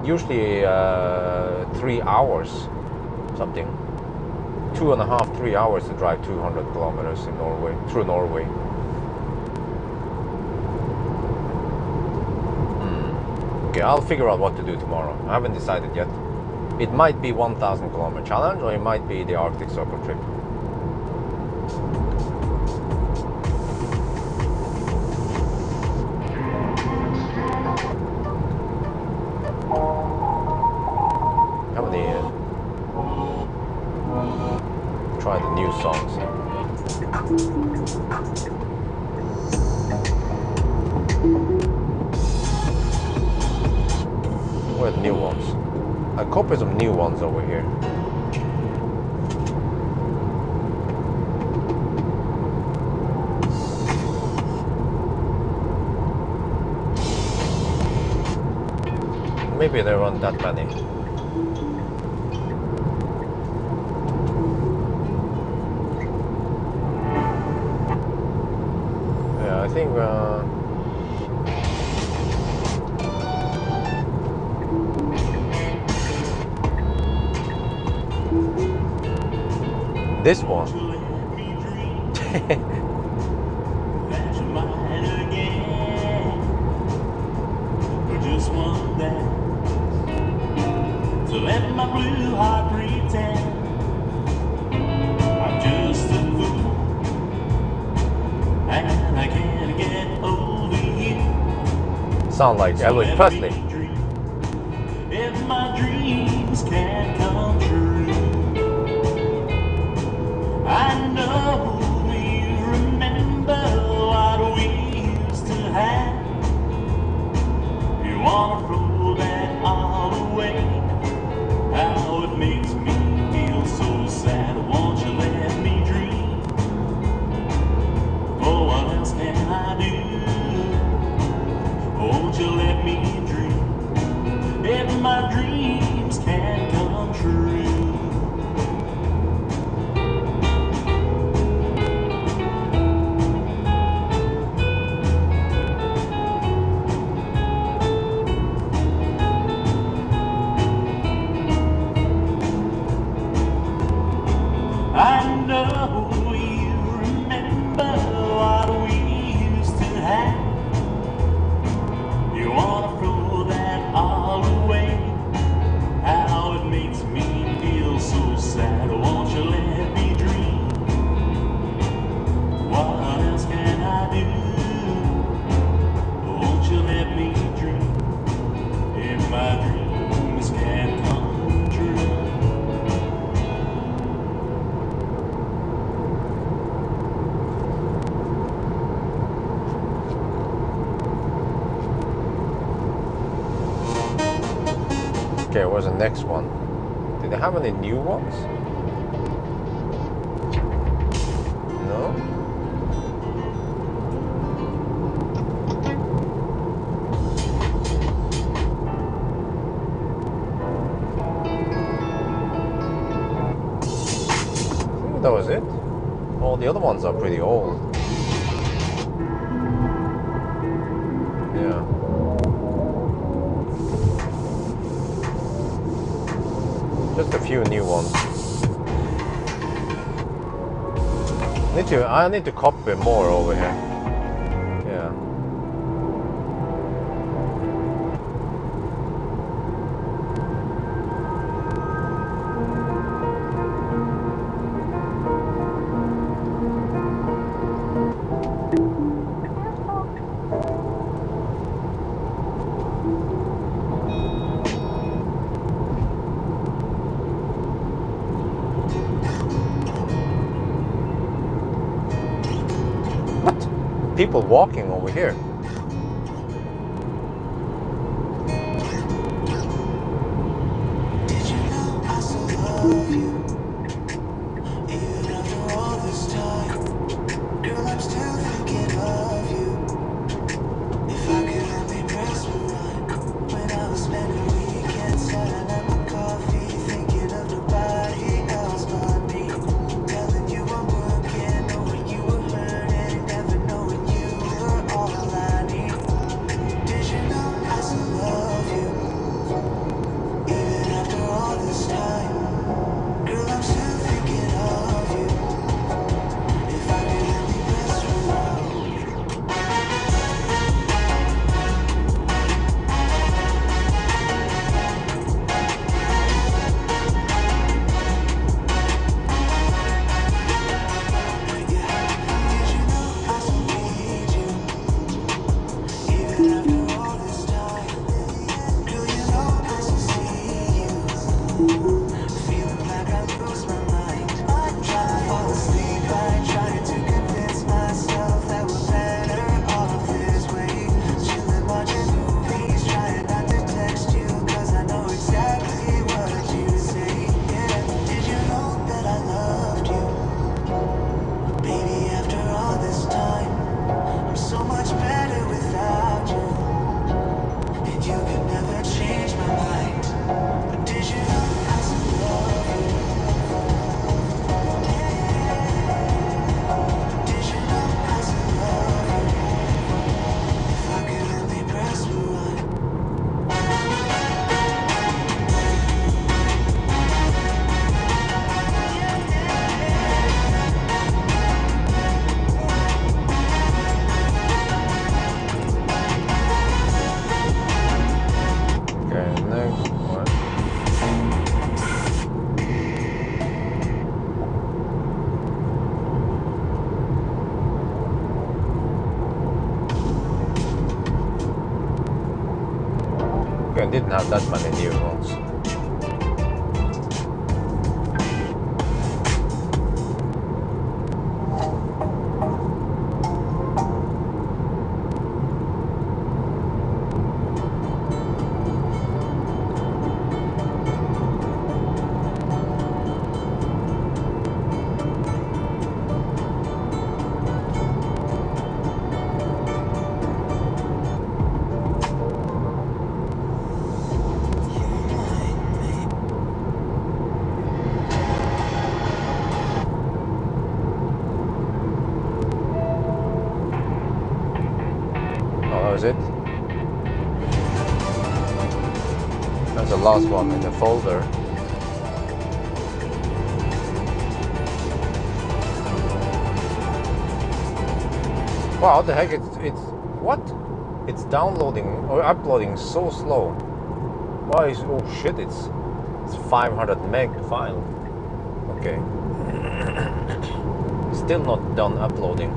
usually 3 hours something, 2.5-3 hours to drive 200 kilometers in Norway, through Norway. Okay, I'll figure out what to do tomorrow. I haven't decided yet. It might be 1,000 kilometer challenge, or it might be the Arctic Circle trip. How many try the new songs. Where are the new ones? I copied some new ones over here. Maybe there aren't that many. Yeah, I think this one. So let my blue heart pretend I'm just a fool, and I can't get over you. Sound like Elvis Presley. If my dreams can't come true, I know you remember what we used to have. You wanna throw that all away. How it makes me feel so sad. Won't you let me dream? Oh, what else can I do? Won't you let me dream? If my dreams can't come true. I know you remember what we used to have. You wanna throw that all away. How it makes me feel so sad. Won't you let me dream? What else can I do? Won't you let me dream? If my dreams can't come true. Okay, where's the next one? Did they have any new ones? No? I think that was it. All the other ones are pretty old. Yeah. Just a few new ones. I need to copy more over here. Yeah. People walking over here. I didn't have that many new ones. Is it? That's the last one in the folder. Wow, what the heck? It's what? It's downloading or uploading so slow. Why is oh shit? It's 500 meg file. Okay. Still not done uploading.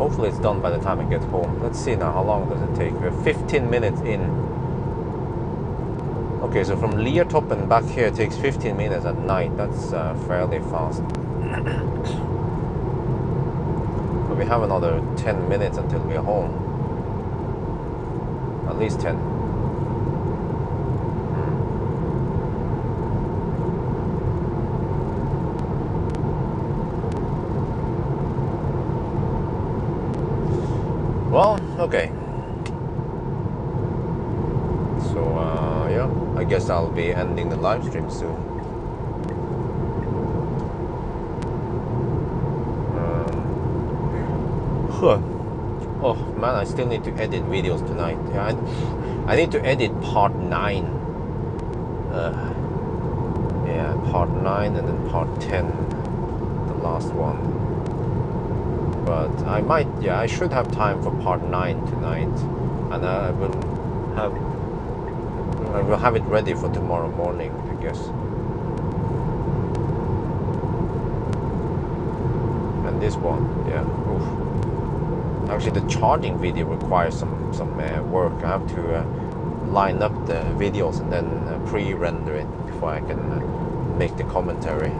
Hopefully it's done by the time I get home. Let's see now, how long does it take? We're 15 minutes in. Okay, so from Liertoppen back here it takes 15 minutes at night. That's fairly fast. But we have another 10 minutes until we're home. At least 10. Well, okay. So, yeah, I guess I'll be ending the live stream soon. Oh man, I still need to edit videos tonight. Yeah, I need to edit part 9. Yeah, part 9 and then part 10, the last one. But I might, yeah, I should have time for part 9 tonight, and I will have it ready for tomorrow morning, I guess. And this one, yeah. Oof. Actually, the charging video requires some work. I have to line up the videos and then pre-render it before I can make the commentary.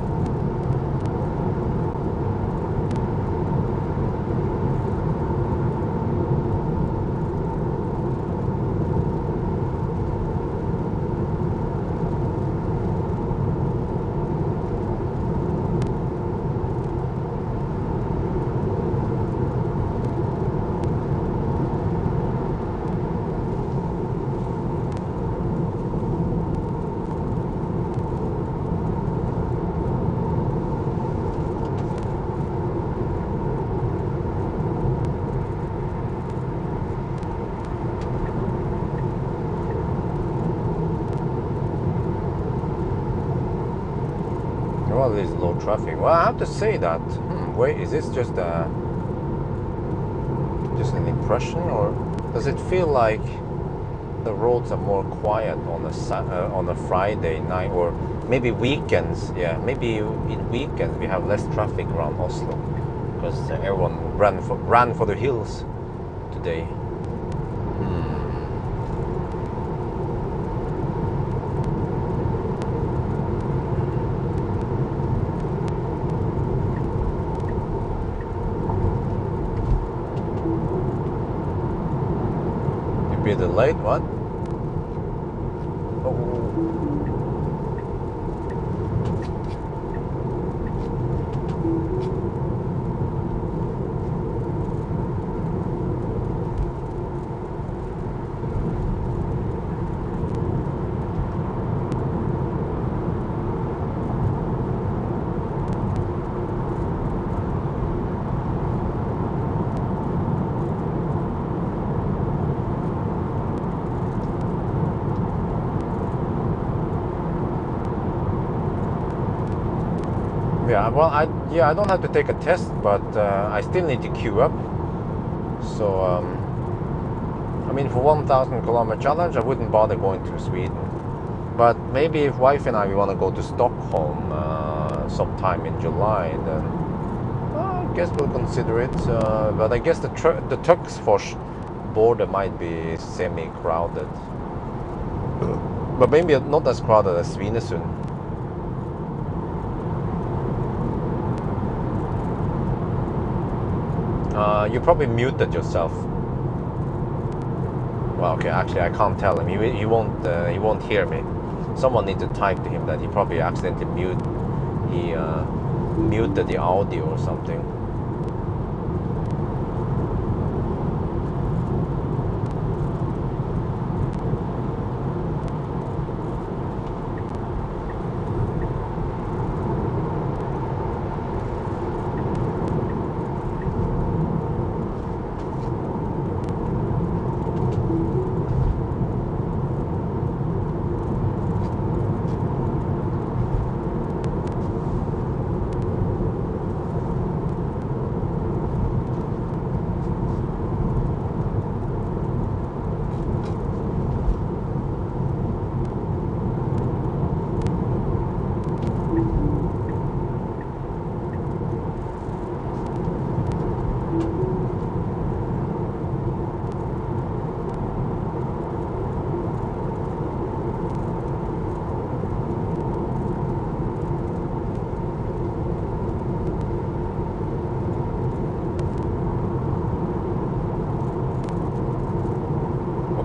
Well, there's low traffic. Well, I have to say that. Wait, is this just an impression, or does it feel like the roads are more quiet on a Friday night, or maybe weekends? Yeah, maybe in weekends we have less traffic around Oslo because everyone ran for the hills today. Be delayed, what? Oh. Yeah, well, I don't have to take a test, but I still need to queue up. So, I mean, for 1,000 kilometer challenge, I wouldn't bother going to Sweden. But maybe if wife and I we want to go to Stockholm sometime in July, then I guess we'll consider it. But I guess the Töcksfors border might be semi-crowded. But maybe not as crowded as Svinesund. You probably muted yourself. Well, okay, actually I can't tell him. He won't hear me. Someone needs to type to him that he probably accidentally muted the audio or something.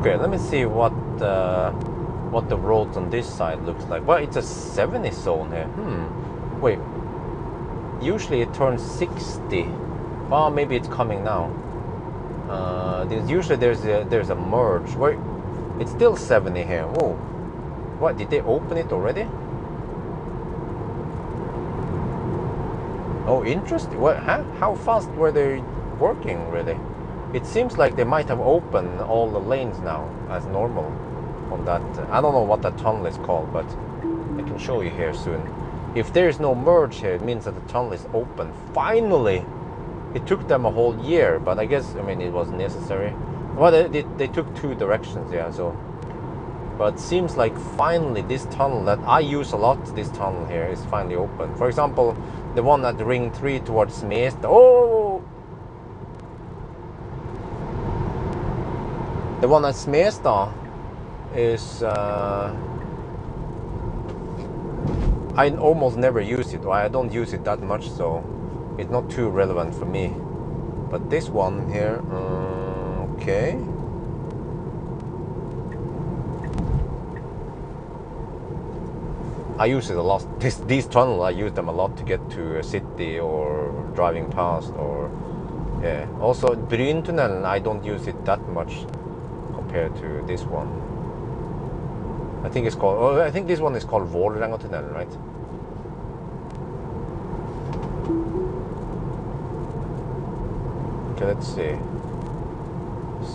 Okay, let me see what the roads on this side looks like. Well, it's a 70 zone here. Wait. Usually it turns 60. Oh, maybe it's coming now. Usually there's a merge. Wait, it's still 70 here. Whoa. What, did they open it already? Oh, interesting. What? Huh? How fast were they working, really? It seems like they might have opened all the lanes now as normal on that. I don't know what that tunnel is called, but I can show you here soon. If there is no merge here, it means that the tunnel is open. Finally! It took them a whole year, but I guess, I mean, it was necessary. Well, they took two directions, yeah, so. But it seems like finally this tunnel that I use a lot, this tunnel here, is finally open. For example, the one at Ring 3 towards Smestad. Oh! The one at Smestad is... I almost never use it, or I don't use it that much, so it's not too relevant for me. But this one here, okay. I use it a lot. These tunnels, I use them a lot to get to a city or driving past, or yeah. Also, Bryntunnelen, I don't use it that much compared to this one. I think it's called. Oh, I think this one is called Vålerenga-tunnelen, right? Okay, let's see.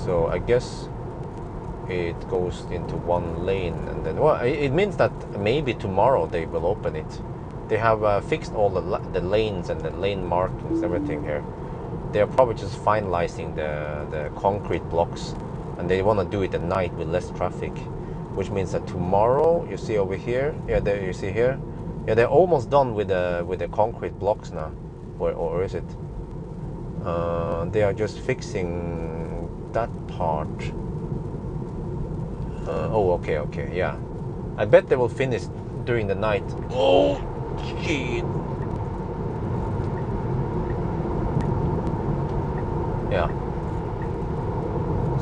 So I guess it goes into one lane, and then well, it means that maybe tomorrow they will open it. They have fixed all the lanes and the lane markings, everything here. They are probably just finalizing the concrete blocks, and they want to do it at night with less traffic, which means that tomorrow, you see over here, yeah, there you see here, yeah, they're almost done with the concrete blocks now, or is it? They are just fixing that part. Oh, okay, yeah. I bet they will finish during the night. Oh, shit. Yeah.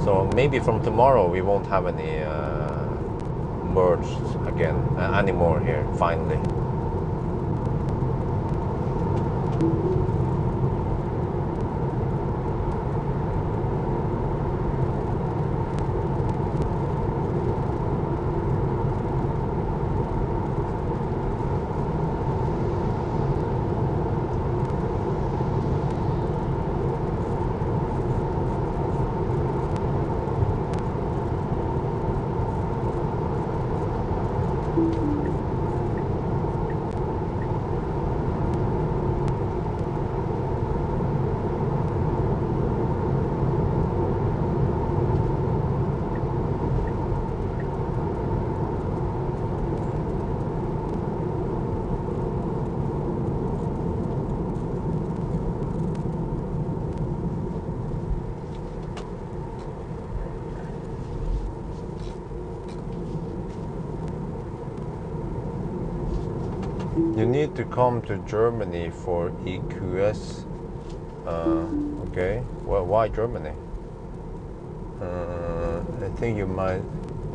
So maybe from tomorrow we won't have any merged again anymore here, finally. You need to come to Germany for EQS. Okay. Well, why Germany? I think you might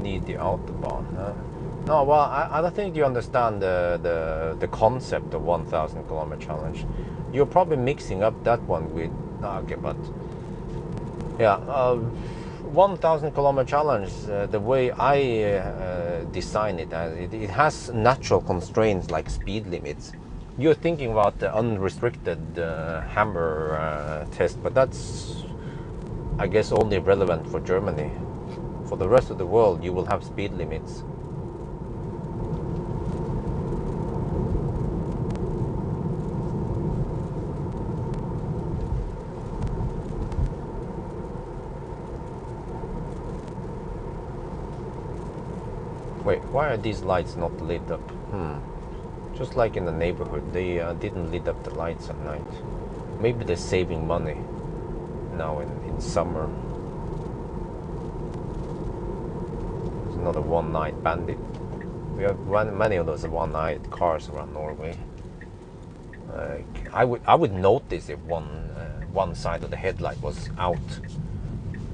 need the autobahn. Huh? No, well, I don't think you understand the concept of 1,000 kilometer challenge. You're probably mixing up that one with okay, but yeah, 1,000 kilometer challenge. The way I design it, it has natural constraints like speed limits. You're thinking about the unrestricted hammer test, but that's, I guess, only relevant for Germany. For the rest of the world, you will have speed limits. Wait, why are these lights not lit up? Just like in the neighborhood, they didn't lit up the lights at night. Maybe they're saving money now in summer. There's another one-night bandit. We have many of those one-night cars around Norway. I would notice if one side of the headlight was out.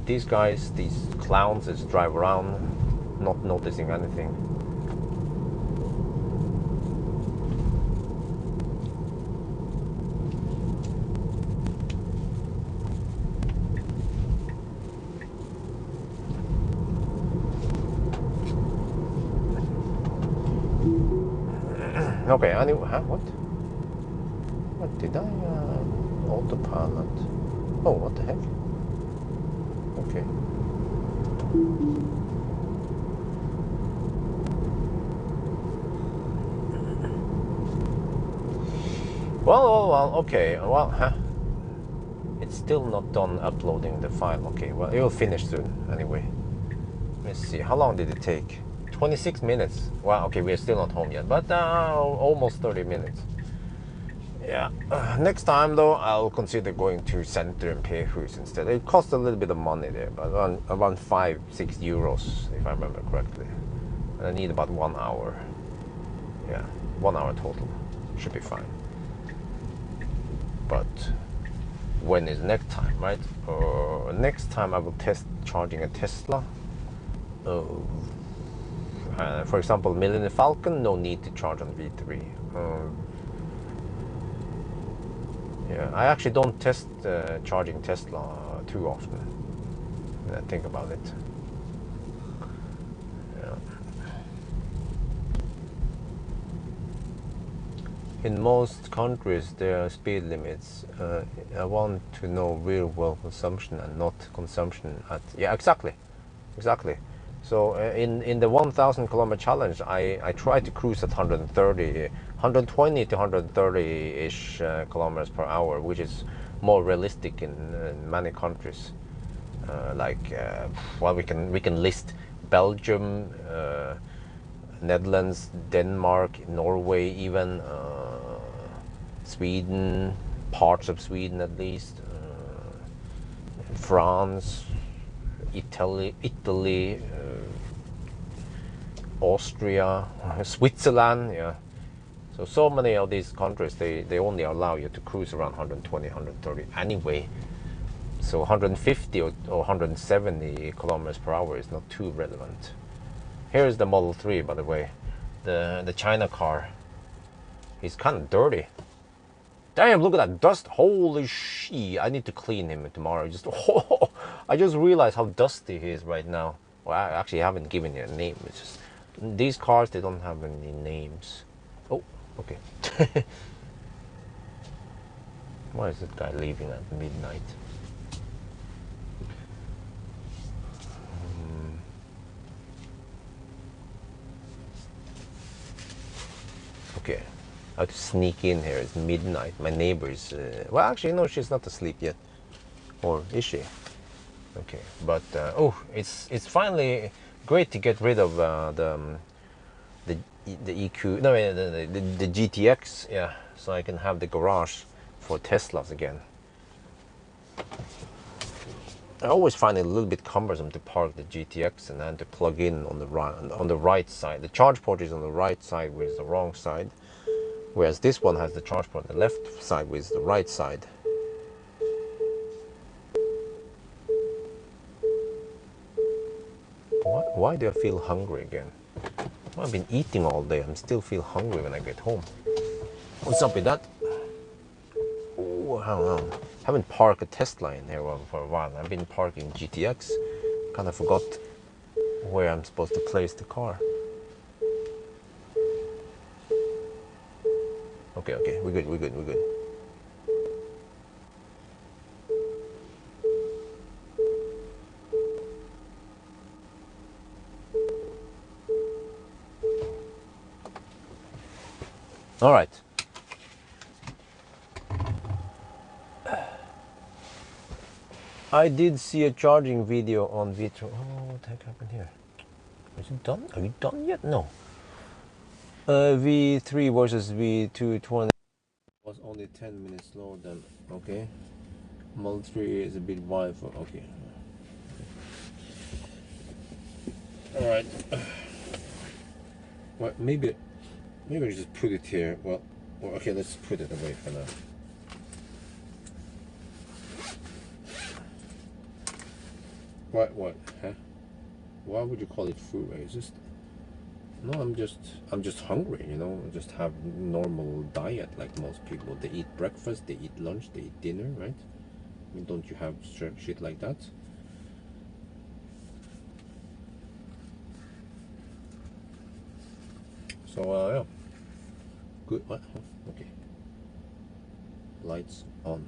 These guys, these clowns, just drive around not noticing anything. Okay, anyway, huh? What did I autopilot? Oh, what the heck? Okay. Well, okay, well, huh? It's still not done uploading the file. Okay, well, it will finish soon, anyway. Let's see, how long did it take? 26 minutes. Well, okay, we're still not home yet, but almost 30 minutes. Yeah, next time, though, I'll consider going to Center and Pehus instead. It costs a little bit of money there, but around 5-6 euros, if I remember correctly. And I need about 1 hour. Yeah, 1 hour total. Should be fine. But when is next time, right? Next time I will test charging a Tesla. For example, Millennium Falcon, no need to charge on V3. Yeah, I actually don't test charging Tesla too often when I think about it. In most countries, there are speed limits. I want to know real world consumption and not consumption at... Yeah, exactly. So in the 1,000 kilometer challenge, I try to cruise at 120 to 130-ish kilometers per hour, which is more realistic in many countries. Well, we can list Belgium, Netherlands, Denmark, Norway, even Sweden, parts of Sweden at least, France, Italy, Austria, Switzerland. Yeah, so many of these countries, they only allow you to cruise around 120, 130 anyway. So 150 or 170 kilometers per hour is not too relevant. Here is the Model 3, by the way, the China car. He's kind of dirty. Damn, look at that dust. Holy shit, I need to clean him tomorrow. I just realized how dusty he is right now. Well, I actually haven't given it a name. It's just, these cars, they don't have any names. Oh, okay. Why is that guy leaving at midnight? Okay, I have to sneak in here. It's midnight. My neighbor's... well, actually, no, she's not asleep yet. Or is she? Okay, but oh, it's finally great to get rid of the EQ. No, the GTX. Yeah, so I can have the garage for Teslas again. I always find it a little bit cumbersome to park the GTX and then to plug in on the right side. The charge port is on the right side, which is the wrong side. Whereas this one has the charge port on the left side with the right side. Why do I feel hungry again? Well, I've been eating all day. I still feel hungry when I get home. What's up with that? Oh, I don't know. I haven't parked a Tesla in here for a while. I've been parking GTX. Kind of forgot where I'm supposed to place the car. Okay, we're good. All right. I did see a charging video on Vitro. Oh, what the heck happened here? Is it done? Are you done yet? No. V3 versus V220 was only 10 minutes slower than. Okay. Model 3 is a bit wide for. Okay. All right. Well, maybe I just put it here. Well, okay, let's put it away for now. What? Huh? Why would you call it food? It's just no. I'm just hungry. You know, just have normal diet like most people. They eat breakfast, they eat lunch, they eat dinner, right? I mean, don't you have shit like that? So yeah. Good. What? Okay. Lights on.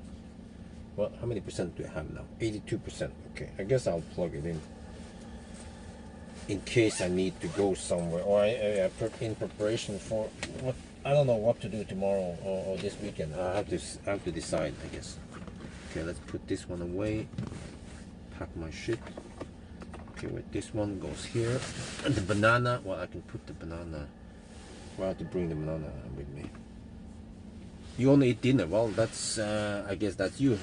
Well, how many percent do I have now? 82%. Okay, I guess I'll plug it in case I need to go somewhere, or in preparation for what I don't know what to do tomorrow or this weekend. I have to decide, I guess. Okay, let's put this one away. Pack my shit. Okay, wait, this one goes here. And the banana. Well, I can put the banana. Well, I have to bring the banana with me. You only eat dinner. Well, that's I guess that's you.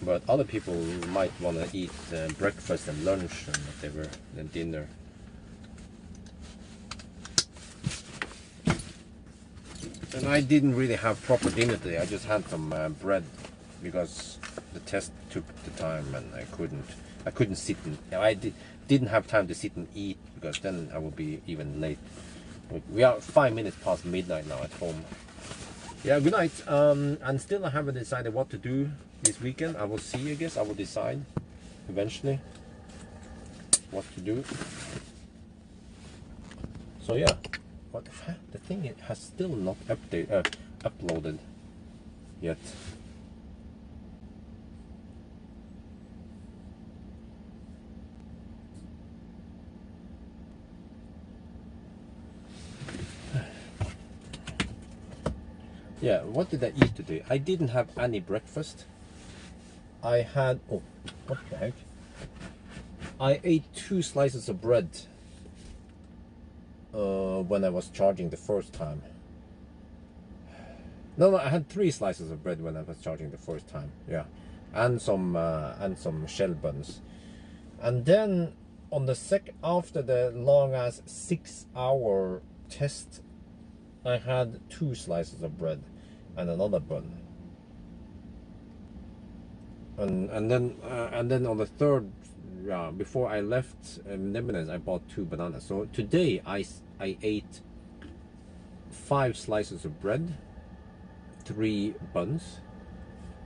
But other people might want to eat breakfast and lunch and whatever, and dinner. And I didn't really have proper dinner today. I just had some bread because the test took the time, and I couldn't sit and didn't have time to sit and eat because then I would be even late. We are 5 minutes past midnight now at home. Yeah, good night. And still I haven't decided what to do this weekend. I will see, I guess. I will decide eventually what to do. So yeah, what the thing it has still not uploaded yet. Yeah, what did I eat today? I didn't have any breakfast. I had, oh, what the heck? I ate 2 slices of bread when I was charging the first time. No, I had 3 slices of bread when I was charging the first time. Yeah, and some shell buns. And then on the after the long ass 6-hour test, I had 2 slices of bread and another bun. And then on the third, before I left Lebanon, I bought 2 bananas. So today I ate 5 slices of bread, 3 buns,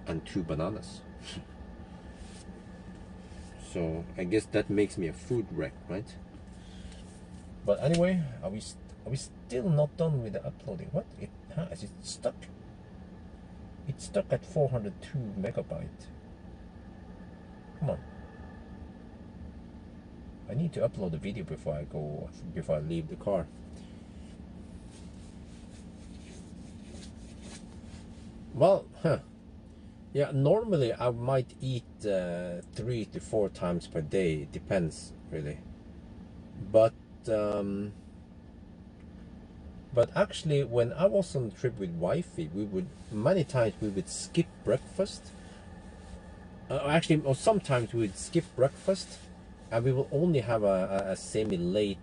and 2 bananas. So I guess that makes me a food wreck, right? But anyway, are we still not done with the uploading? What? Is it stuck? It's stuck at 402 megabyte. Come on. I need to upload the video before I leave the car. Well, yeah, normally I might eat 3 to 4 times per day. It depends, really. But actually, when I was on a trip with wifey, many times we would skip breakfast. Or sometimes we would skip breakfast, and we will only have a semi-late.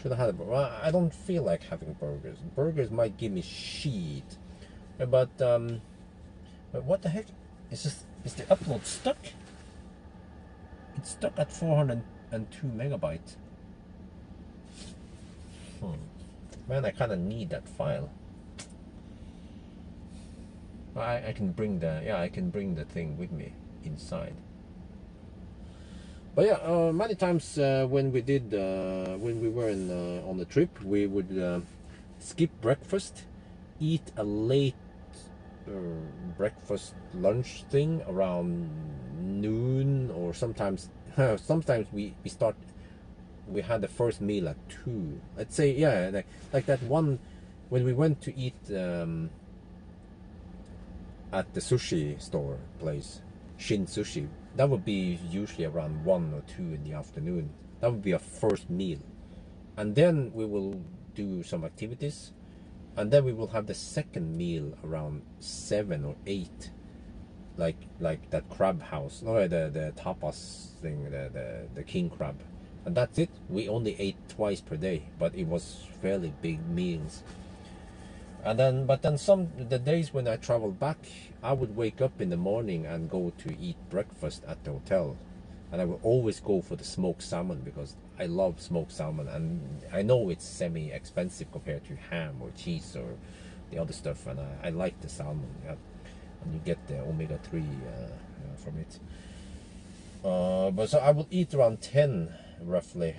Should have had a burger. Well, I don't feel like having burgers. Burgers might give me shit. But what the heck? Is the upload stuck? It's stuck at 402 megabytes. Man, I kind of need that file. I can bring the thing with me inside. But yeah, many times when we were on the trip, we would skip breakfast, eat a late breakfast lunch thing around noon, or sometimes we had the first meal at 2. Let's say, yeah, like that one when we went to eat at the sushi store place, Shin Sushi. That would be usually around 1 or 2 in the afternoon. That would be our first meal, and then we will do some activities, and then we will have the second meal around 7 or 8, like that crab house, no, the tapas thing, the king crab, and that's it. We only ate twice per day, but it was fairly big meals. And then, but then the days when I traveled back, I would wake up in the morning and go to eat breakfast at the hotel, and I will always go for the smoked salmon because I love smoked salmon, and I know it's semi-expensive compared to ham or cheese or the other stuff, and I like the salmon, yeah. And you get the omega-3 from it. But so I will eat around 10 roughly.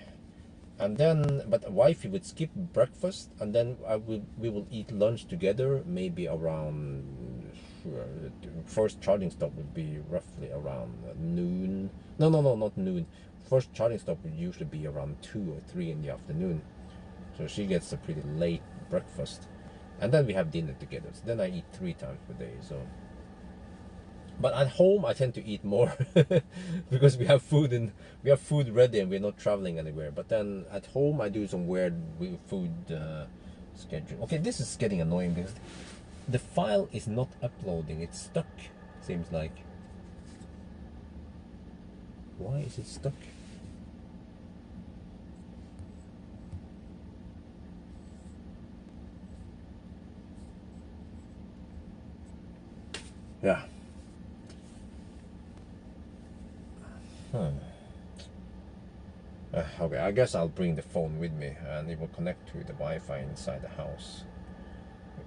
And then, but wifey would skip breakfast, and then we will eat lunch together, maybe around, first charging stop would be roughly around noon. No, not noon. First charging stop would usually be around 2 or 3 in the afternoon. So she gets a pretty late breakfast. And then we have dinner together. So then I eat 3 times per day. So, but at home I tend to eat more because we have food ready and we're not traveling anywhere. But then at home I do some weird food schedule. Okay, this is getting annoying because the file is not uploading. It's stuck. Seems like. Why is it stuck? Yeah. Okay, I guess I'll bring the phone with me and it will connect to the Wi-Fi inside the house.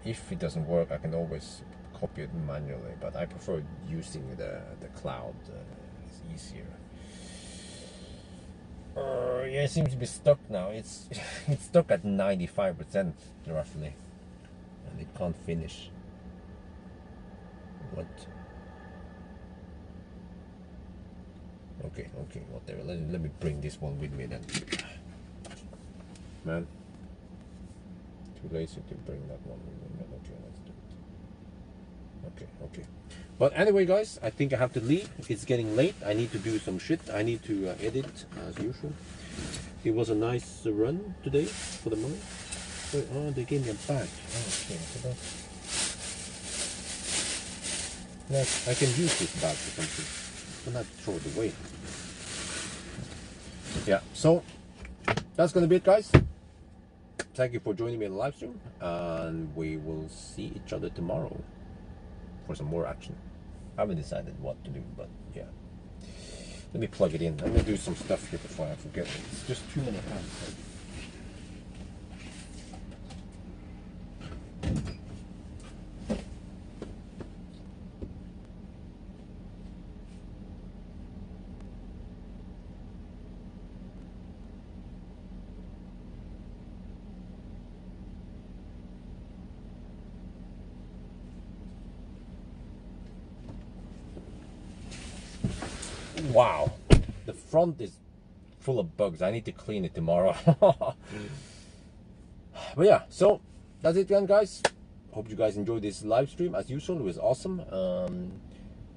If it doesn't work, I can always copy it manually, but I prefer using the cloud. It's easier. Yeah, it seems to be stuck now. It's stuck at 95% roughly, and it can't finish. What? Okay, whatever. Let me bring this one with me then. Man, too lazy to bring that one with me. Okay, let's do it. Okay. But anyway, guys, I think I have to leave. It's getting late. I need to do some shit. I need to edit as usual. It was a nice run today for the money. Oh, they gave me a bag. Okay, so that's. I can use this bag for something. I'm not throw it away. Yeah, so that's gonna be it, guys. Thank you for joining me in the live stream, and we will see each other tomorrow for some more action. I haven't decided what to do, but yeah. Let me plug it in. I'm gonna do some stuff here before I forget. It's just too many hands. Wow, the front is full of bugs. I need to clean it tomorrow. But yeah, so that's it then, guys. Hope you guys enjoyed this live stream as usual. It was awesome. And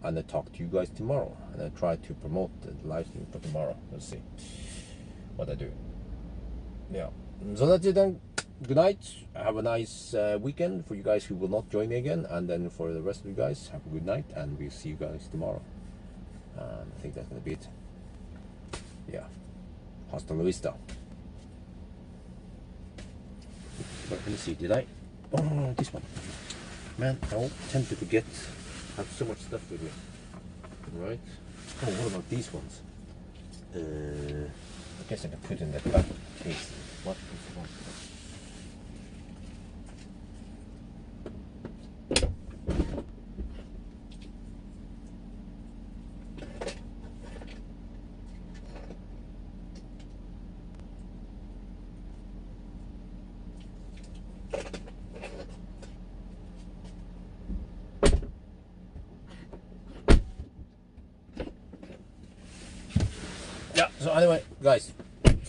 I'll talk to you guys tomorrow, and I'll try to promote the live stream for tomorrow. Let's see what I do. Yeah, so that's it then. Good night. Have a nice weekend for you guys who will not join me again, and then for the rest of you guys, have a good night, and we'll see you guys tomorrow. I think that's gonna be it. Yeah. Hasta la vista. But let me see, did I? Oh, no, this one. Man, I tend to forget. I have so much stuff with me. Right? Oh, what about these ones? I guess I can put in the back case. What is the one? Yeah, so anyway, guys,